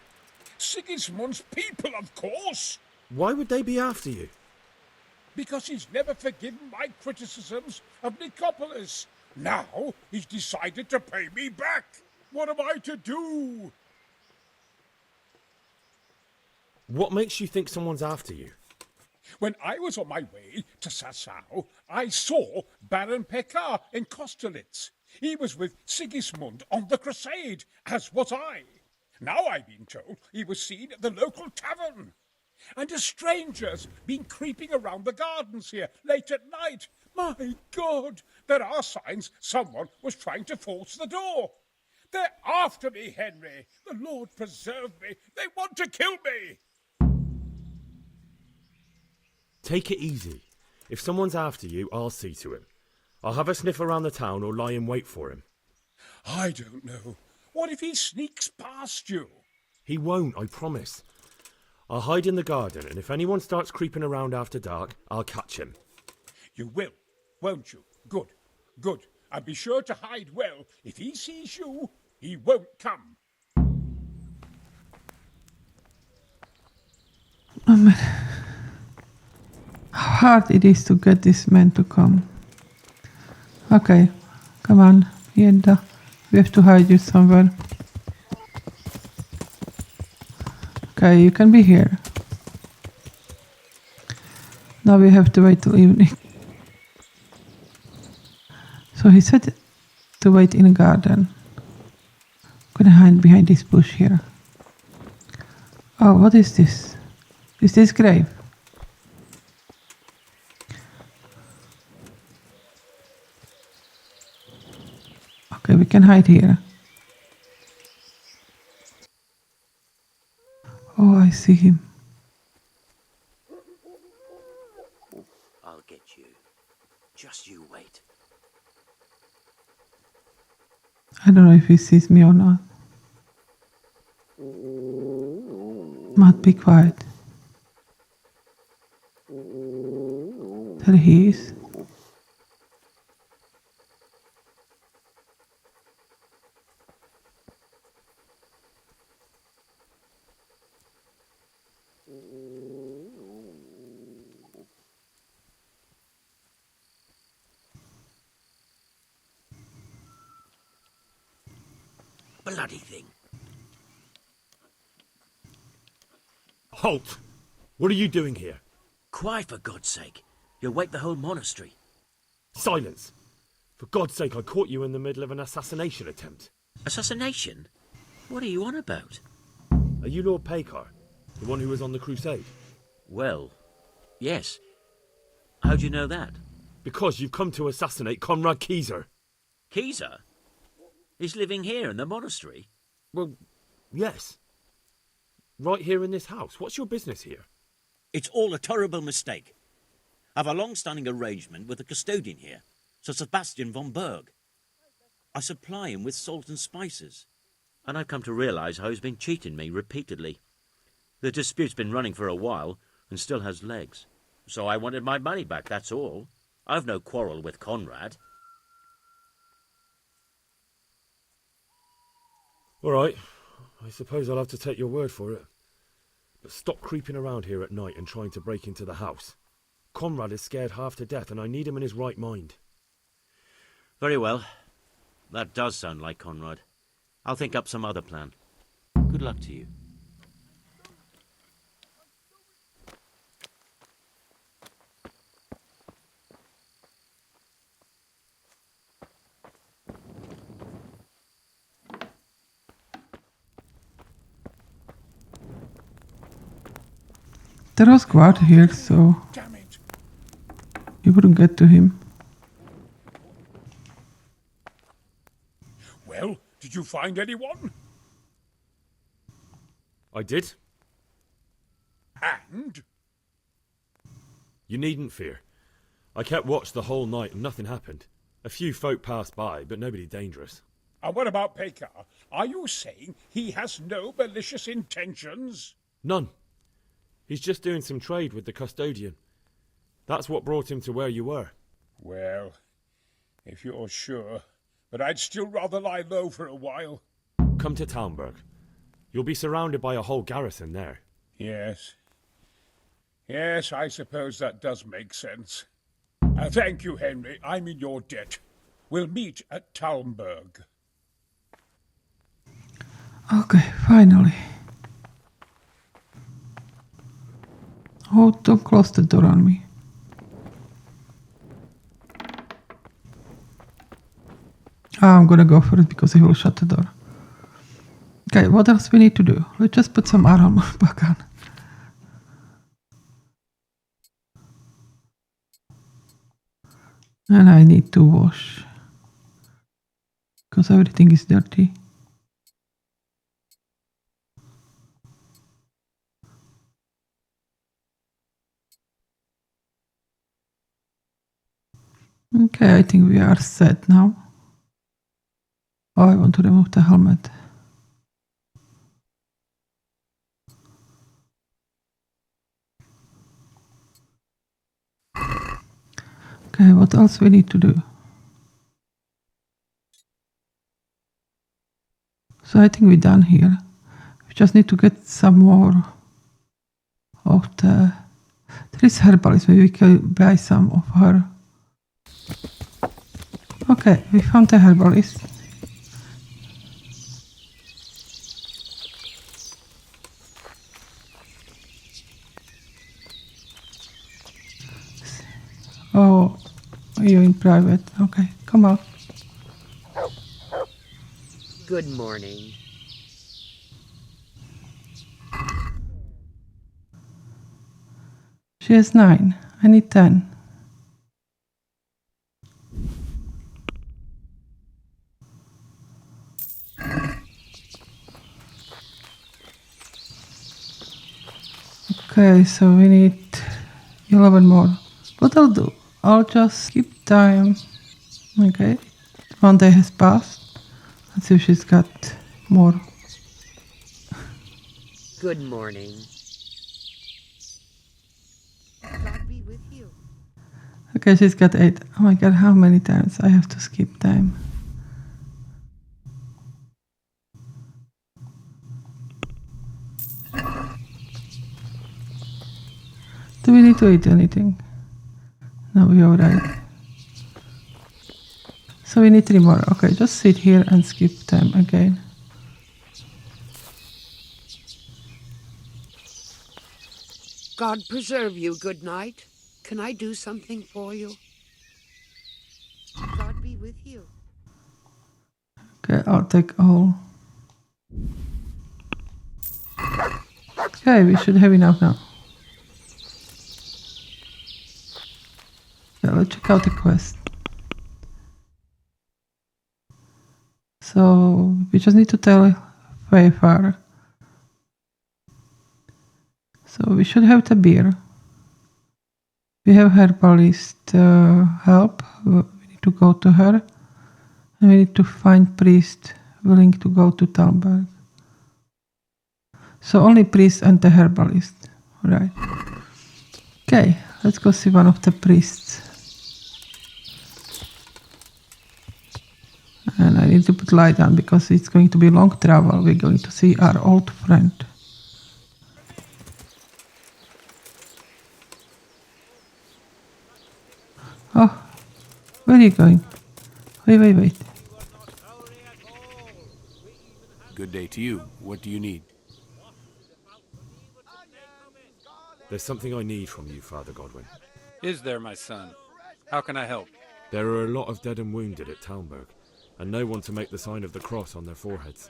Sigismund's people, of course. Why would they be after you? Because he's never forgiven my criticisms of Nicopolis. Now he's decided to pay me back. What am I to do? What makes you think someone's after you? When I was on my way to Sasau, I saw Baron Pekar in Kostelitz. He was with Sigismund on the crusade, as was I. Now I've been told he was seen at the local tavern. And a stranger's been creeping around the gardens here late at night. My God, there are signs someone was trying to force the door. They're after me, Henry. The Lord preserve me. They want to kill me. Take it easy. If someone's after you, I'll see to him. I'll have a sniff around the town or lie in wait for him. I don't know. What if he sneaks past you? He won't, I promise. I'll hide in the garden, and if anyone starts creeping around after dark, I'll catch him. You will, won't you? Good, good. And be sure to hide well. If he sees you, he won't come. Oh man. How hard it is to get this man to come. Okay, come on, Yenda. We have to hide you somewhere. Okay, you can be here. Now we have to wait till evening. So he said to wait in the garden. I'm gonna hide behind this bush here. Oh, what is this? Is this grave? Okay, we can hide here. Oh, I see him. I'll get you. Just you wait. I don't know if he sees me or not. Matt, be quiet. There he is. Bloody thing. Halt! What are you doing here? Quiet, for God's sake. You'll wake the whole monastery. Silence! For God's sake, I caught you in the middle of an assassination attempt. Assassination? What are you on about? Are you Lord Paycar, the one who was on the crusade? Well, yes. How'd you know that? Because you've come to assassinate Conrad Kieser. Kieser? He's living here in the monastery? Well, yes. Right here in this house. What's your business here? It's all a terrible mistake. I've a long-standing arrangement with the custodian here, Sir Sebastian von Berg. I supply him with salt and spices. And I've come to realise how he's been cheating me repeatedly. The dispute's been running for a while and still has legs. So I wanted my money back, that's all. I've no quarrel with Conrad. All right. I suppose I'll have to take your word for it. But stop creeping around here at night and trying to break into the house. Conrad is scared half to death and I need him in his right mind. Very well. That does sound like Conrad. I'll think up some other plan. Good luck to you. There was guard here, so you wouldn't get to him. Well, did you find anyone? I did. And? You needn't fear. I kept watch the whole night and nothing happened. A few folk passed by, but nobody dangerous. And what about Pekar? Are you saying he has no malicious intentions? None. He's just doing some trade with the custodian. That's what brought him to where you were. Well, if you're sure. But I'd still rather lie low for a while. Come to Talmberg. You'll be surrounded by a whole garrison there. Yes. Yes, I suppose that does make sense. Thank you, Henry. I'm in your debt. We'll meet at Talmberg. Okay, finally. Oh, don't close the door on me. I'm gonna go for it because he will shut the door. Okay, what else we need to do? Let's just put some armor back on. And I need to wash. Because everything is dirty. Okay, I think we are set now. Oh, I want to remove the helmet. Okay, what else we need to do? So I think we're done here. We just need to get some more of the... There is herbalist, maybe we can buy some of her. Okay, we found the herbalist. Oh, you're in private. Okay, come on. Good morning. She has 9. I need 10. Okay, so we need 11 more. What I'll do, I'll just keep time. Okay, 1 day has passed. Let's see if she's got more. Good morning. God be with you. Okay, she's got 8. Oh my god, how many times I have to skip time? Do we need to eat anything? No, we're alright. So we need 3 more. Okay, just sit here and skip time again. God preserve you, good night. Can I do something for you? God be with you. Okay, I'll take all. Okay, we should have enough now. Okay, let's check out the quest. So we just need to tell Wayfarer. So we should have the beer. We have herbalist help. We need to go to her. And we need to find priest willing to go to Talmberg. So only priest and the herbalist. Right. Okay, let's go see one of the priests. And I need to put light on because it's going to be long travel. We're going to see our old friend. Oh, where are you going? Wait. Good day to you. What do you need? There's something I need from you, Father Godwin. Is there, my son? How can I help? There are a lot of dead and wounded at Talmberg, and no one to make the sign of the cross on their foreheads.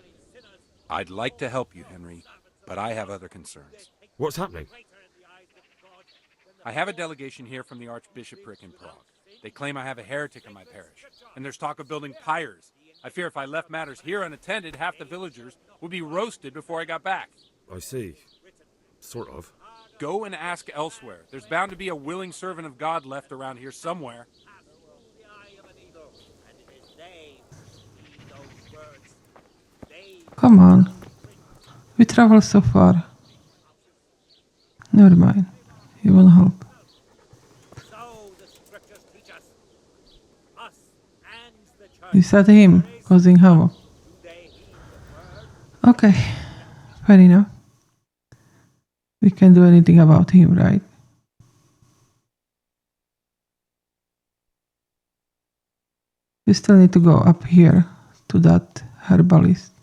I'd like to help you, Henry, but I have other concerns. What's happening? I have a delegation here from the Archbishopric in Prague. They claim I have a heretic in my parish, and there's talk of building pyres. I fear if I left matters here unattended, half the villagers would be roasted before I got back. I see. Sort of. Go and ask elsewhere. There's bound to be a willing servant of God left around here somewhere. Come on. We traveled so far. Never mind. He won't help. Is that him causing havoc? Okay, fair enough. We can't do anything about him, right? We still need to go up here to that herbalist.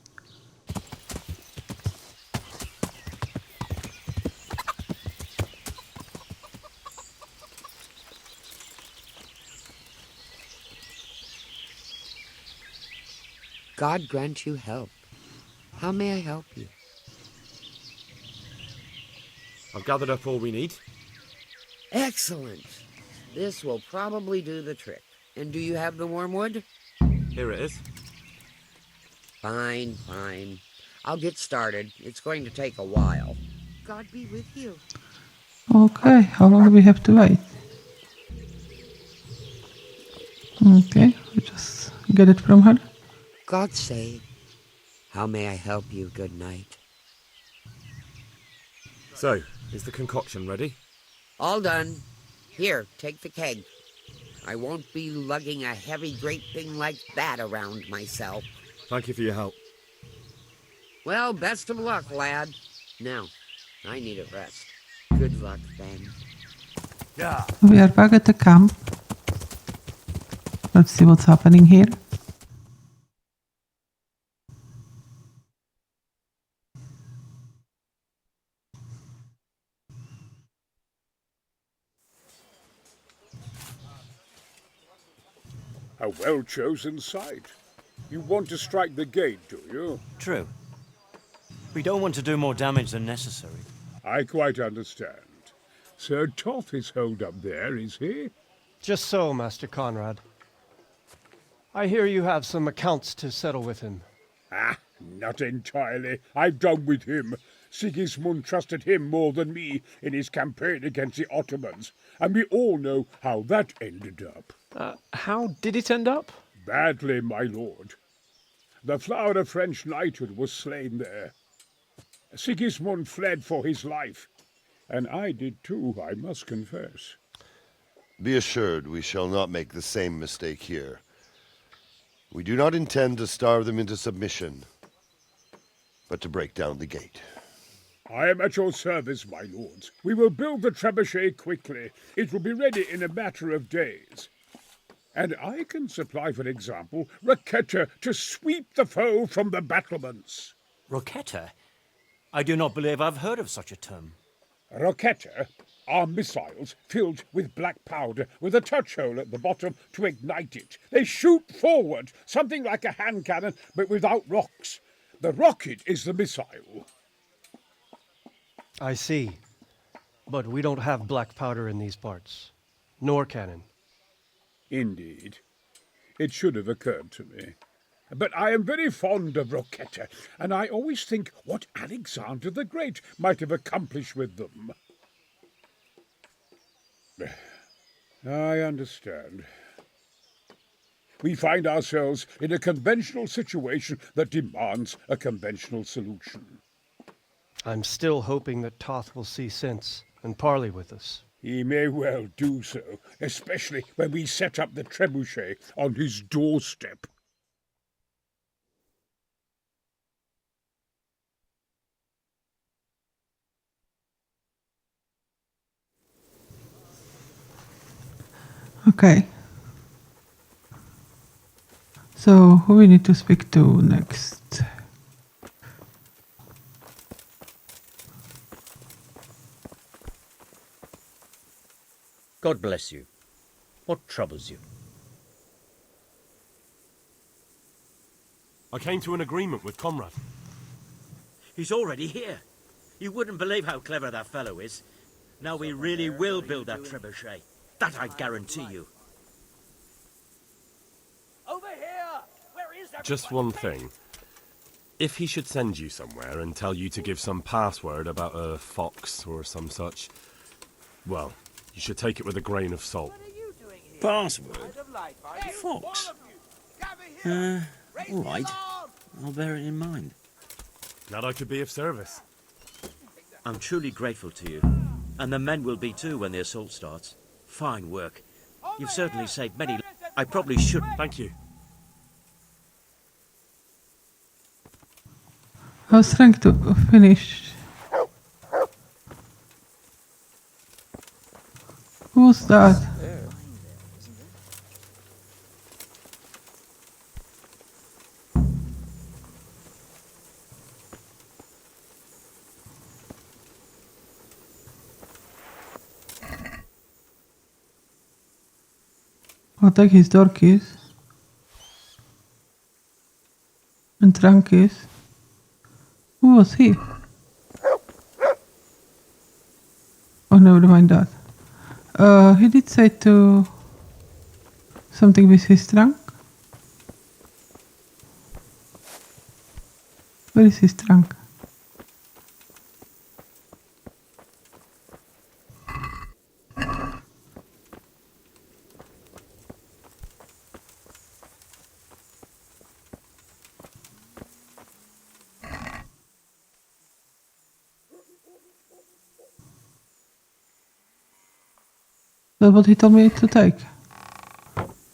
God grant you help. How may I help you? I've gathered up all we need. Excellent. This will probably do the trick. And do you have the wormwood? Here it is. Fine. I'll get started. It's going to take a while. God be with you. Okay, how long do we have to wait? Okay, we just get it from her. God save. How may I help you, good knight? So, is the concoction ready? All done. Here, take the keg. I won't be lugging a heavy great thing like that around myself. Thank you for your help. Well, best of luck, lad. Now, I need a rest. Good luck, then. Yeah. We are back at the camp. Let's see what's happening here. A well-chosen site. You want to strike the gate, do you? True. We don't want to do more damage than necessary. I quite understand. Sir Toth is holed up there, is he? Just so, Master Conrad. I hear you have some accounts to settle with him. Ah, not entirely. I've done with him. Sigismund trusted him more than me in his campaign against the Ottomans, and we all know how that ended up. How did it end up? Badly, my lord. The flower of French knighthood was slain there. Sigismund fled for his life, and I did too, I must confess. Be assured we shall not make the same mistake here. We do not intend to starve them into submission, but to break down the gate. I am at your service, my lords. We will build the trebuchet quickly. It will be ready in a matter of days. And I can supply, for example, Roquetta to sweep the foe from the battlements. Roquetta? I do not believe I've heard of such a term. Roquetta are missiles filled with black powder with a touch hole at the bottom to ignite it. They shoot forward, something like a hand cannon, but without rocks. The rocket is the missile. I see. But we don't have black powder in these parts. Nor cannon. Indeed. It should have occurred to me. But I am very fond of Roquetta, and I always think what Alexander the Great might have accomplished with them. I understand. We find ourselves in a conventional situation that demands a conventional solution. I'm still hoping that Toth will see sense and parley with us. He may well do so, especially when we set up the trebuchet on his doorstep. Okay. So, who we need to speak to next? God bless you. What troubles you? I came to an agreement with Conrad. He's already here. You wouldn't believe how clever that fellow is. Now we really will build that trebuchet. That I guarantee you. Over here! Where is that? Just one thing. If he should send you somewhere and tell you to give some password about a fox or some such, well, you should take it with a grain of salt. Password? Fox? All right. I'll bear it in mind. Glad I could be of service. I'm truly grateful to you. And the men will be too when the assault starts. Fine work. You've certainly saved many. I probably should. Thank you. I was trying to finish. Who's that? I'll take his door keys and trunk keys. Who was he? Oh, never mind that. He did say to something with his trunk. Where is his trunk? That's what he told me to take.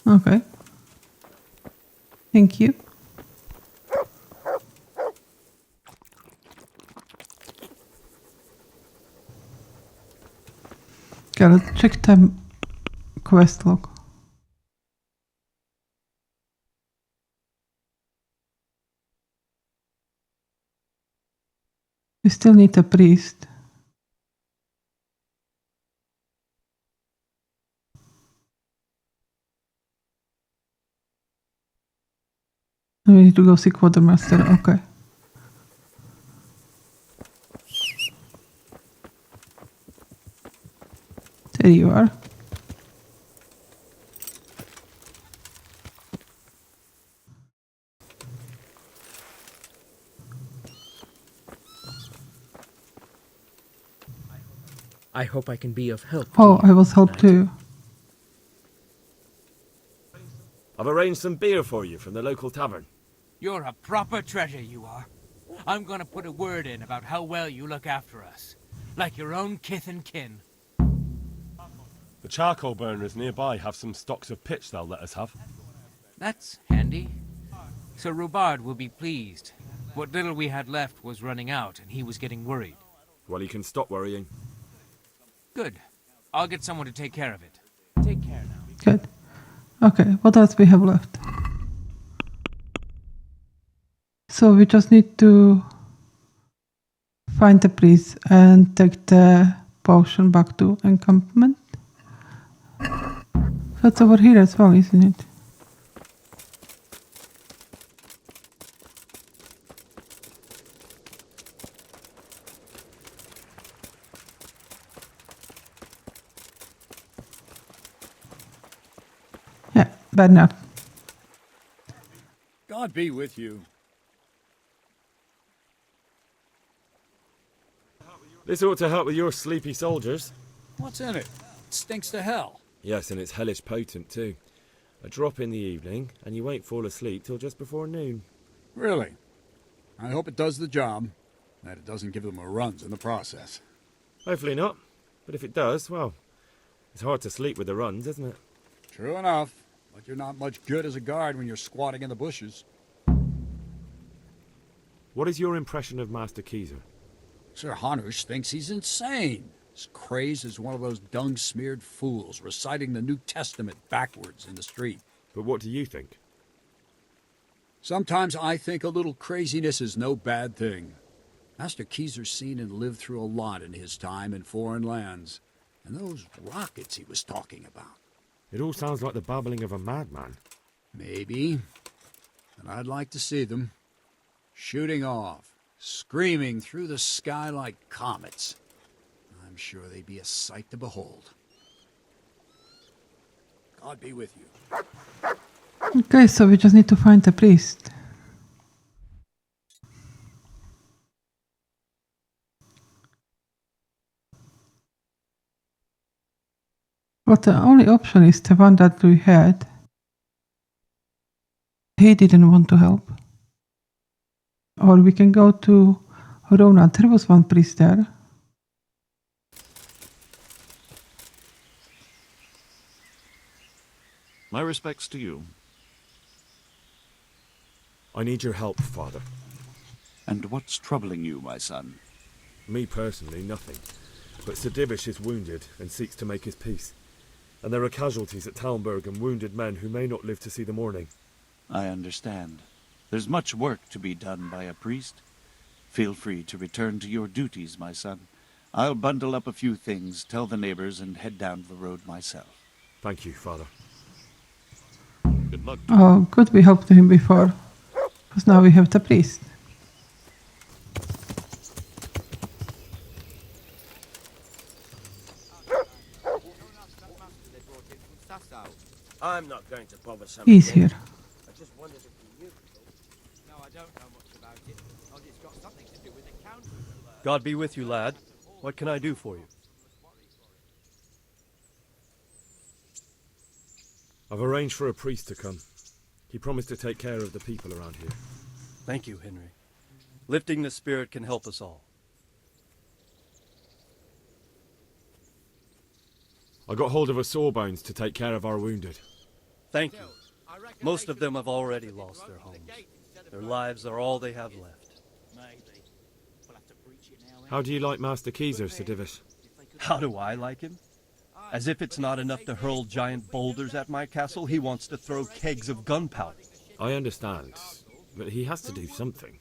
Okay. Thank you. Okay, let's check the quest log. We still need a priest. We need to go see quartermaster. Okay. There you are. I hope I can be of help. Oh, I was helped too. I've arranged some beer for you from the local tavern. You're a proper treasure, you are. I'm gonna put a word in about how well you look after us. Like your own kith and kin. The charcoal burners nearby have some stocks of pitch they'll let us have. That's handy. Sir Rubard will be pleased. What little we had left was running out, and he was getting worried. Well, you can stop worrying. Good. I'll get someone to take care of it. Take care now. Good. Okay, what else we have left? So we just need to find the priest and take the potion back to encampment. That's over here as well, isn't it? Yeah, Bernard. God be with you. This ought to help with your sleepy soldiers. What's in it? It stinks to hell. Yes, and it's hellish potent too. A drop in the evening, and you won't fall asleep till just before noon. Really? I hope it does the job. That it doesn't give them a runs in the process. Hopefully not. But if it does, well, it's hard to sleep with the runs, isn't it? True enough. But you're not much good as a guard when you're squatting in the bushes. What is your impression of Master Keyser? Sir Hanush thinks he's insane. As crazed as one of those dung-smeared fools reciting the New Testament backwards in the street. But what do you think? Sometimes I think a little craziness is no bad thing. Master Keyser's seen and lived through a lot in his time in foreign lands. And those rockets he was talking about. It all sounds like the babbling of a madman. Maybe. And I'd like to see them. Shooting off. Screaming through the sky like comets. I'm sure they'd be a sight to behold. God be with you. Okay, so we just need to find the priest. But the only option is the one that we had. He didn't want to help. Or we can go to Rona. There was one priest there. My respects to you. I need your help, Father. And what's troubling you, my son? Me personally, nothing. But Sir Divish is wounded and seeks to make his peace. And there are casualties at Talmberg and wounded men who may not live to see the morning. I understand. There's much work to be done by a priest. Feel free to return to your duties, my son. I'll bundle up a few things, tell the neighbors, and head down the road myself. Thank you, Father. Good luck. Oh, good, we helped him before. Because now we have the priest. I'm not going to bother somebody. He's here. I just wondered if you knew. No, I don't know much about it. Only it's got something to do with the county. God be with you, lad. What can I do for you? I've arranged for a priest to come. He promised to take care of the people around here. Thank you, Henry. Lifting the spirit can help us all. I got hold of a sawbones to take care of our wounded. Thank you. Most of them have already lost their homes. Their lives are all they have left. How do you like Master Keyser, Sir Divish? How do I like him? As if it's not enough to hurl giant boulders at my castle, he wants to throw kegs of gunpowder. I understand, but he has to do something.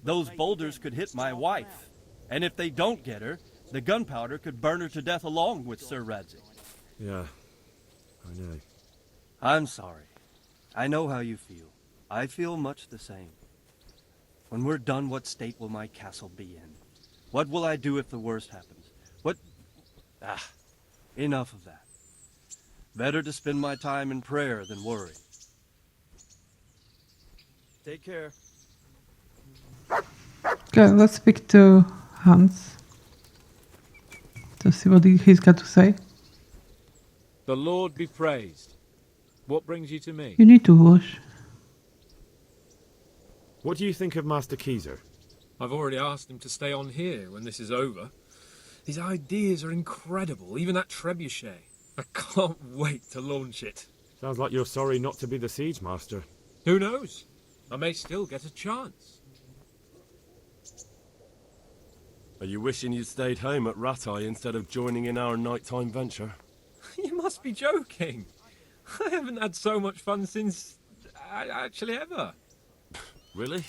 Those boulders could hit my wife, and if they don't get her, the gunpowder could burn her to death along with Sir Radzig. Yeah, I know. I'm sorry. I know how you feel. I feel much the same. When we're done, what state will my castle be in? What will I do if the worst happens? Enough of that. Better to spend my time in prayer than worry. Take care. Okay, let's speak to Hans to see what he's got to say. The Lord be praised. What brings you to me? You need to wash. What do you think of Master Keyser? I've already asked him to stay on here when this is over. His ideas are incredible, even that trebuchet. I can't wait to launch it. Sounds like you're sorry not to be the siege master. Who knows? I may still get a chance. Are you wishing you'd stayed home at Rattay instead of joining in our nighttime venture? You must be joking. I haven't had so much fun since... actually ever. Really?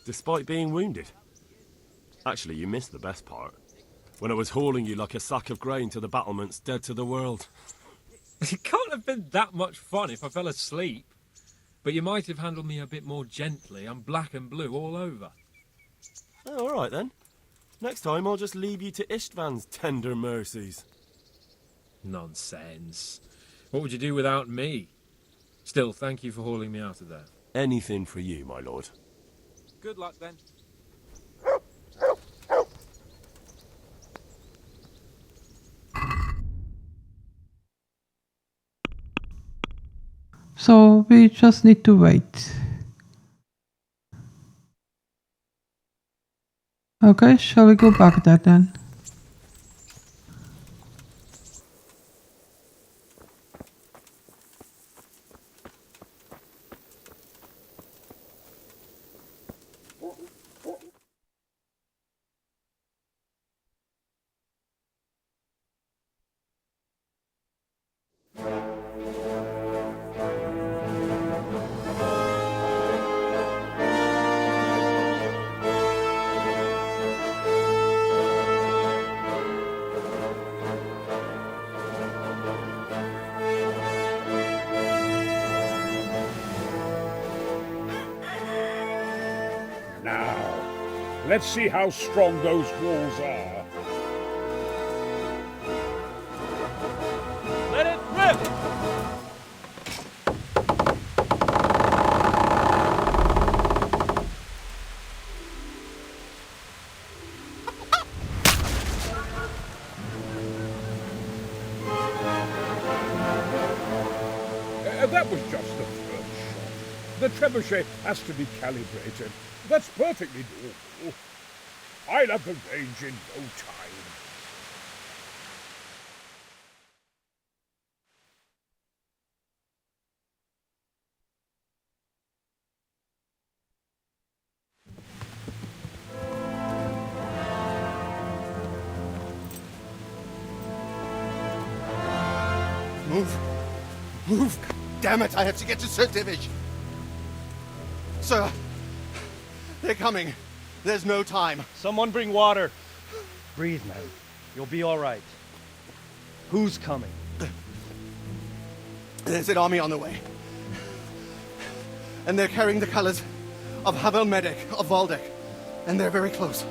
Despite being wounded? Actually, you missed the best part. When I was hauling you like a sack of grain to the battlements, dead to the world. It can't have been that much fun if I fell asleep. But you might have handled me a bit more gently. I'm black and blue all over. Oh, all right then. Next time I'll just leave you to Istvan's tender mercies. Nonsense. What would you do without me? Still, thank you for hauling me out of there. Anything for you, my lord. Good luck then. So we just need to wait. Okay, shall we go back there then? Let's see how strong those walls are. Let it rip! That was just the first shot. The trebuchet has to be calibrated. That's perfectly doable. I'll have the range in no time. Move! Move! Damn it, I have to get to Sir Divish! Sir! They're coming. There's no time. Someone bring water. Breathe, man. You'll be all right. Who's coming? There's an army on the way. And they're carrying the colors of Havel Medic of Valdek. And they're very close.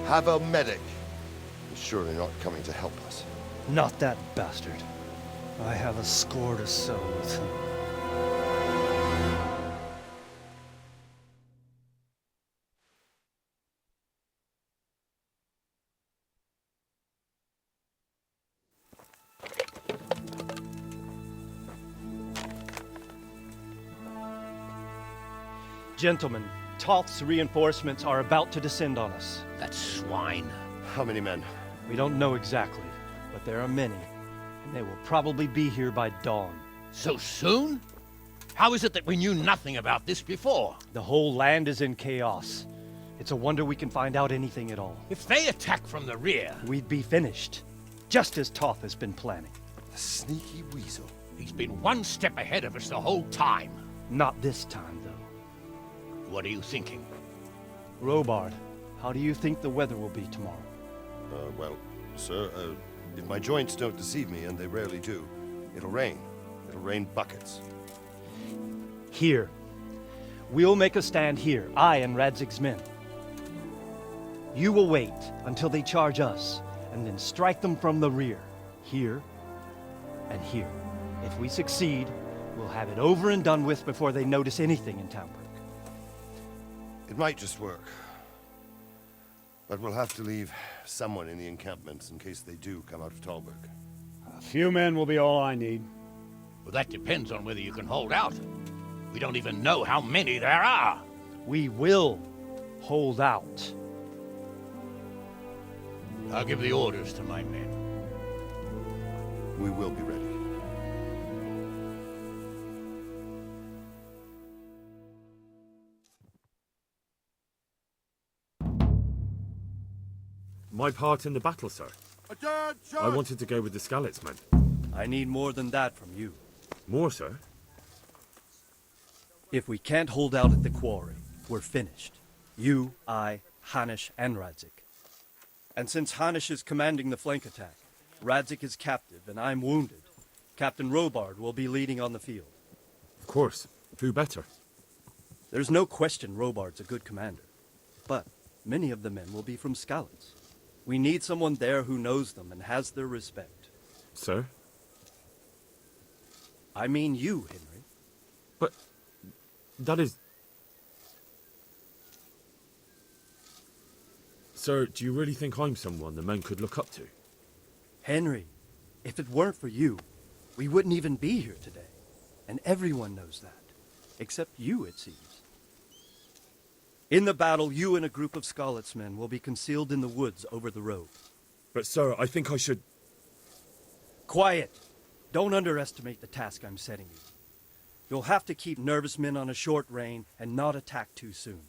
Havel Medic is surely not coming to help us. Not that bastard. I have a score to settle with him. Gentlemen, Toth's reinforcements are about to descend on us. That swine. How many men? We don't know exactly, but there are many. and they will probably be here by dawn. So soon? How is it that we knew nothing about this before? The whole land is in chaos. It's a wonder we can find out anything at all. If they attack from the rear... We'd be finished, just as Toth has been planning. The sneaky weasel. He's been one step ahead of us the whole time. Not this time, though. What are you thinking? Robard, how do you think the weather will be tomorrow? Well, sir, if my joints don't deceive me, and they rarely do, it'll rain. It'll rain buckets. Here. We'll make a stand here, I and Radzig's men. You will wait until they charge us, and then strike them from the rear. Here and here. If we succeed, we'll have it over and done with before they notice anything in Talmberg. It might just work. But we'll have to leave someone in the encampments in case they do come out of Talmberg. A few men will be all I need. Well, that depends on whether you can hold out. We don't even know how many there are. We will hold out. I'll give the orders to my men. We will be ready. My part in the battle, sir. I wanted to go with the Skalitz men. I need more than that from you. More, sir? If we can't hold out at the quarry, we're finished. You, I, Hanish, and Radzik. And since Hanish is commanding the flank attack, Radzik is captive and I'm wounded, Captain Robard will be leading on the field. Of course. Who better? There's no question Robard's a good commander. But many of the men will be from Skalitz. We need someone there who knows them and has their respect. Sir? I mean you, Henry. But that is... Sir, do you really think I'm someone the men could look up to? Henry, if it weren't for you, we wouldn't even be here today. And everyone knows that. Except you, it seems. In the battle, you and a group of Skalitz men will be concealed in the woods over the road. But sir, I think I should... Quiet! Don't underestimate the task I'm setting you. You'll have to keep nervous men on a short rein and not attack too soon.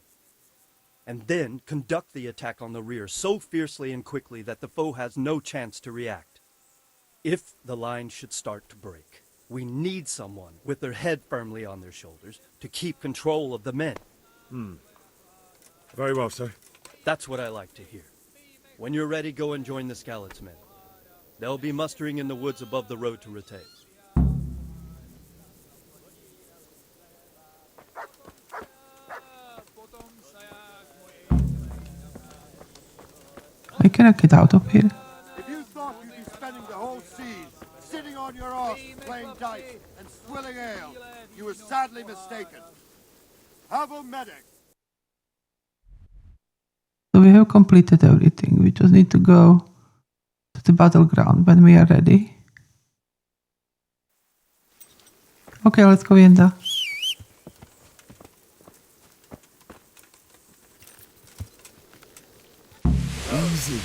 And then conduct the attack on the rear so fiercely and quickly that the foe has no chance to react. If the line should start to break, we need someone with their head firmly on their shoulders to keep control of the men. Very well, sir. That's what I like to hear. When you're ready, go and join the Skalitz men. They'll be mustering in the woods above the road to Ratay. I cannot get out of here. If you thought you'd be spending the whole seas sitting on your arse playing dice and swilling ale, you were sadly mistaken. Have a medic. So we have completed everything. We just need to go to the battleground when we are ready. Okay, let's go in there. Easy.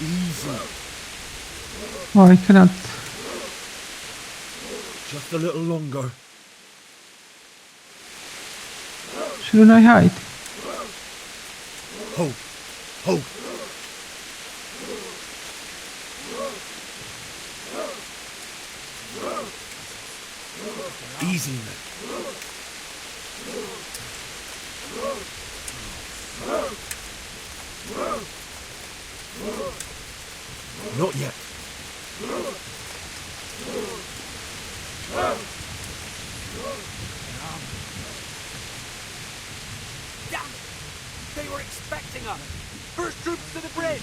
Easy. Oh, I cannot. Just a little longer. Shouldn't I hide? Hold. Hold. Easy, man. Not yet. Damn it! They were expecting us! First troops to the bridge!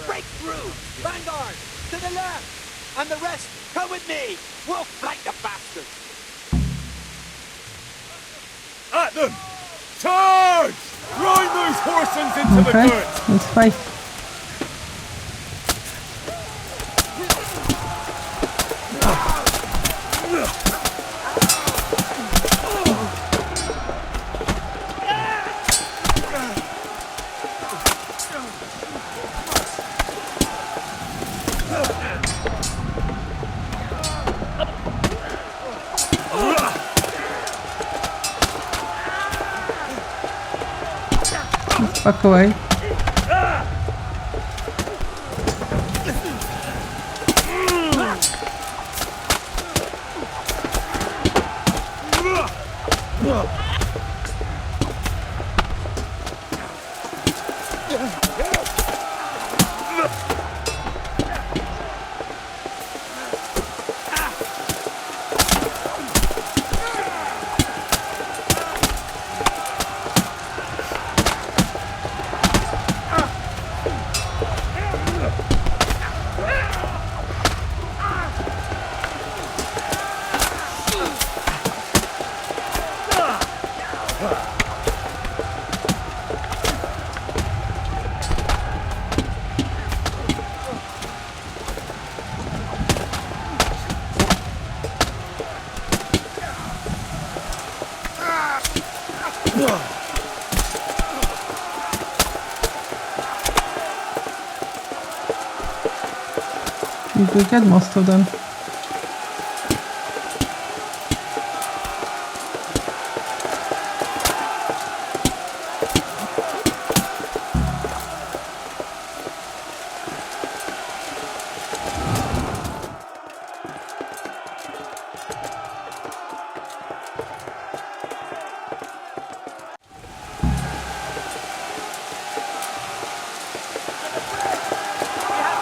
Break through! Vanguard! To the left! And the rest, come with me! We'll flank the bastards! At them! Charge! Grind those horsens into the Okay, dirt! let's fight. Fuck away. You could get most of them.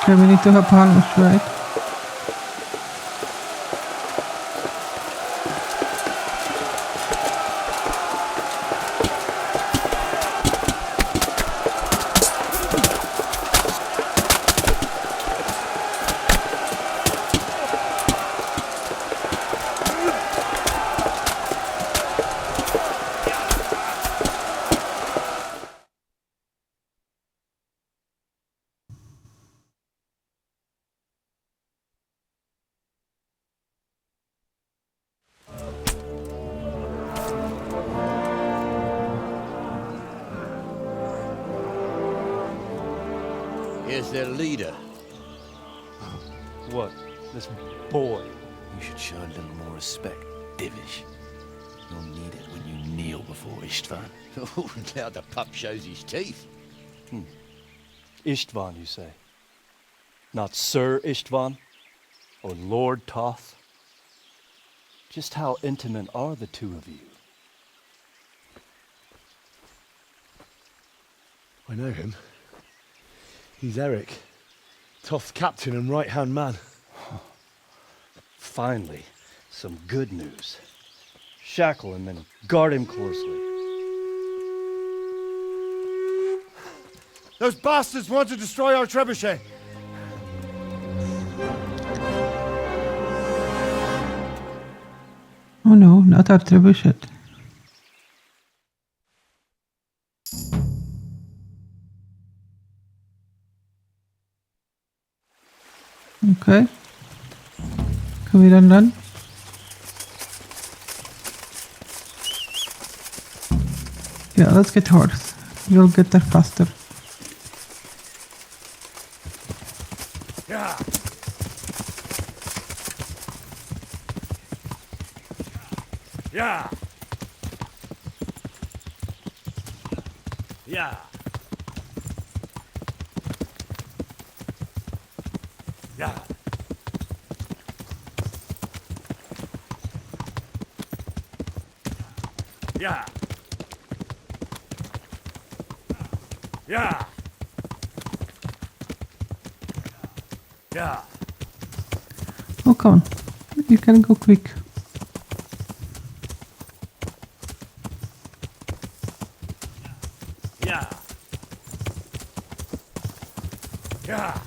Okay, we need to have harness, right? Here's their leader. What? This boy? You should show a little more respect, Divish. You'll need it when you kneel before Istvan. Oh, now the pup shows his teeth. Istvan, you say? Not Sir Istvan? Or Lord Toth? Just how intimate are the two of you? I know him. He's Eric, Toth's captain and right-hand man. Finally, some good news. Shackle him and guard him closely. Those bastards want to destroy our trebuchet. Oh no, not our trebuchet. Okay. Can we run? Yeah, let's get horse. We'll get there faster. Yeah. Yeah. Yeah. Yeah. Yeah. Yeah. Yeah. Oh, come on. You can go quick. Yeah. Yeah.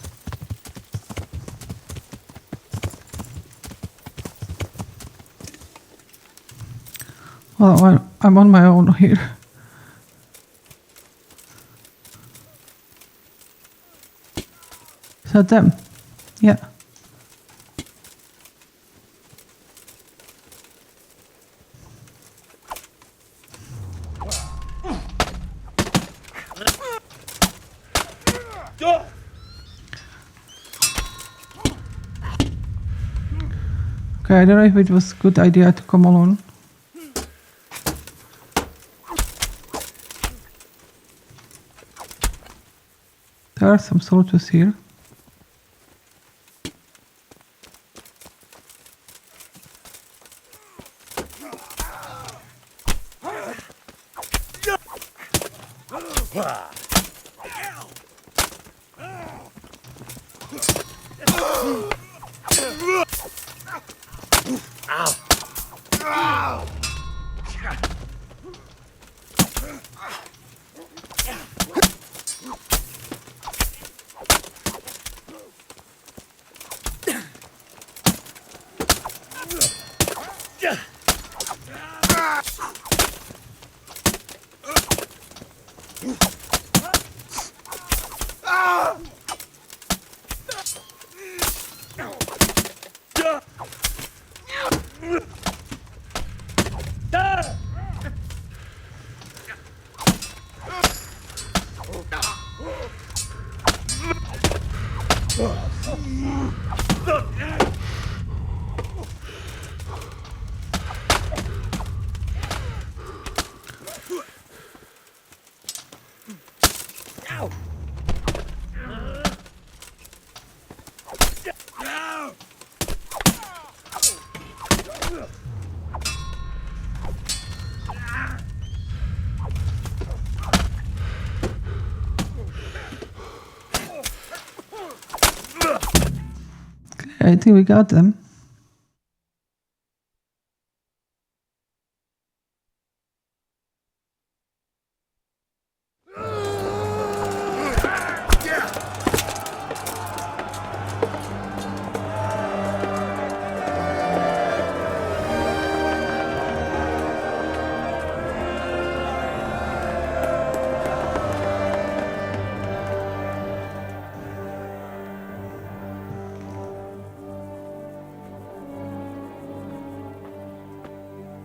Well, I'm on my own here. So them. Yeah. Okay, I don't know if it was a good idea to come alone. there are some soldiers here. I think we got them.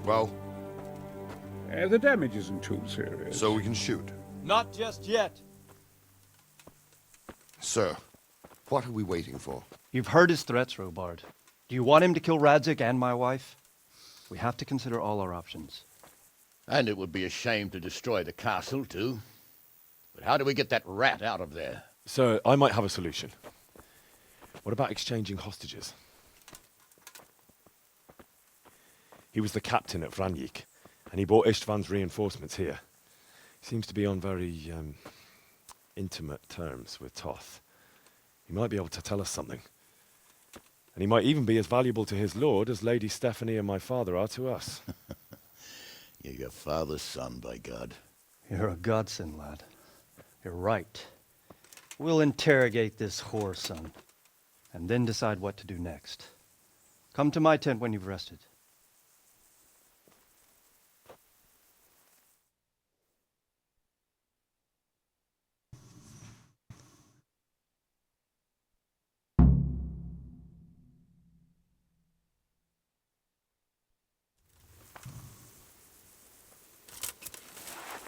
Well? The damage isn't too serious. So we can shoot. Not just yet. Sir, what are we waiting for? You've heard his threats, Robard. Do you want him to kill Radzik and my wife? We have to consider all our options. And it would be a shame to destroy the castle, too. But how do we get that rat out of there? Sir, I might have a solution. What about exchanging hostages? He was the captain at Vranjik, and he brought Istvan's reinforcements here. He seems to be on very, intimate terms with Toth. He might be able to tell us something. And he might even be as valuable to his lord as Lady Stephanie and my father are to us. You're your father's son, by God. You're a godsend, lad. You're right. We'll interrogate this whore, son, and then decide what to do next. Come to my tent when you've rested.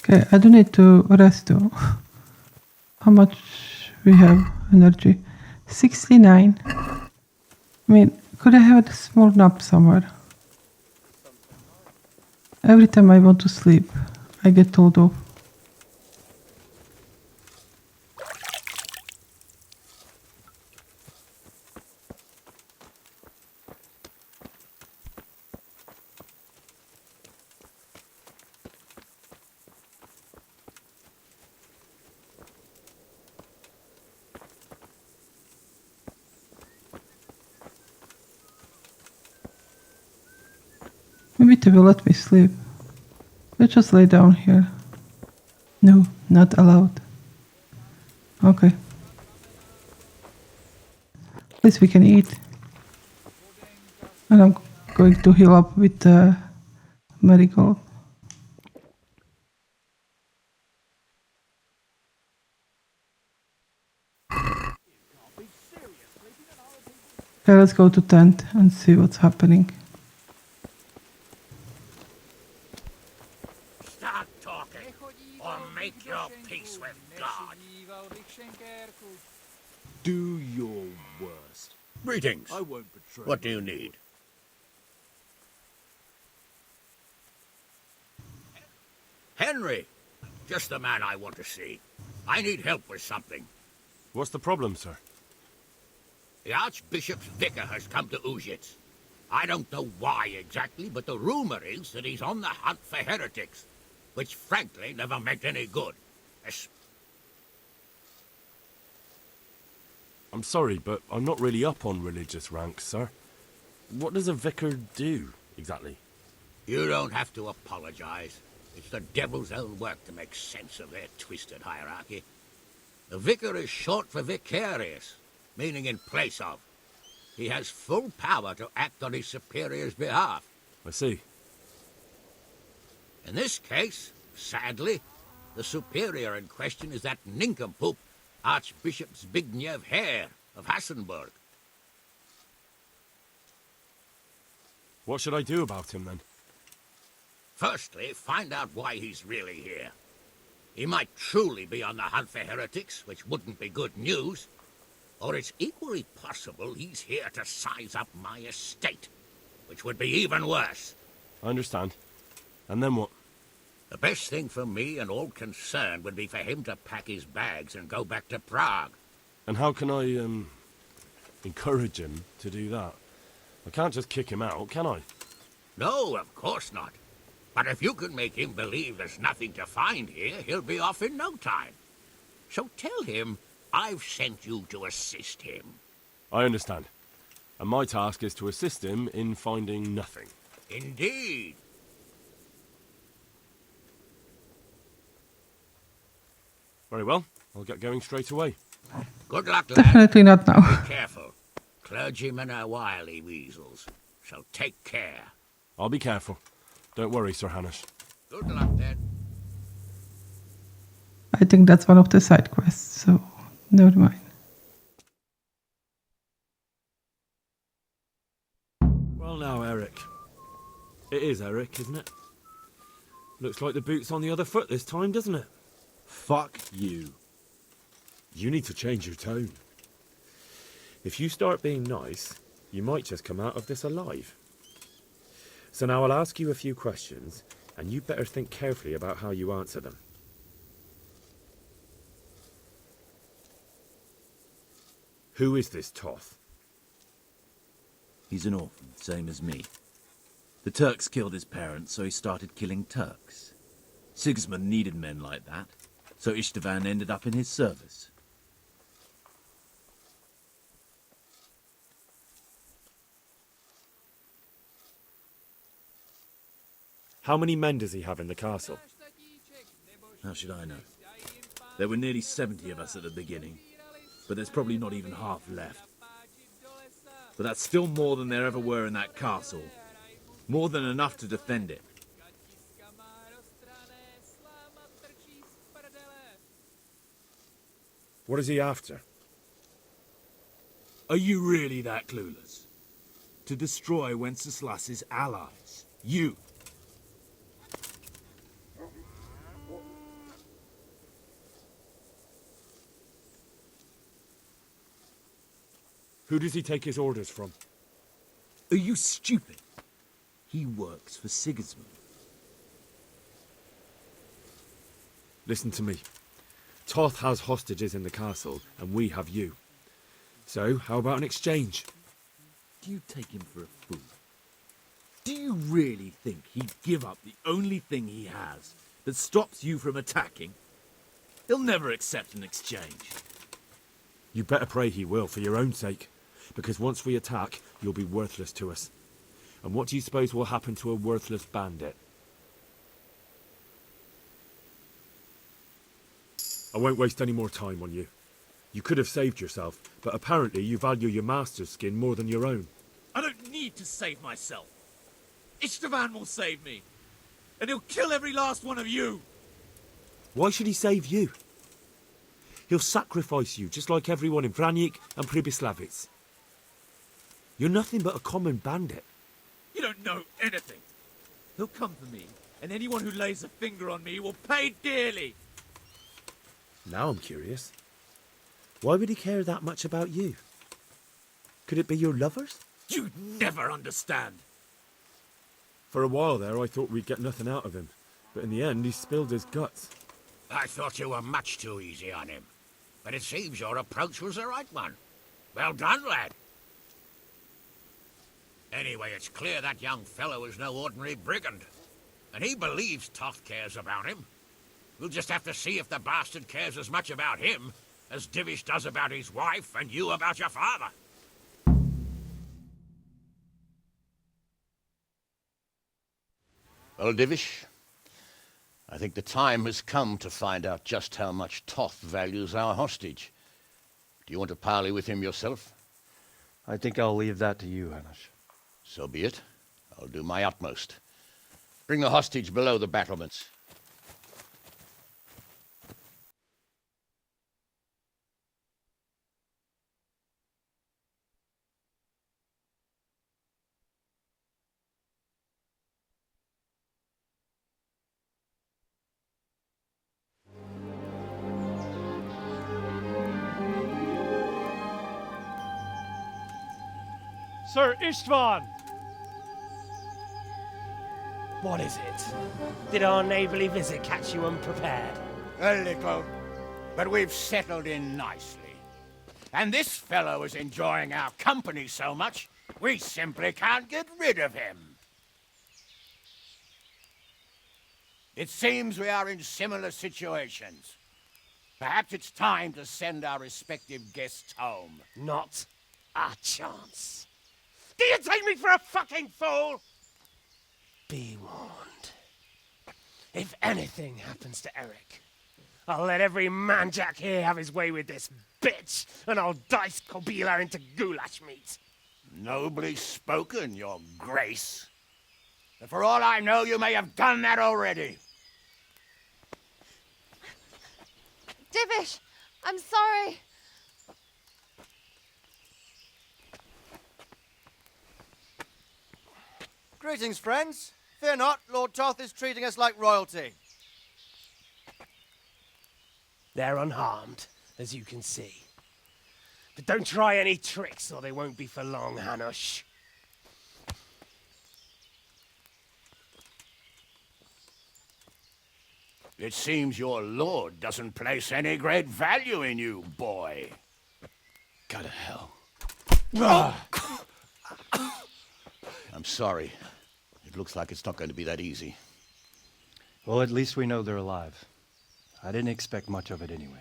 Okay, I do need to rest though. How much we have energy? 69. I mean, could I have a small nap somewhere? Every time I want to sleep, I get told off. Maybe they will let me sleep. Let's just lay down here. No, not allowed. Okay. At least we can eat. And I'm going to heal up with the marigold. Okay, let's go to tent and see what's happening. Start talking, or make your peace with God. Do your worst. Greetings. I won't betray. What do you need? Henry! Just the man I want to see. I need help with something. What's the problem, sir? The Archbishop's vicar has come to Uzhitz. I don't know why exactly, but the rumor is that he's on the hunt for heretics, which frankly never meant any good. I'm sorry, but I'm not really up on religious ranks, sir. What does a vicar do, exactly? You don't have to apologize. It's the devil's own work to make sense of their twisted hierarchy. The vicar is short for vicarious, meaning in place of. He has full power to act on his superior's behalf. I see. In this case, sadly, the superior in question is that nincompoop, Archbishop Zbigniew Hare of Hassenburg. What should I do about him, then? Firstly, find out why he's really here. He might truly be on the hunt for heretics, which wouldn't be good news. Or it's equally possible he's here to size up my estate, which would be even worse. I understand. And then what? The best thing for me and all concerned would be for him to pack his bags and go back to Prague. And how can I, encourage him to do that? I can't just kick him out, can I? No, of course not. But if you can make him believe there's nothing to find here, he'll be off in no time. So tell him I've sent you to assist him. I understand. And my task is to assist him in finding nothing. Indeed. Very well. I'll get going straight away. Good luck, lad. Definitely not now. Be careful. Clergymen are wily weasels, so take care. I'll be careful. Don't worry, Sir Hanush. Good luck, then. I think that's one of the side quests, so never mind. Well now, Eric. It is Eric, isn't it? Looks like the boot's on the other foot this time, doesn't it? Fuck you. You need to change your tone. If you start being nice, you might just come out of this alive. So now I'll ask you a few questions, and you better think carefully about how you answer them. Who is this Toth? He's an orphan, same as me. The Turks killed his parents, so he started killing Turks. Sigismund needed men like that, so Istvan ended up in his service. How many men does he have in the castle? How should I know? There were nearly 70 of us at the beginning, but there's probably not even half left. But that's still more than there ever were in that castle. More than enough to defend it. What is he after? Are you really that clueless? To destroy Wenceslas's allies. You. Who does he take his orders from? Are you stupid? He works for Sigismund. Listen to me. Toth has hostages in the castle, and we have you. So, how about an exchange? Do you take him for a fool? Do you really think he'd give up the only thing he has that stops you from attacking? He'll never accept an exchange. You better pray he will, for your own sake. Because once we attack, you'll be worthless to us. And what do you suppose will happen to a worthless bandit? I won't waste any more time on you. You could have saved yourself, but apparently you value your master's skin more than your own. I don't need to save myself. Istvan will save me. And he'll kill every last one of you. Why should he save you? He'll sacrifice you, just like everyone in Vranic and Pribyslavitz. You're nothing but a common bandit. You don't know anything. He'll come for me, and anyone who lays a finger on me will pay dearly. Now I'm curious. Why would he care that much about you? Could it be your lovers? You'd never understand. For a while there, I thought we'd get nothing out of him. But in the end, he spilled his guts. I thought you were much too easy on him. but it seems your approach was the right one. Well done, lad. Anyway, it's clear that young fellow is no ordinary brigand, and he believes Toth cares about him. We'll just have to see if the bastard cares as much about him as Divish does about his wife and you about your father. Well, Divish, I think the time has come to find out just how much Toth values our hostage. Do you want to parley with him yourself? I think I'll leave that to you, Hanish. So be it. I'll do my utmost. Bring the hostage below the battlements. Sir Istvan! What is it? Did our neighbourly visit catch you unprepared? A little, but we've settled in nicely. And this fellow is enjoying our company so much, we simply can't get rid of him. It seems we are in similar situations. Perhaps it's time to send our respective guests home. Not a chance. Do you take me for a fucking fool? Be warned. If anything happens to Eric, I'll let every manjack here have his way with this bitch, and I'll dice Kobila into goulash meat. Nobly spoken, your grace. But for all I know, you may have done that already. Divish, I'm sorry. Greetings, friends. Fear not, Lord Toth is treating us like royalty. They're unharmed, as you can see. But don't try any tricks, or they won't be for long, Hanush. It seems your lord doesn't place any great value in you, boy. Go to hell. Ah. I'm sorry. It looks like it's not going to be that easy. Well, at least we know they're alive. I didn't expect much of it anyway.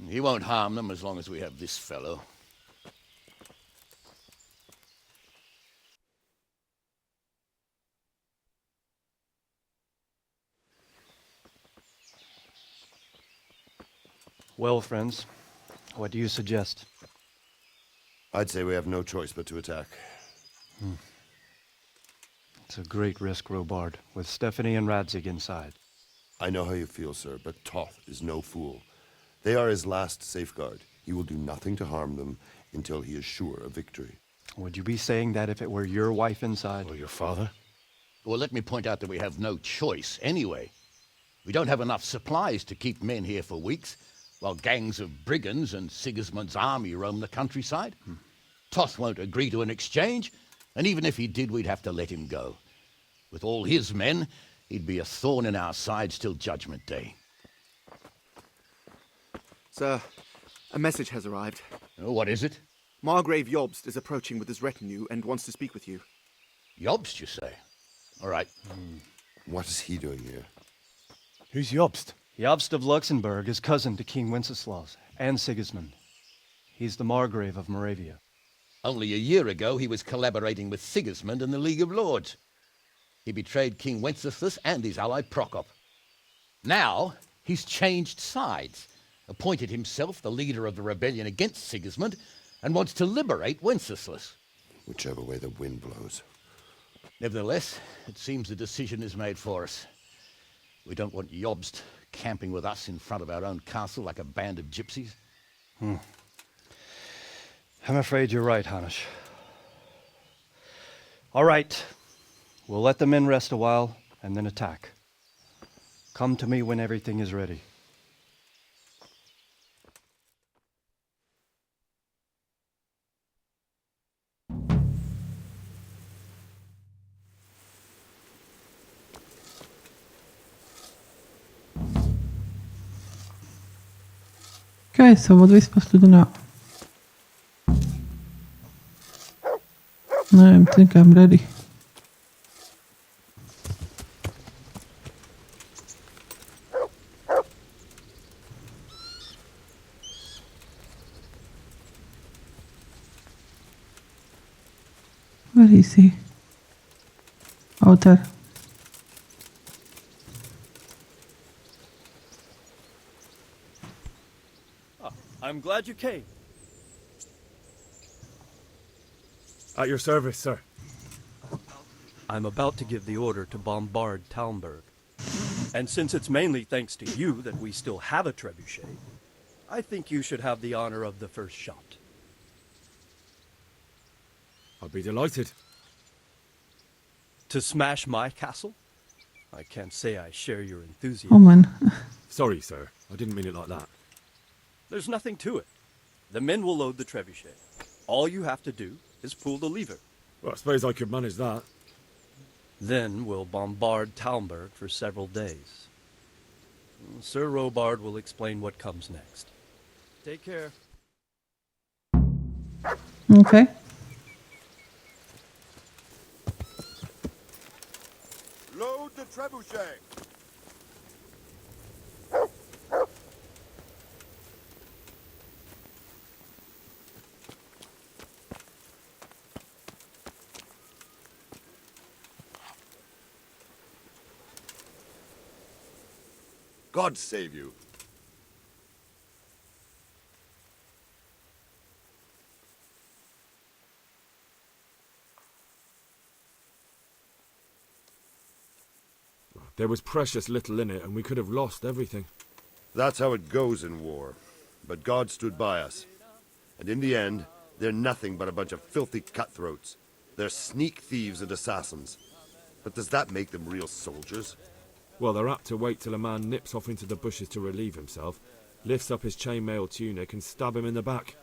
He won't harm them as long as we have this fellow. Well, friends, what do you suggest? I'd say we have no choice but to attack. It's a great risk, Robard, with Stephanie and Radzig inside. I know how you feel, sir, but Toth is no fool. They are his last safeguard. He will do nothing to harm them until he is sure of victory. Would you be saying that if it were your wife inside? Or your father? Well, let me point out that we have no choice anyway. We don't have enough supplies to keep men here for weeks, while gangs of brigands and Sigismund's army roam the countryside. Toth won't agree to an exchange, and even if he did, we'd have to let him go. With all his men, he'd be a thorn in our sides till Judgment Day. Sir, a message has arrived. Oh, what is it? Margrave Jobst is approaching with his retinue and wants to speak with you. Jobst, you say? All right. What is he doing here? Who's Jobst? Jobst of Luxembourg is cousin to King Wenceslaus and Sigismund. He's the Margrave of Moravia. Only a year ago, he was collaborating with Sigismund and the League of Lords. He betrayed King Wenceslas and his ally Prokop. Now, he's changed sides, appointed himself the leader of the rebellion against Sigismund, and wants to liberate Wenceslas. Whichever way the wind blows. Nevertheless, it seems the decision is made for us. We don't want Jobst camping with us in front of our own castle like a band of gypsies. I'm afraid you're right, Hanish. All right. We'll let the men rest a while and then attack. Come to me when everything is ready. Okay, Okay, so what are we supposed to do now? I think I'm ready. Where is he? Out there. I'm glad you came. At your service, sir. I'm about to give the order to bombard Talmberg. And since it's mainly thanks to you that we still have a trebuchet, I think you should have the honor of the first shot. I'd be delighted. To smash my castle? I can't say I share your enthusiasm. Oh man. Sorry, sir. I didn't mean it like that. There's nothing to it. The men will load the trebuchet. All you have to do is pull the lever. Well, I suppose I could manage that. Then we'll bombard Talmberg for several days. Sir Robard will explain what comes next. Take care. Okay. Load the trebuchet. God save you. There was precious little in it, and we could have lost everything. That's how it goes in war. But God stood by us. And in the end, they're nothing but a bunch of filthy cutthroats. They're sneak thieves and assassins. But does that make them real soldiers? Well, they're apt to wait till a man nips off into the bushes to relieve himself, lifts up his chainmail tunic and stab him in the back.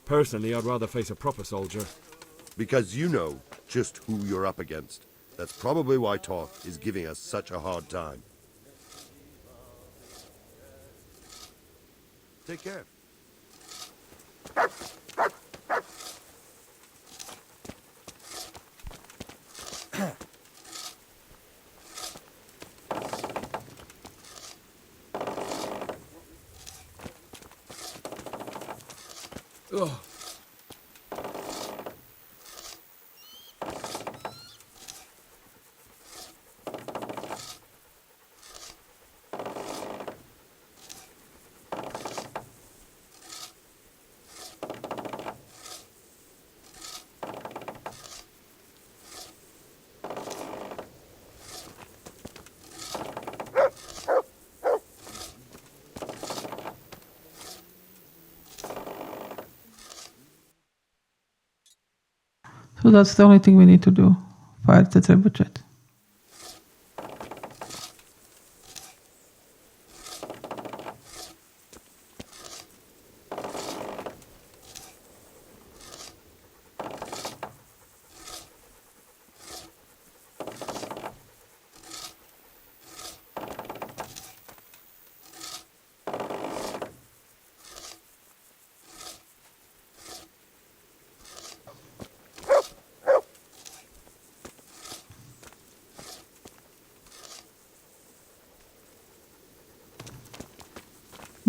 Personally, I'd rather face a proper soldier. Because you know just who you're up against. That's probably why Toth is giving us such a hard time. Take care. Ugh. So that's the only thing we need to do. Fire the trebuchet.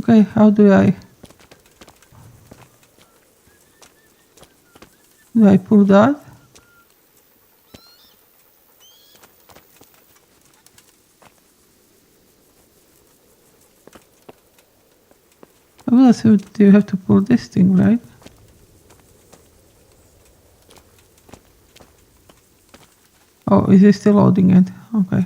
Okay, how do I pull that? Well, so you have to pull this thing, right? Oh, is it still loading it? Okay.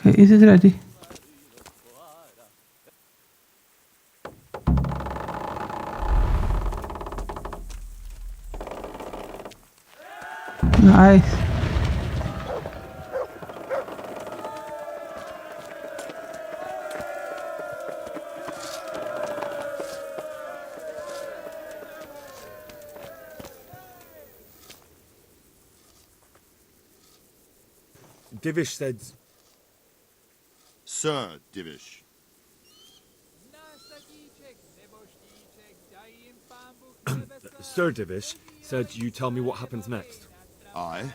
Okay, is it ready? Nice. Divish said... Sir Divish. Sir Divish said you tell me what happens next. Aye.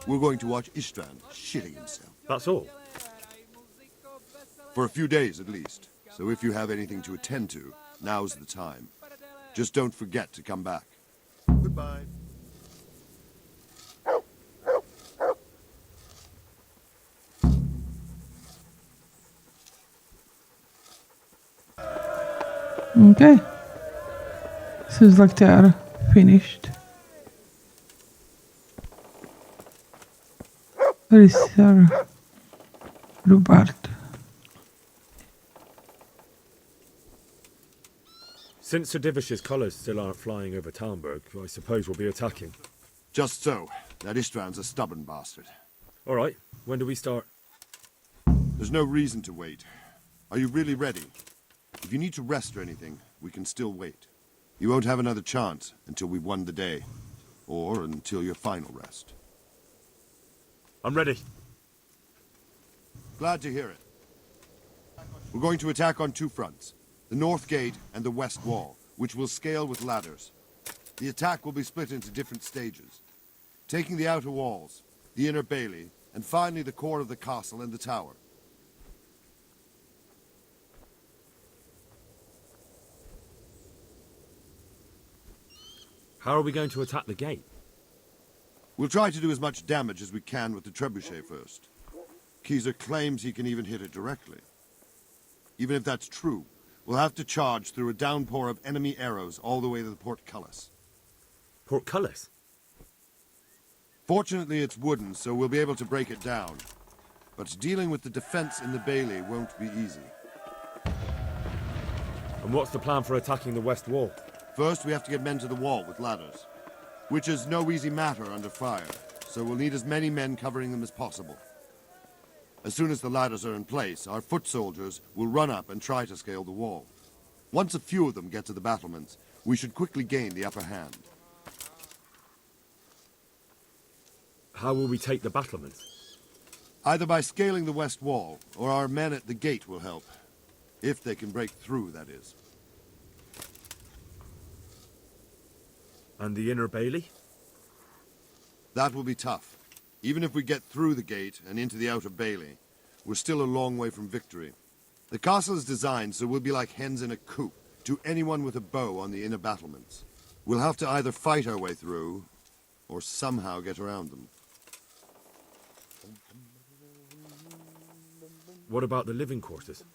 We're going to watch Istvan shitting himself. That's all? For a few days, at least. So if you have anything to attend to, now's the time. Just don't forget to come back. Goodbye. Okay. Seems like they are finished. Where is Sir Robert? Since Sir Divish's colours still aren't flying over Talmberg, I suppose we'll be attacking. Just so. That Istvan's a stubborn bastard. All right. When do we start? There's no reason to wait. Are you really ready? If you need to rest or anything, we can still wait. You won't have another chance until we've won the day. Or until your final rest. I'm ready. Glad to hear it. We're going to attack on two fronts. The north gate and the west wall, which will scale with ladders. The attack will be split into different stages. Taking the outer walls, the inner bailey, and finally the core of the castle and the tower. How are we going to attack the gate? We'll try to do as much damage as we can with the trebuchet first. Keyser claims he can even hit it directly. Even if that's true, we'll have to charge through a downpour of enemy arrows all the way to the portcullis. Portcullis? Fortunately, it's wooden, so we'll be able to break it down. But dealing with the defense in the bailey won't be easy. And what's the plan for attacking the west wall? First, we have to get men to the wall with ladders, which is no easy matter under fire, so we'll need as many men covering them as possible. As soon as the ladders are in place, our foot soldiers will run up and try to scale the wall. Once a few of them get to the battlements, we should quickly gain the upper hand. How will we take the battlements? Either by scaling the west wall, or our men at the gate will help. If they can break through, that is. And the inner bailey? That will be tough. Even if we get through the gate and into the outer bailey, we're still a long way from victory. The castle is designed so we'll be like hens in a coop to anyone with a bow on the inner battlements. We'll have to either fight our way through, or somehow get around them. What about the living quarters?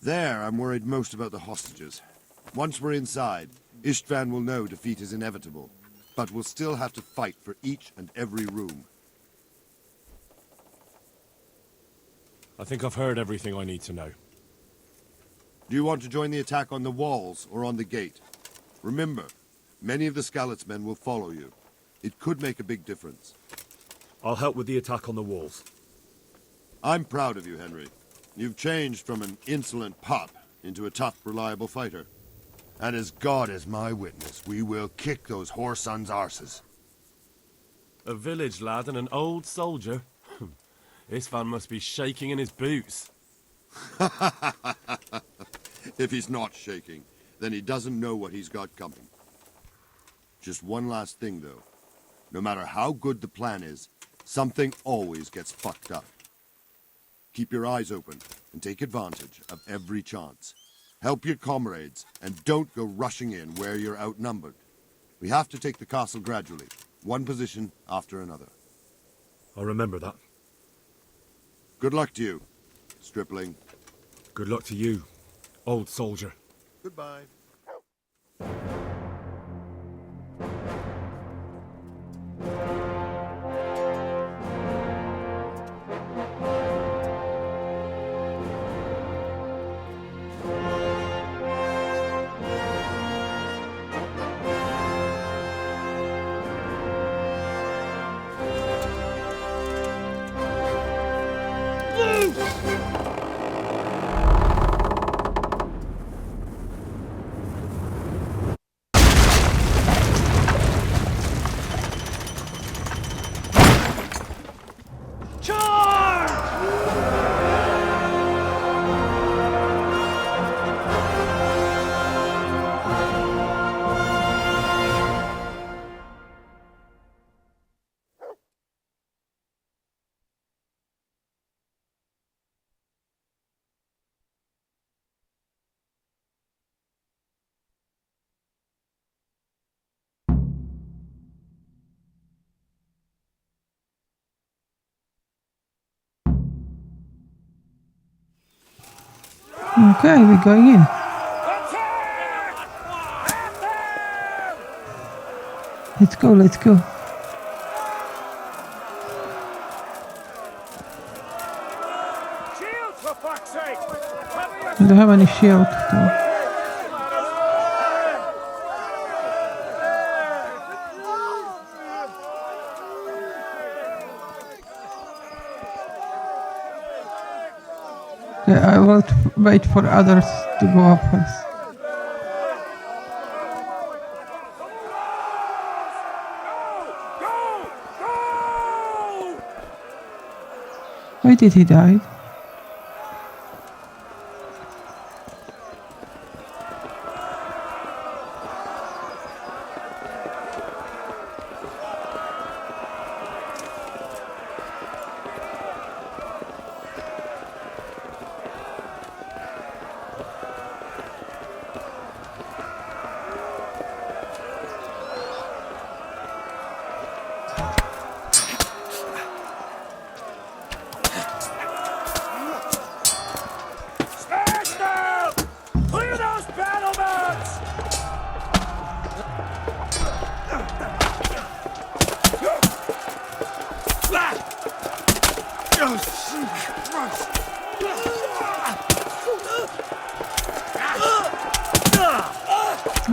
There, I'm worried most about the hostages. Once we're inside, Istvan will know defeat is inevitable, but we'll still have to fight for each and every room. I think I've heard everything I need to know. Do you want to join the attack on the walls or on the gate? Remember, many of the Skalitz men will follow you. It could make a big difference. I'll help with the attack on the walls. I'm proud of you, Henry. You've changed from an insolent pup into a tough, reliable fighter. And as God is my witness, we will kick those whore sons' arses. A village lad and an old soldier? This fan must be shaking in his boots. If he's not shaking, then he doesn't know what he's got coming. Just one last thing, though. No matter how good the plan is, something always gets fucked up. Keep your eyes open and take advantage of every chance. Help your comrades, and don't go rushing in where you're outnumbered. We have to take the castle gradually, one position after another. I'll remember that. Good luck to you, stripling. Good luck to you, old soldier. Goodbye. Okay, we're going in. Let's go, let's go. I don't have any shield though. Okay, I will wait for others to go up first. Why did he die?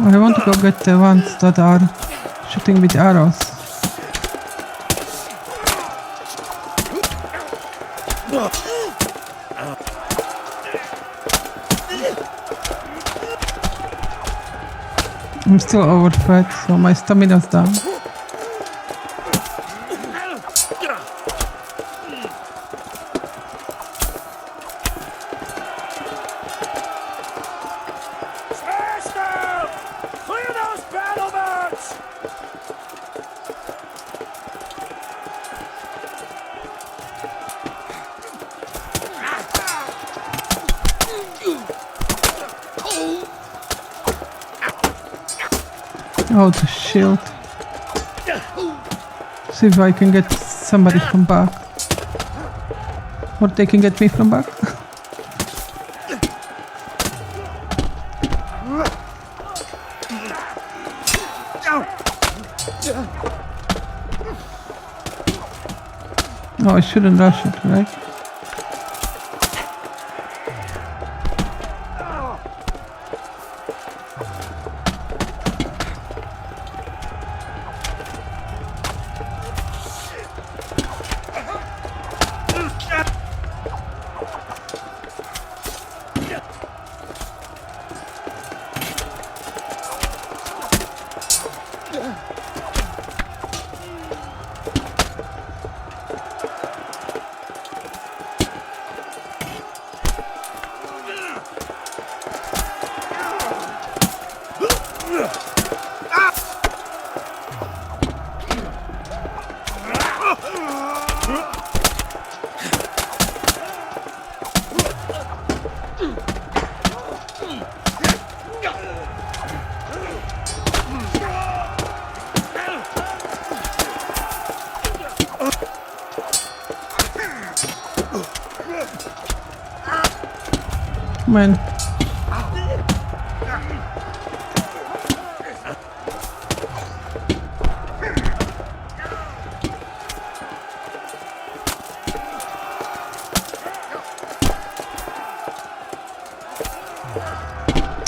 I want to go get the ones that are shooting with arrows. I'm still overfed, so my stamina's down. Oh, the shield. See if I can get somebody from back. Or they can get me from back. Oh, I shouldn't rush it, right? Man.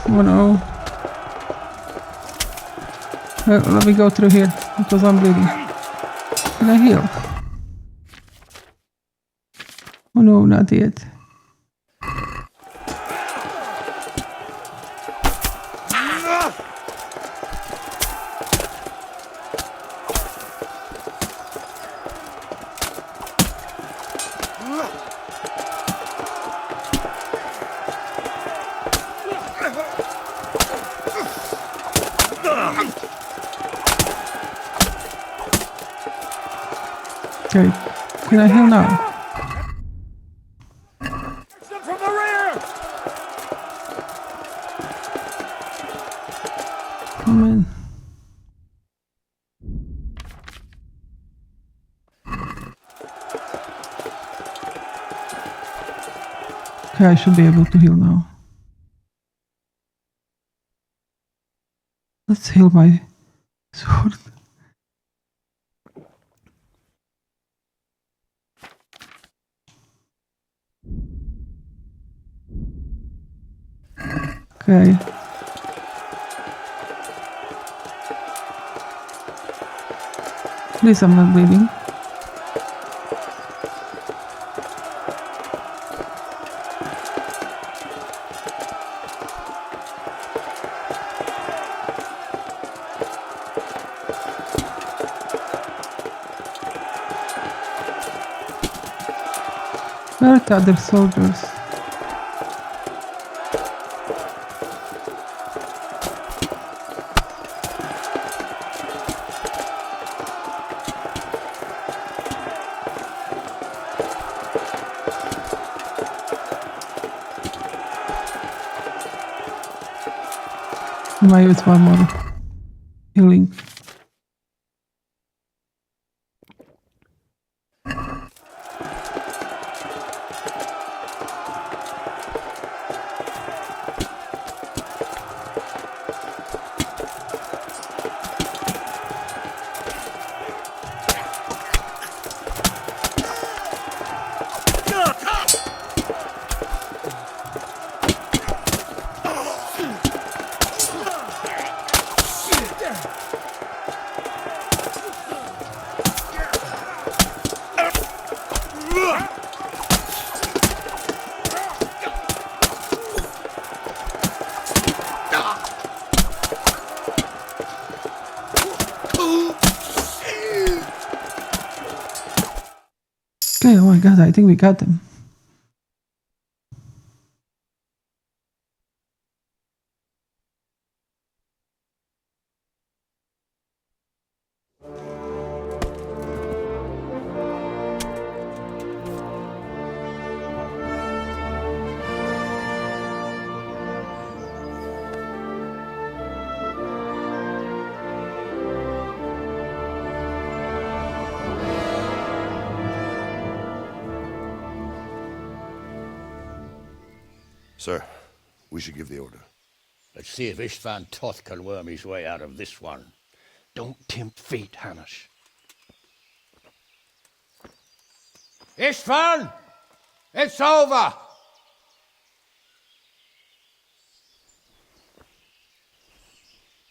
Oh no. Let me go through here because I'm bleeding. Can I heal? Oh no, not yet. Okay, can I heal now? From the rear! Come in. Okay, I should be able to heal now. Let's heal my sword. Okay. Please, I'm not bleeding. Where are the other soldiers? I might use one more healing. Okay, oh my god, I think we got them. Sir, we should give the order. Let's see if Istvan Toth can worm his way out of this one. Don't tempt fate, Hanush. Istvan! It's over!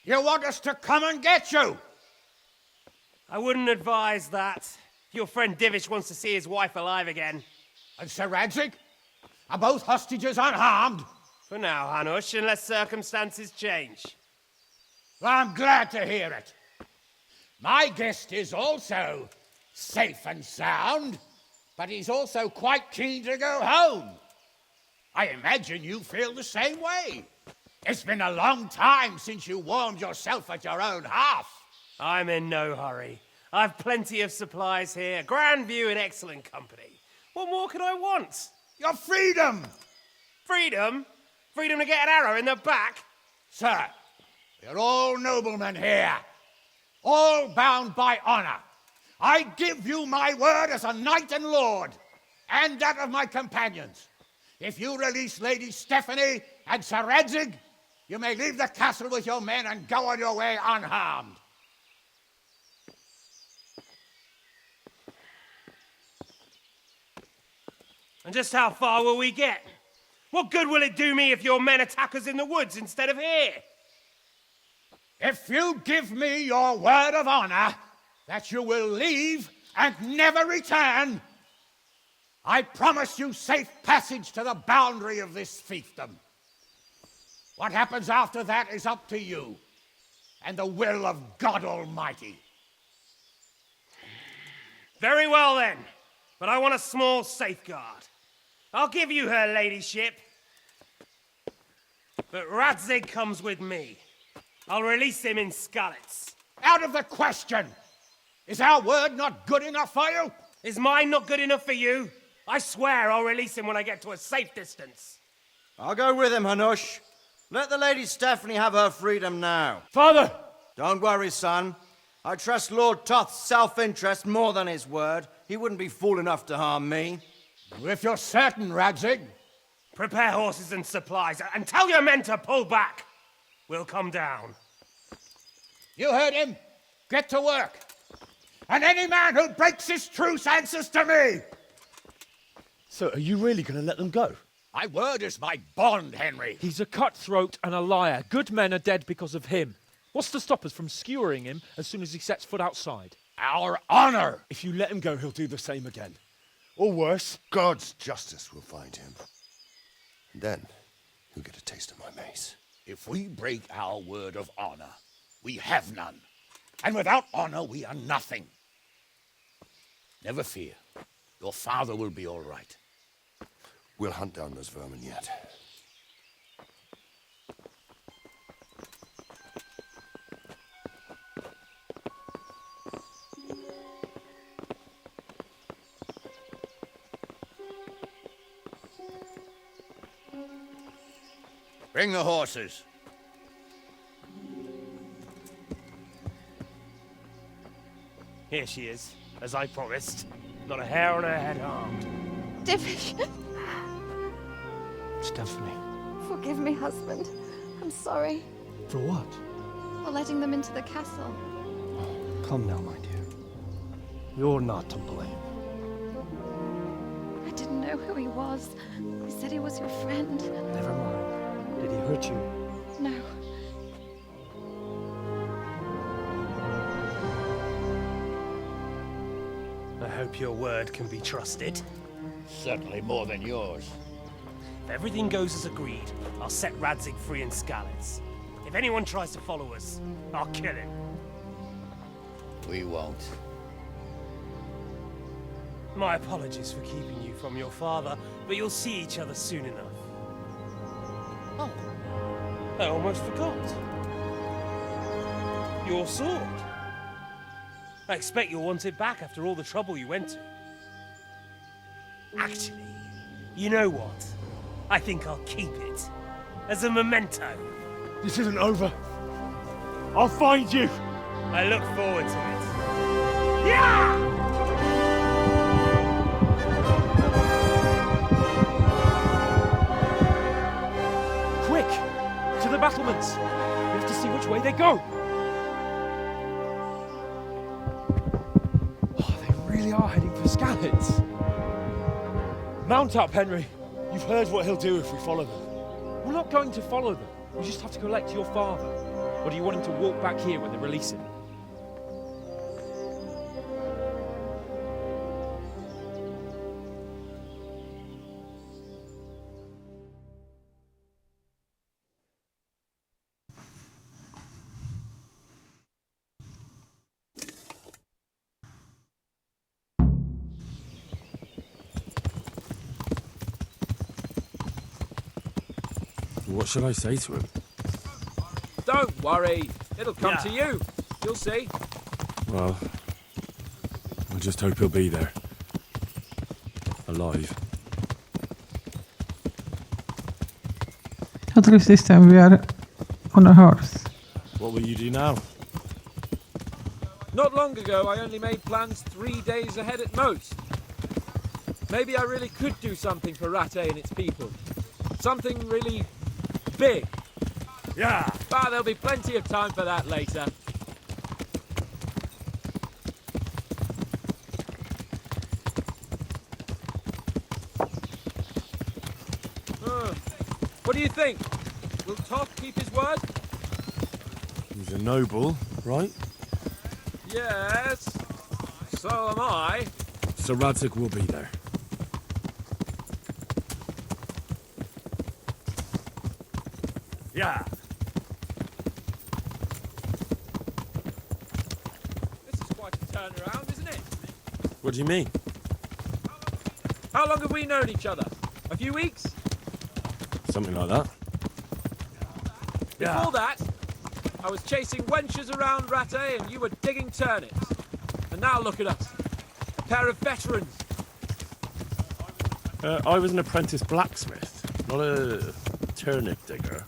You want us to come and get you? I wouldn't advise that. Your friend Divish wants to see his wife alive again. And Sir Radzig? Are both hostages unharmed? For now, Hanush, unless circumstances change. Well, I'm glad to hear it. My guest is also safe and sound, but he's also quite keen to go home. I imagine you feel the same way. It's been a long time since you warmed yourself at your own hearth. I'm in no hurry. I've plenty of supplies here, grand view and excellent company. What more could I want? Your freedom! Freedom? Freedom to get an arrow in the back? Sir, we're all noblemen here, all bound by honor. I give you my word as a knight and lord, and that of my companions. If you release Lady Stephanie and Sir Radzig, you may leave the castle with your men and go on your way unharmed. And just how far will we get? What good will it do me if your men attack us in the woods instead of here? If you give me your word of honor that you will leave and never return, I promise you safe passage to the boundary of this fiefdom. What happens after that is up to you and the will of God Almighty. Very well then, but I want a small safeguard. I'll give you her ladyship, but Radzig comes with me. I'll release him in Skalitz. Out of the question! Is our word not good enough for you? Is mine not good enough for you? I swear I'll release him when I get to a safe distance. I'll go with him, Hanush. Let the Lady Stephanie have her freedom now. Father! Don't worry, son. I trust Lord Toth's self-interest more than his word. He wouldn't be fool enough to harm me. If you're certain, Radzig. Prepare horses and supplies, and tell your men to pull back. We'll come down. You heard him. Get to work. And any man who breaks this truce answers to me! So, are you really going to let them go? My word is my bond, Henry. He's a cutthroat and a liar. Good men are dead because of him. What's to stop us from skewering him as soon as he sets foot outside? Our honor! If you let him go, he'll do the same again. Or worse. God's justice will find him. And then he'll get a taste of my mace. If we break our word of honor, we have none. And without honor, we are nothing. Never fear. Your father will be all right. We'll hunt down those vermin yet. Bring the horses. Here she is, as I promised. Not a hair on her head harmed. Divish! Stephanie. Forgive me, husband. I'm sorry. For what? For letting them into the castle. Come now, my dear. You're not to blame. I didn't know who he was. He said he was your friend. Never mind. Did he hurt you? No. I hope your word can be trusted. Certainly more than yours. If everything goes as agreed, I'll set Radzig free in Skalitz. If anyone tries to follow us, I'll kill him. We won't. My apologies for keeping you from your father, but you'll see each other soon enough. Oh, I almost forgot. Your sword. I expect you'll want it back after all the trouble you went to. Actually, you know what? I think I'll keep it. As a memento. This isn't over. I'll find you. I look forward to it. Yeah! Quick! To the battlements! We have to see which way they go! Oh, they really are heading for Skalitz. Mount up, Henry. You've heard what he'll do if we follow them. We're not going to follow them. We just have to collect your father. Or do you want him to walk back here when they release him? What should I say to him? Don't worry. It'll come to you. You'll see. Well, I just hope he'll be there. Alive. At least this time we are on a horse. What will you do now? Not long ago, I only made plans 3 days ahead at most. Maybe I really could do something for Rattay and its people. Something really big. Yeah. But there'll be plenty of time for that later. What do you think? Will Toth keep his word? He's a noble, right? Yes. So am I. So Radzig will be there. Yeah. This is quite a turnaround, isn't it? What do you mean? How long have we known each other? A few weeks? Something like that. Before that, I was chasing wenches around Rattay and you were digging turnips. And now look at us. A pair of veterans. I was an apprentice blacksmith, not a turnip digger.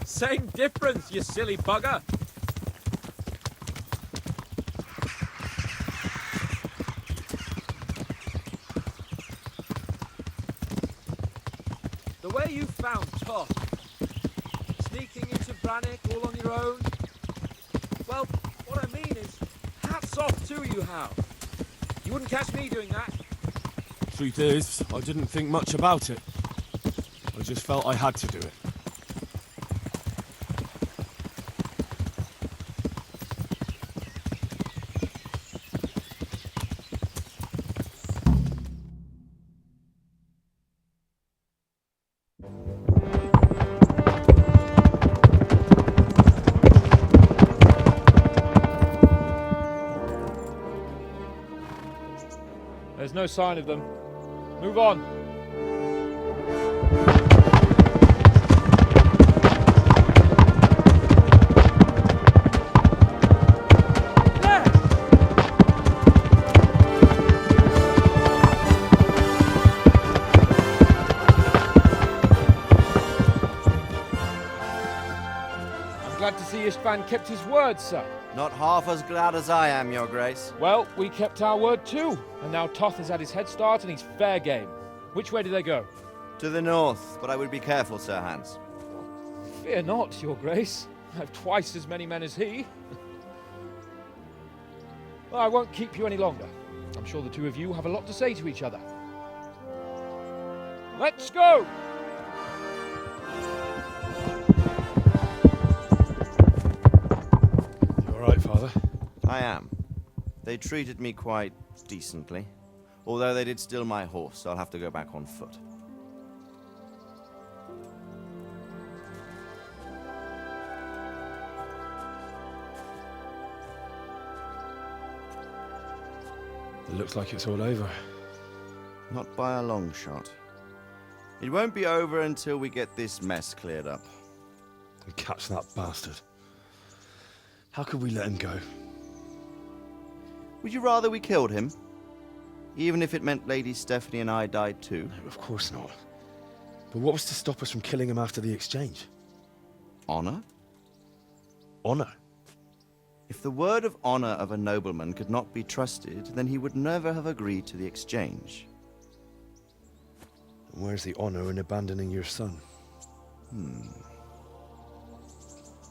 Same difference, you silly bugger. The way you found Toth, sneaking into Brannick all on your own, soft too, you have. You wouldn't catch me doing that. Truth is, I didn't think much about it. I just felt I had to do it. There's no sign of them. Move on. I'm glad to see Istvan kept his word, sir. Not half as glad as I am, Your Grace. Well, we kept our word too, and now Toth has had his head start and he's fair game. Which way do they go? To the north, but I would be careful, Sir Hans. Fear not, Your Grace. I have twice as many men as he. Well, I won't keep you any longer. I'm sure the two of you have a lot to say to each other. Let's go! Right, Father? I am. They treated me quite decently. Although they did steal my horse, so I'll have to go back on foot. It looks like it's all over. Not by a long shot. It won't be over until we get this mess cleared up. And catch that bastard. How could we let him go? Would you rather we killed him? Even if it meant Lady Stephanie and I died too? No, of course not. But what was to stop us from killing him after the exchange? Honor? Honor? If the word of honor of a nobleman could not be trusted, then he would never have agreed to the exchange. And where's the honor in abandoning your son?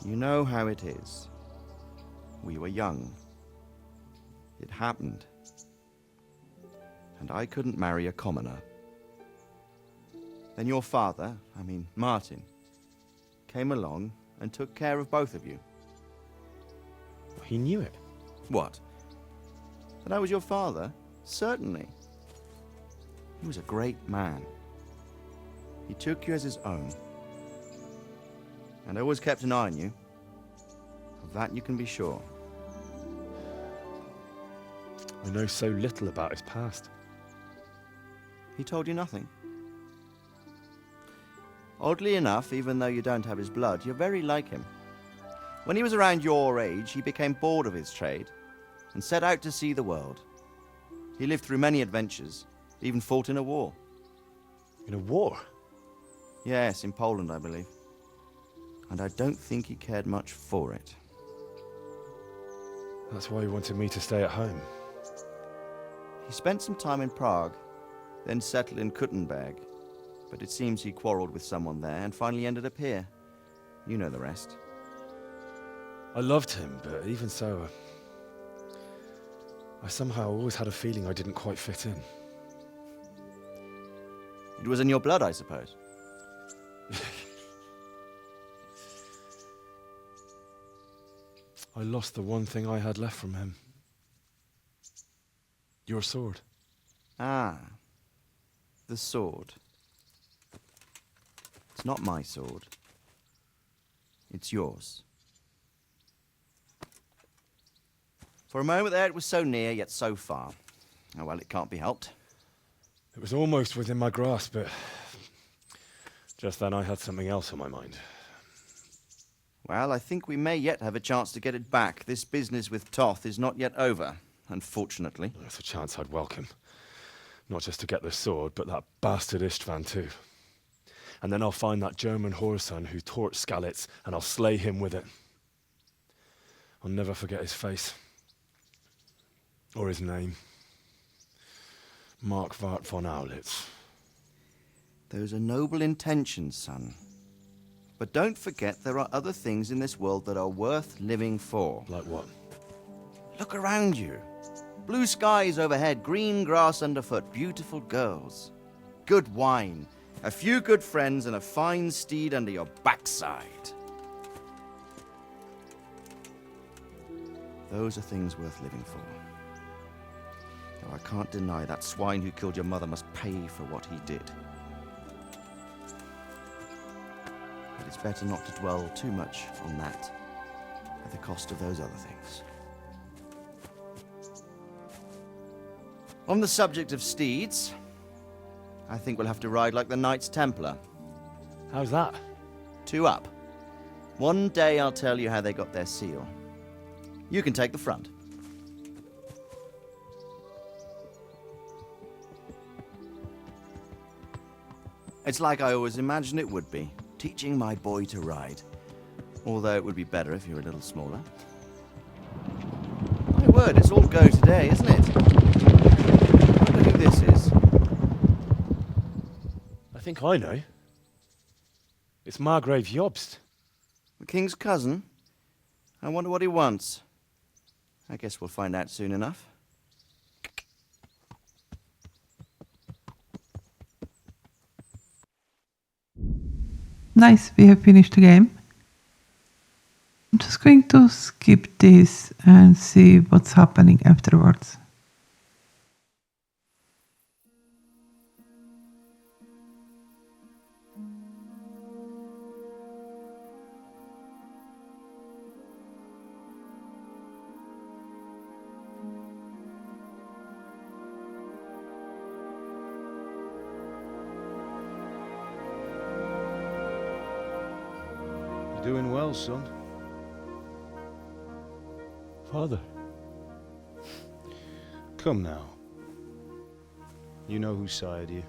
You know how it is. We were young. It happened. And I couldn't marry a commoner. Then your father, Martin, came along and took care of both of you. He knew it. What? That I was your father? Certainly. He was a great man. He took you as his own. And always kept an eye on you. Of that you can be sure. I know so little about his past. He told you nothing? Oddly enough, even though you don't have his blood, you're very like him. When he was around your age, he became bored of his trade and set out to see the world. He lived through many adventures, even fought in a war. In a war? Yes, in Poland, I believe. And I don't think he cared much for it. That's why he wanted me to stay at home. He spent some time in Prague, then settled in Kuttenberg. But it seems he quarreled with someone there and finally ended up here. You know the rest. I loved him, but even so, I somehow always had a feeling I didn't quite fit in. It was in your blood, I suppose. I lost the one thing I had left from him. Your sword. Ah. The sword. It's not my sword. It's yours. For a moment there, it was so near, yet so far. Oh, well, it can't be helped. It was almost within my grasp, but just then I had something else on my mind. Well, I think we may yet have a chance to get it back. This business with Toth is not yet over, unfortunately. That's a chance I'd welcome. Not just to get the sword, but that bastard Istvan too. And then I'll find that German whoreson who torched Skalitz, and I'll slay him with it. I'll never forget his face. Or his name. Mark Vart von Aulitz. Those are noble intentions, son. But don't forget there are other things in this world that are worth living for. Like what? Look around you. Blue skies overhead, green grass underfoot, beautiful girls. Good wine, a few good friends, and a fine steed under your backside. Those are things worth living for. Though I can't deny that swine who killed your mother must pay for what he did. But it's better not to dwell too much on that at the cost of those other things. On the subject of steeds, I think we'll have to ride like the Knights Templar. How's that? 2 up. One day I'll tell you how they got their seal. You can take the front. It's like I always imagined it would be, teaching my boy to ride. Although it would be better if you were a little smaller. My word, it's all go today, isn't it? I wonder who this is. I think I know. It's Margrave Jobst. The king's cousin? I wonder what he wants. I guess we'll find out soon enough. Nice, we have finished the game. I'm just going to skip this and see what's happening afterwards. Doing well, son. Father. Come now. You know who sired you.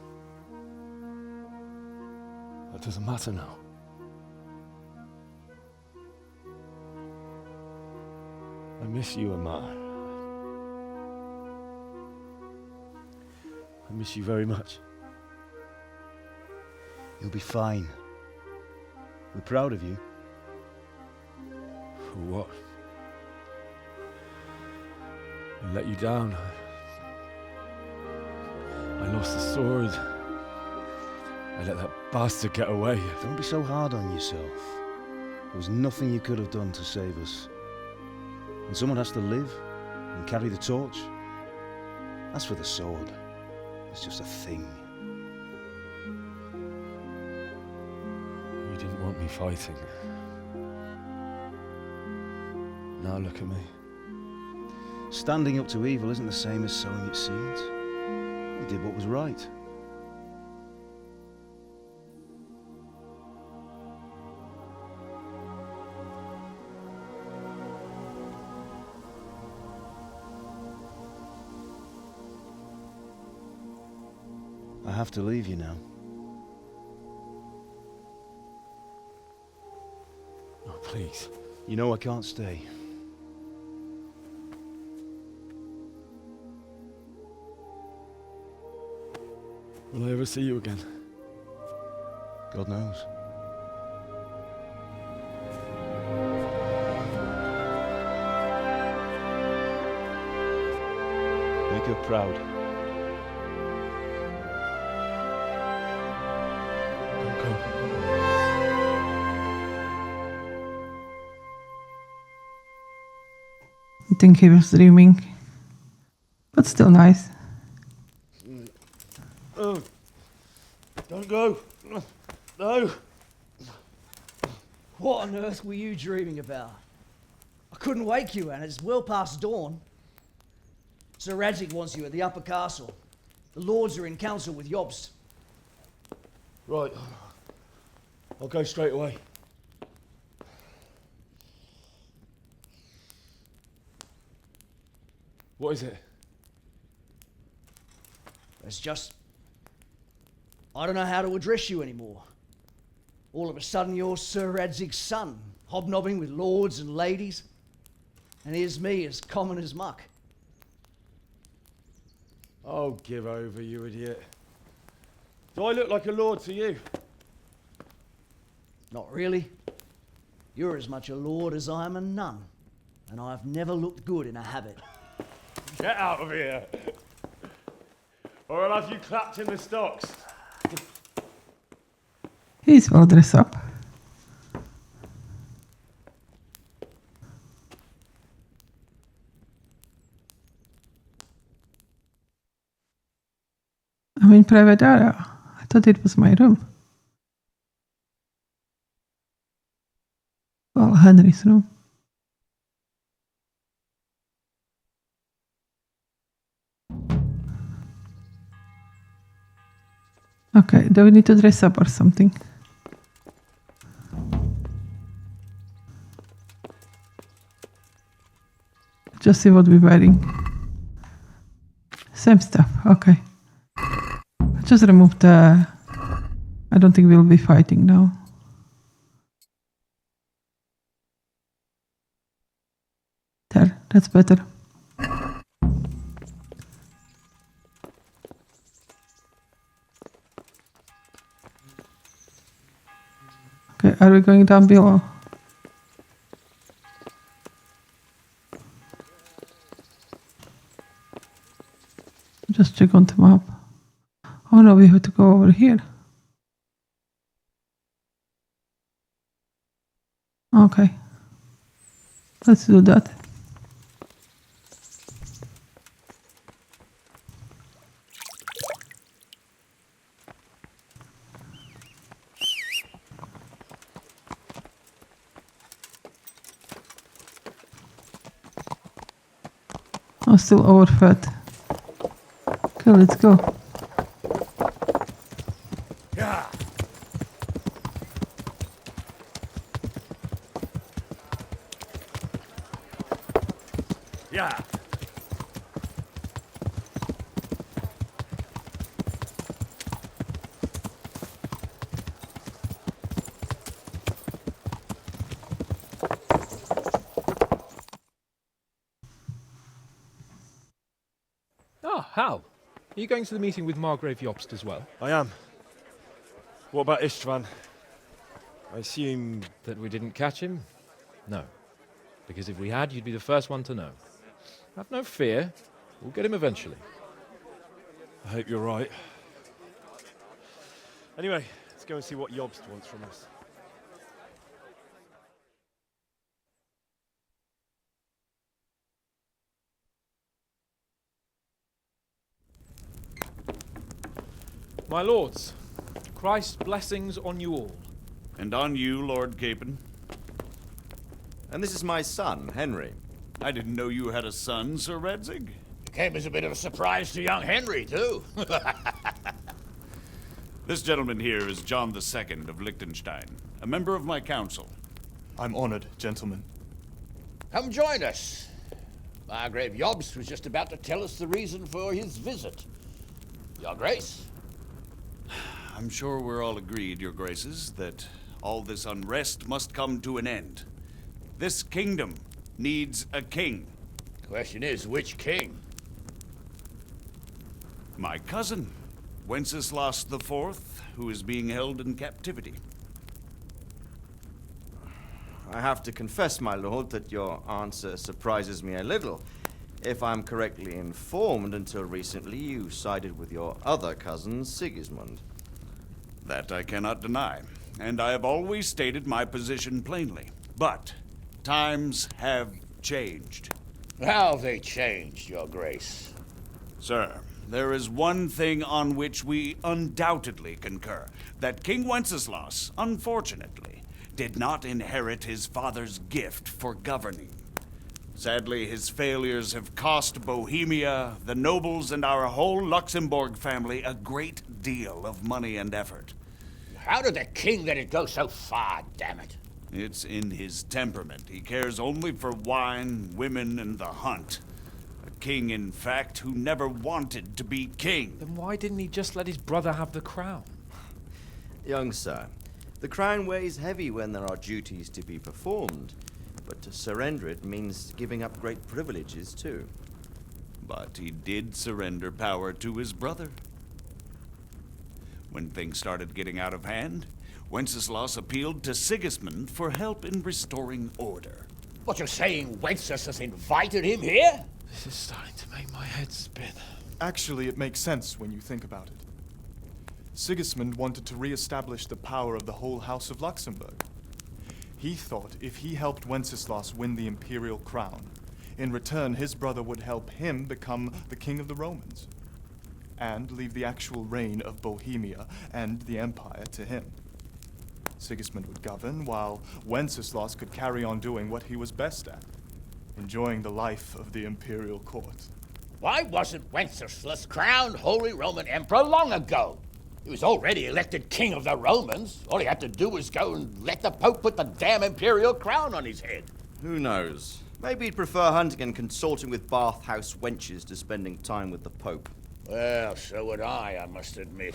That doesn't matter now. I miss you, Amar. I miss you very much. You'll be fine. We're proud of you. For what? I let you down. I lost the sword. I let that bastard get away. Don't be so hard on yourself. There was nothing you could have done to save us. And someone has to live and carry the torch. As for the sword, it's just a thing. You didn't want me fighting. Now look at me. Standing up to evil isn't the same as sowing its seeds. You did what was right. I have to leave you now. Oh, please. You know I can't stay. Will I ever see you again? God knows. Make her proud. Don't go. I think he was dreaming. But still nice. Oh, don't go. No. What on earth were you dreaming about? I couldn't wake you, and it's well past dawn. Sir Radzig wants you at the upper castle. The lords are in council with Jobst. Right. I'll go straight away. What is it? It's just... I don't know how to address you anymore. All of a sudden you're Sir Radzig's son, hobnobbing with lords and ladies. And here's me, as common as muck. Oh, give over, you idiot. Do I look like a lord to you? Not really. You're as much a lord as I am a nun. and I've never looked good in a habit. Get out of here! Or I'll have you clapped in the stocks. He's well dressed up. I'm in private area. I thought it was my room. Well, Henry's room. Okay, do we need to dress up or something? Just see what we're wearing. Same stuff, okay. Just remove the... I don't think we'll be fighting now. There, that's better. Okay, are we going down below? Just check on the map. Oh no, we have to go over here. Okay. Let's do that. I'm still overfed. Okay, let's go. Yeah. Yeah. Ah, Hal. Are you going to the meeting with Margrave Jobst as well? I am. What about Istvan? I assume... That we didn't catch him? No. Because if we had, you'd be the first one to know. Have no fear. We'll get him eventually. I hope you're right. Anyway, let's go and see what Jobst wants from us. My lords, Christ's blessings on you all. And on you, Lord Capon. And this is my son, Henry. I didn't know you had a son, Sir Radzig. Came as a bit of a surprise to young Henry, too. This gentleman here is John II of Liechtenstein, a member of my council. I'm honored, gentlemen. Come join us. Margrave Jobst was just about to tell us the reason for his visit. Your Grace? I'm sure we're all agreed, Your Graces, that all this unrest must come to an end. This kingdom needs a king. Question is, which king? My cousin, Wenceslas IV, who is being held in captivity. I have to confess, my lord, that your answer surprises me a little. If I'm correctly informed, until recently you sided with your other cousin, Sigismund. That I cannot deny, and I have always stated my position plainly. But times have changed. How have they changed, Your Grace? Sir, there is one thing on which we undoubtedly concur. That King Wenceslas, unfortunately, did not inherit his father's gift for governing. Sadly, his failures have cost Bohemia, the nobles, and our whole Luxembourg family a great deal of money and effort. How did the king let it go so far, damn it? It's in his temperament. He cares only for wine, women, and the hunt. A king, in fact, who never wanted to be king. Then why didn't he just let his brother have the crown? Young sir, the crown weighs heavy when there are duties to be performed, but to surrender it means giving up great privileges too. But he did surrender power to his brother. When things started getting out of hand, Wenceslas appealed to Sigismund for help in restoring order. What, you're saying Wenceslas invited him here? This is starting to make my head spin. Actually, it makes sense when you think about it. Sigismund wanted to re-establish the power of the whole House of Luxembourg. He thought if he helped Wenceslas win the imperial crown, in return his brother would help him become the king of the Romans, and leave the actual reign of Bohemia and the empire to him. Sigismund would govern, while Wenceslas could carry on doing what he was best at, enjoying the life of the imperial court. Why wasn't Wenceslas crowned Holy Roman Emperor long ago? He was already elected king of the Romans. All he had to do was go and let the Pope put the damn imperial crown on his head. Who knows? Maybe he'd prefer hunting and consorting with bathhouse wenches to spending time with the Pope. Well, so would I must admit.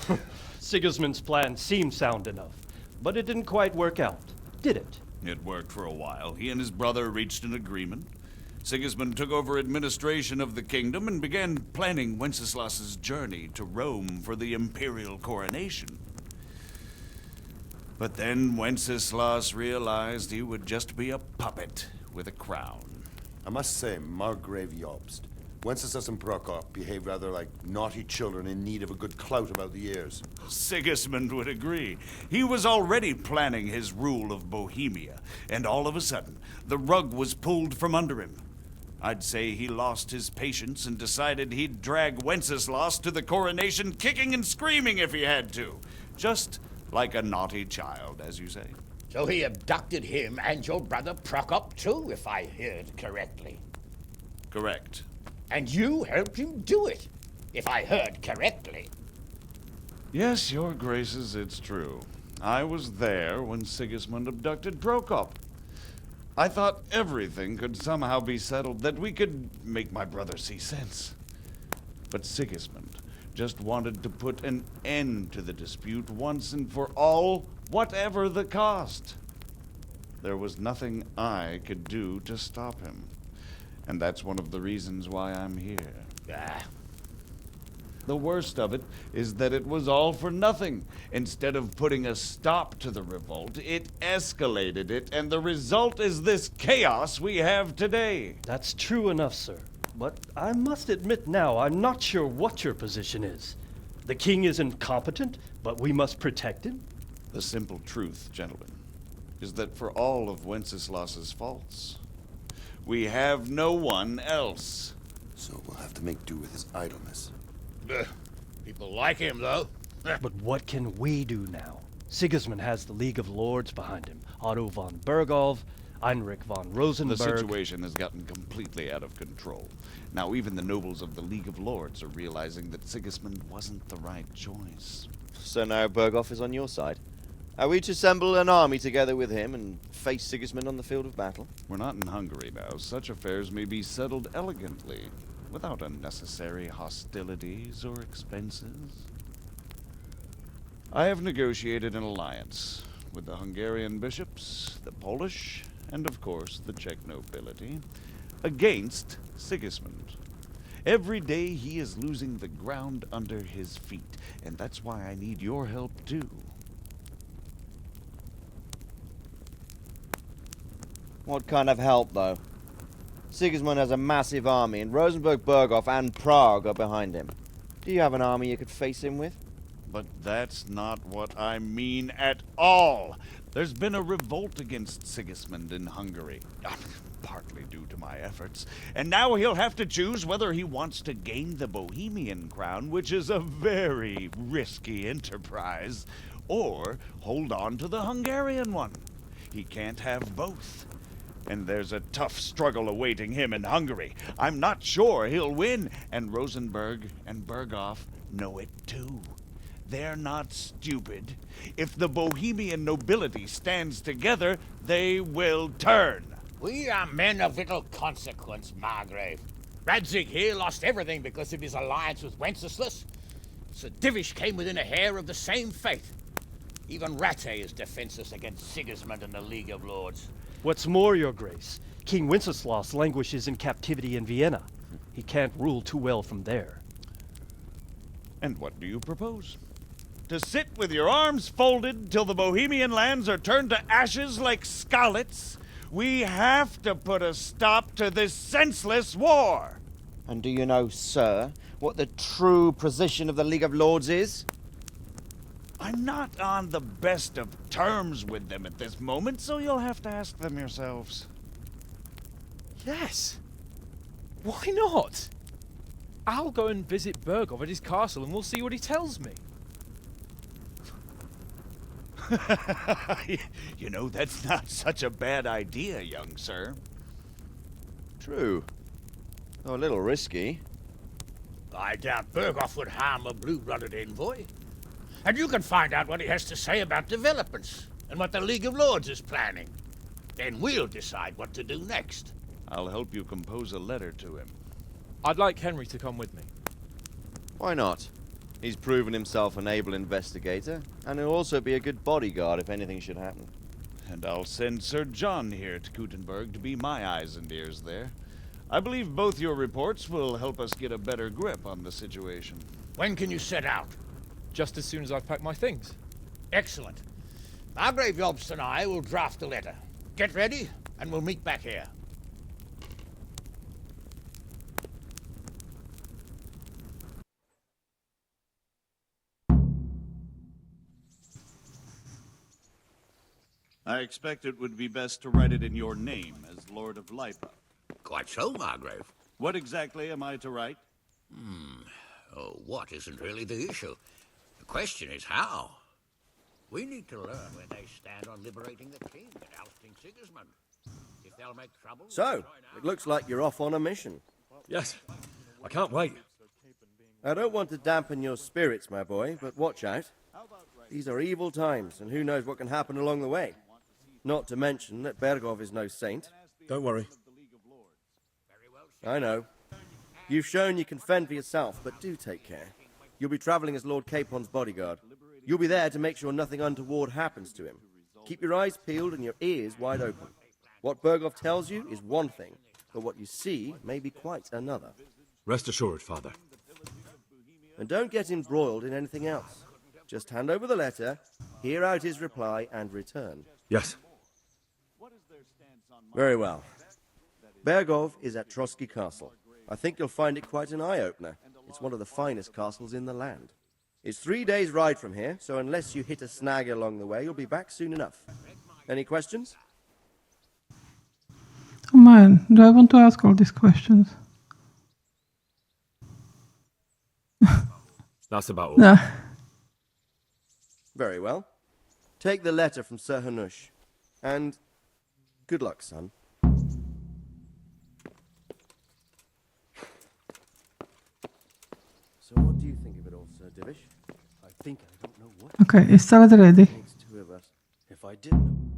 Sigismund's plan seemed sound enough, but it didn't quite work out, did it? It worked for a while. He and his brother reached an agreement. Sigismund took over administration of the kingdom and began planning Wenceslas's journey to Rome for the imperial coronation. But then Wenceslas realized he would just be a puppet with a crown. I must say, Margrave Jobst, Wenceslas and Prokop behave rather like naughty children in need of a good clout about the ears. Sigismund would agree. He was already planning his rule of Bohemia, and all of a sudden, the rug was pulled from under him. I'd say he lost his patience and decided he'd drag Wenceslas to the coronation kicking and screaming if he had to. Just like a naughty child, as you say. So he abducted him and your brother Prokop too, if I heard correctly. Correct. And you helped him do it, if I heard correctly. Yes, your graces, it's true. I was there when Sigismund abducted Prokop. I thought everything could somehow be settled, that we could make my brother see sense. But Sigismund just wanted to put an end to the dispute once and for all, whatever the cost. There was nothing I could do to stop him. And that's one of the reasons why I'm here. The worst of it is that it was all for nothing. Instead of putting a stop to the revolt, it escalated it, and the result is this chaos we have today. That's true enough, sir. But I must admit now, I'm not sure what your position is. The king is incompetent, but we must protect him? The simple truth, gentlemen, is that for all of Wenceslas's faults, we have no one else. So we'll have to make do with his idleness. People like him, though. But what can we do now? Sigismund has the League of Lords behind him. Otto von Bergholf, Heinrich von Rosenberg. The situation has gotten completely out of control. Now even the nobles of the League of Lords are realizing that Sigismund wasn't the right choice. So now Bergholf is on your side. Are we to assemble an army together with him and face Sigismund on the field of battle? We're not in Hungary now. Such affairs may be settled elegantly, without unnecessary hostilities or expenses. I have negotiated an alliance with the Hungarian bishops, the Polish, and of course the Czech nobility, against Sigismund. Every day he is losing the ground under his feet, and that's why I need your help too. What kind of help, though? Sigismund has a massive army, and Rosenberg, Berghof, and Prague are behind him. Do you have an army you could face him with? But that's not what I mean at all. There's been a revolt against Sigismund in Hungary, partly due to my efforts, and now he'll have to choose whether he wants to gain the Bohemian crown, which is a very risky enterprise, or hold on to the Hungarian one. He can't have both. And there's a tough struggle awaiting him in Hungary. I'm not sure he'll win, and Rosenberg and Berghof know it too. They're not stupid. If the Bohemian nobility stands together, they will turn. We are men of little consequence, Margrave. Radzig here lost everything because of his alliance with Wenceslas. Sir Divish came within a hair of the same fate. Even Rattay is defenseless against Sigismund and the League of Lords. What's more, your grace, King Wenceslas languishes in captivity in Vienna. He can't rule too well from there. And what do you propose? To sit with your arms folded till the Bohemian lands are turned to ashes like Skalitz? We have to put a stop to this senseless war! And do you know, sir, what the true position of the League of Lords is? I'm not on the best of terms with them at this moment, so you'll have to ask them yourselves. Yes. Why not? I'll go and visit Bergov at his castle and we'll see what he tells me. You know, that's not such a bad idea, young sir. True. Though a little risky. I doubt Bergov would harm a blue-blooded envoy. And you can find out what he has to say about developments and what the League of Lords is planning. Then we'll decide what to do next. I'll help you compose a letter to him. I'd like Henry to come with me. Why not? He's proven himself an able investigator, and he'll also be a good bodyguard if anything should happen. And I'll send Sir John here to Kuttenberg to be my eyes and ears there. I believe both your reports will help us get a better grip on the situation. When can you set out? Just as soon as I've packed my things. Excellent. Margrave Jobst and I will draft a letter. Get ready, and we'll meet back here. I expect it would be best to write it in your name as Lord of Lipa. Quite so, Margrave. What exactly am I to write? Oh, what isn't really the issue. The question is how. We need to learn where they stand on liberating the king and ousting Sigismund. If they'll make trouble... So, it looks like you're off on a mission. Yes, I can't wait. I don't want to dampen your spirits, my boy, but watch out. These are evil times, and who knows what can happen along the way. Not to mention that Bergov is no saint. Don't worry. I know. You've shown you can fend for yourself, but do take care. You'll be traveling as Lord Capon's bodyguard. You'll be there to make sure nothing untoward happens to him. Keep your eyes peeled and your ears wide open. What Bergov tells you is one thing, but what you see may be quite another. Rest assured, Father. And don't get embroiled in anything else. Just hand over the letter, hear out his reply, and return. Yes. Very well. Bergov is at Trotsky Castle. I think you'll find it quite an eye-opener. It's one of the finest castles in the land. It's 3 days' ride from here, so unless you hit a snag along the way, you'll be back soon enough. Any questions? Oh man, do I want to ask all these questions? That's about all. No. Very well. Take the letter from Sir Hanush. And good luck, son. So what do you think of it all, Sir Divish? I think I don't know what. Okay, is the letter ready? Needs two of us. If I didn't.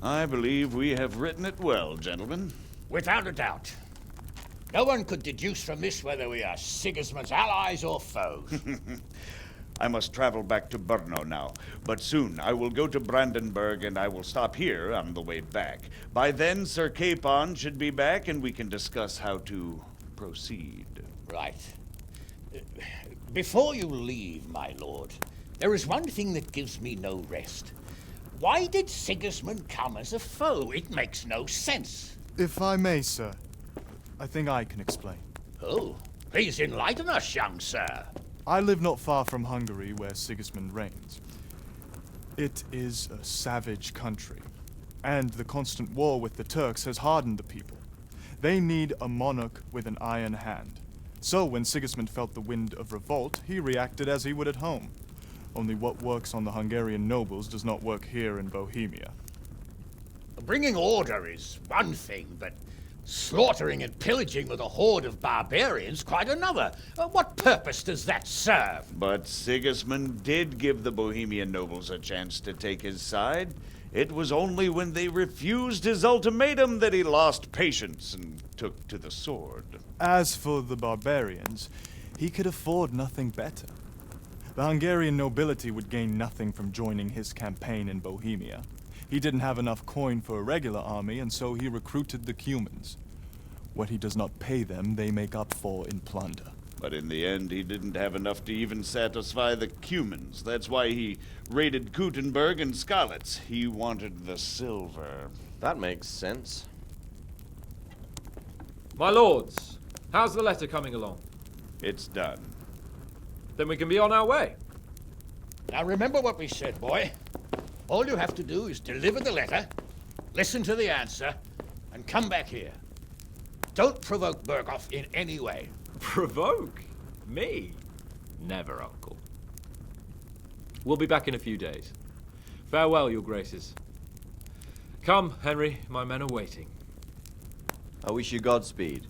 I believe we have written it well, gentlemen. Without a doubt. No one could deduce from this whether we are Sigismund's allies or foes. I must travel back to Brno now, but soon I will go to Brandenburg and I will stop here on the way back. By then, Sir Capon should be back and we can discuss how to proceed. Right. Before you leave, my lord, there is one thing that gives me no rest. Why did Sigismund come as a foe? It makes no sense. If I may, sir, I think I can explain. Oh, please enlighten us, young sir. I live not far from Hungary, where Sigismund reigns. It is a savage country, and the constant war with the Turks has hardened the people. They need a monarch with an iron hand. So when Sigismund felt the wind of revolt, he reacted as he would at home. Only what works on the Hungarian nobles does not work here in Bohemia. Bringing order is one thing, but slaughtering and pillaging with a horde of barbarians quite another. What purpose does that serve? But Sigismund did give the Bohemian nobles a chance to take his side. It was only when they refused his ultimatum that he lost patience and took to the sword. As for the barbarians, he could afford nothing better. The Hungarian nobility would gain nothing from joining his campaign in Bohemia. He didn't have enough coin for a regular army, and so he recruited the Cumans. What he does not pay them, they make up for in plunder. But in the end, he didn't have enough to even satisfy the Cumans. That's why he raided Gutenberg and Skalitz. He wanted the silver. That makes sense. My lords, how's the letter coming along? It's done. Then we can be on our way. Now remember what we said, boy. All you have to do is deliver the letter, listen to the answer, and come back here. Don't provoke Berghoff in any way. Provoke? Me? Never, Uncle. We'll be back in a few days. Farewell, your graces. Come, Henry, my men are waiting. I wish you Godspeed.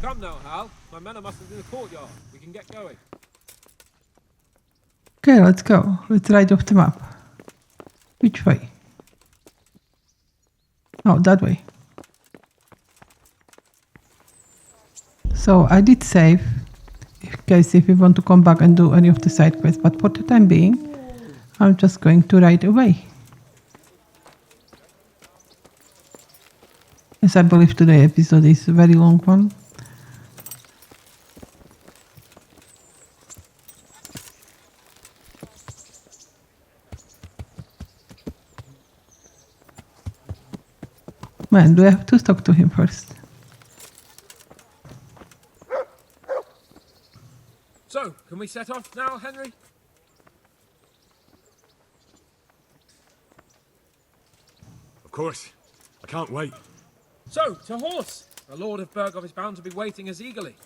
Come now, Hal. My men are mustered in the courtyard. We can get going. Okay, let's go. Let's write off the map. Which way? Oh, that way. So I did save, in case if we want to come back and do any of the side quests, but for the time being, I'm just going to write away. As I believe today's episode is a very long one. Man, do I have to talk to him first? So, can we set off now, Henry? Of course. I can't wait. So, to horse! The Lord of Berghoff is bound to be waiting us eagerly.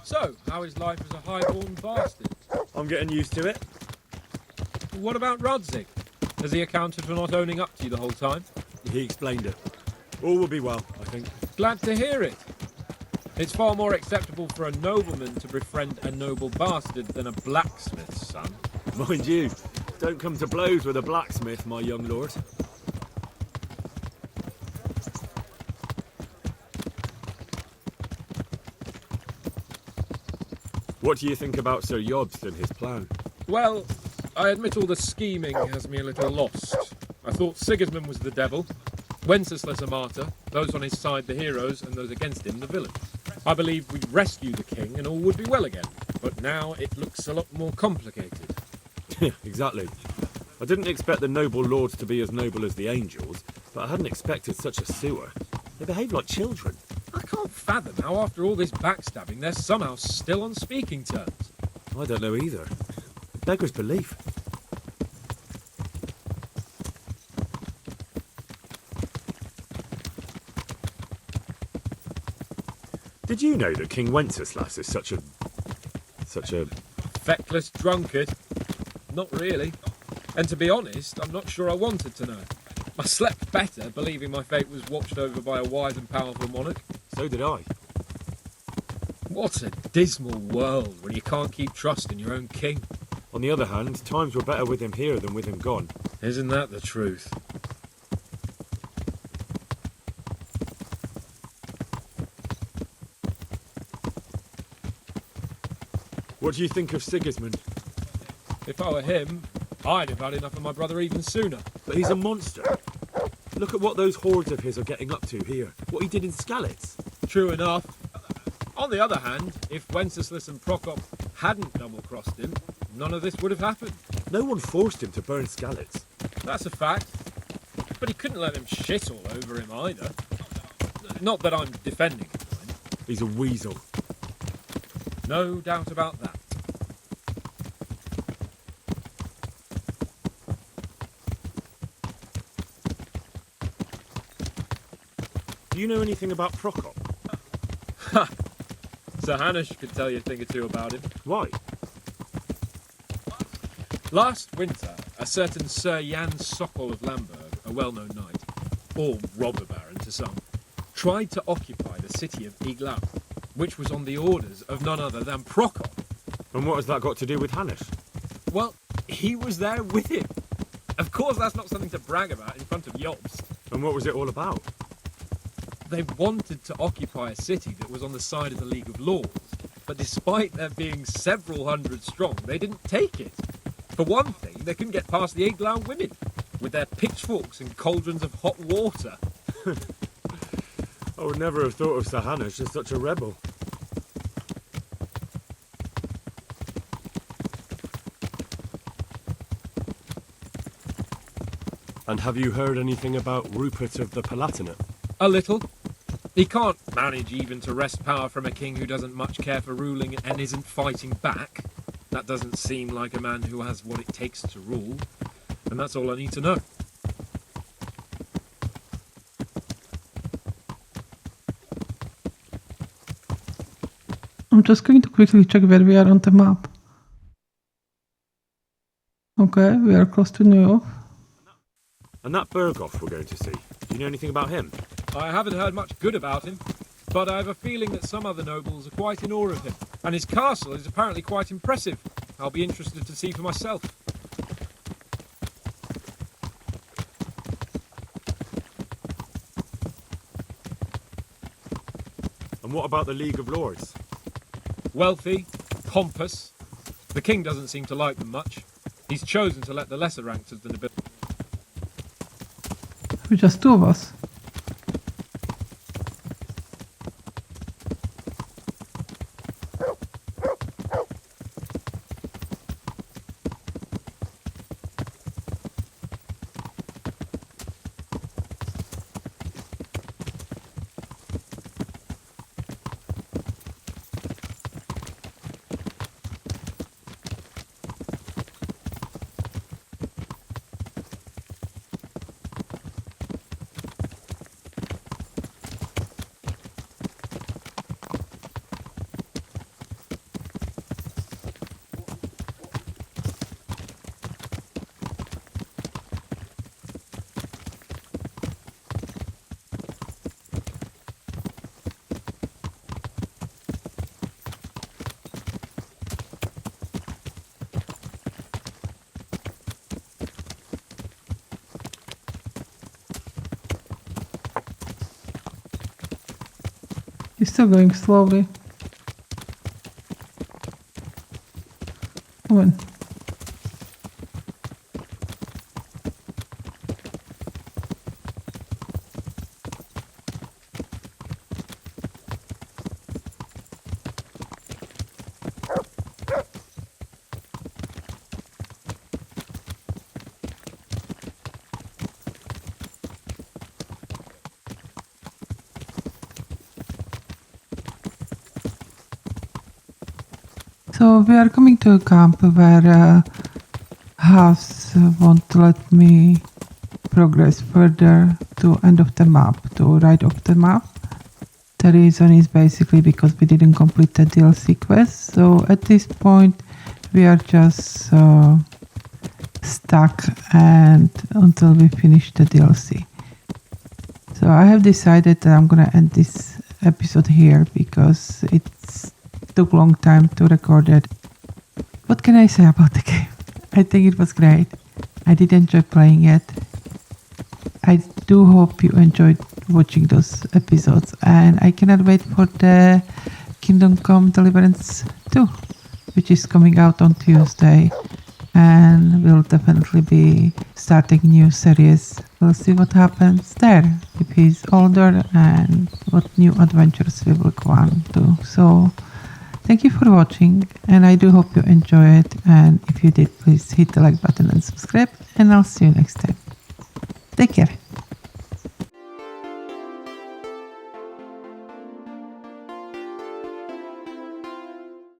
So, how is life as a highborn bastard? I'm getting used to it. What about Radzig? Has he accounted for not owning up to you the whole time? He explained it. All will be well, I think. Glad to hear it. It's far more acceptable for a nobleman to befriend a noble bastard than a blacksmith's son. Mind you, don't come to blows with a blacksmith, my young lord. What do you think about Sir Jobst and his plan? Well, I admit all the scheming has me a little lost. I thought Sigismund was the devil, Wenceslas a martyr, those on his side the heroes, and those against him the villains. I believed we'd rescue the king and all would be well again, but now it looks a lot more complicated. Exactly. I didn't expect the noble lords to be as noble as the angels, but I hadn't expected such a sewer. They behave like children. I can't fathom how after all this backstabbing they're somehow still on speaking terms. I don't know either. A beggar's belief. Did you know that King Wenceslas is such a... Feckless drunkard? Not really. And to be honest, I'm not sure I wanted to know. I slept better believing my fate was watched over by a wise and powerful monarch. So did I. What a dismal world when you can't keep trust in your own king. On the other hand, times were better with him here than with him gone. Isn't that the truth? What do you think of Sigismund? If I were him, I'd have had enough of my brother even sooner. But he's a monster. Look at what those hordes of his are getting up to here. What he did in Skalitz. True enough. On the other hand, if Wenceslas and Prokop hadn't double-crossed him, none of this would have happened. No one forced him to burn Skalitz. That's a fact. But he couldn't let them shit all over him either. Not that I'm defending him. He's a weasel. No doubt about that. Do you know anything about Prokop? Ha! Sir Hanush could tell you a thing or two about him. Why? Last winter, a certain Sir Jan Sokol of Lamberg, a well-known knight, or robber baron to some, tried to occupy the city of Iglau, which was on the orders of none other than Prokop. And what has that got to do with Hanush? Well, he was there with him. Of course, that's not something to brag about in front of Jobst. And what was it all about? They wanted to occupy a city that was on the side of the League of Lords, but despite there being several hundred strong, they didn't take it. For one thing, they couldn't get past the Iglau women, with their pitchforks and cauldrons of hot water. I would never have thought of Sir Hanush as such a rebel. And have you heard anything about Rupert of the Palatinate? A little. He can't manage even to wrest power from a king who doesn't much care for ruling and isn't fighting back. That doesn't seem like a man who has what it takes to rule. And that's all I need to know. I'm just going to quickly check where we are on the map. Okay, we are close to New York. And that Berghoff we're going to see, do you know anything about him? I haven't heard much good about him, but I have a feeling that some other nobles are quite in awe of him. And his castle is apparently quite impressive. I'll be interested to see for myself. And what about the League of Lords? Wealthy, pompous. The king doesn't seem to like them much. He's chosen to let the lesser ranks of the nobility. We're just two of us. He's still going slowly. Come on. So we are coming to a camp where halves won't let me progress further to end of the map, to right of the map. The reason is basically because we didn't complete the DLC quest. So at this point we are just stuck and until we finish the DLC. So I have decided that I'm gonna end this episode here because it's took a long time to record it. What can I say about the game? I think it was great. I did enjoy playing it. I do hope you enjoyed watching those episodes, and I cannot wait for the Kingdom Come Deliverance 2, which is coming out on Tuesday, and will definitely be starting new series. We'll see what happens there, if he's older, and what new adventures we will go on to. So thank you for watching, and I do hope you enjoy it, and if you did, please hit the like button and subscribe, and I'll see you next time. Take care.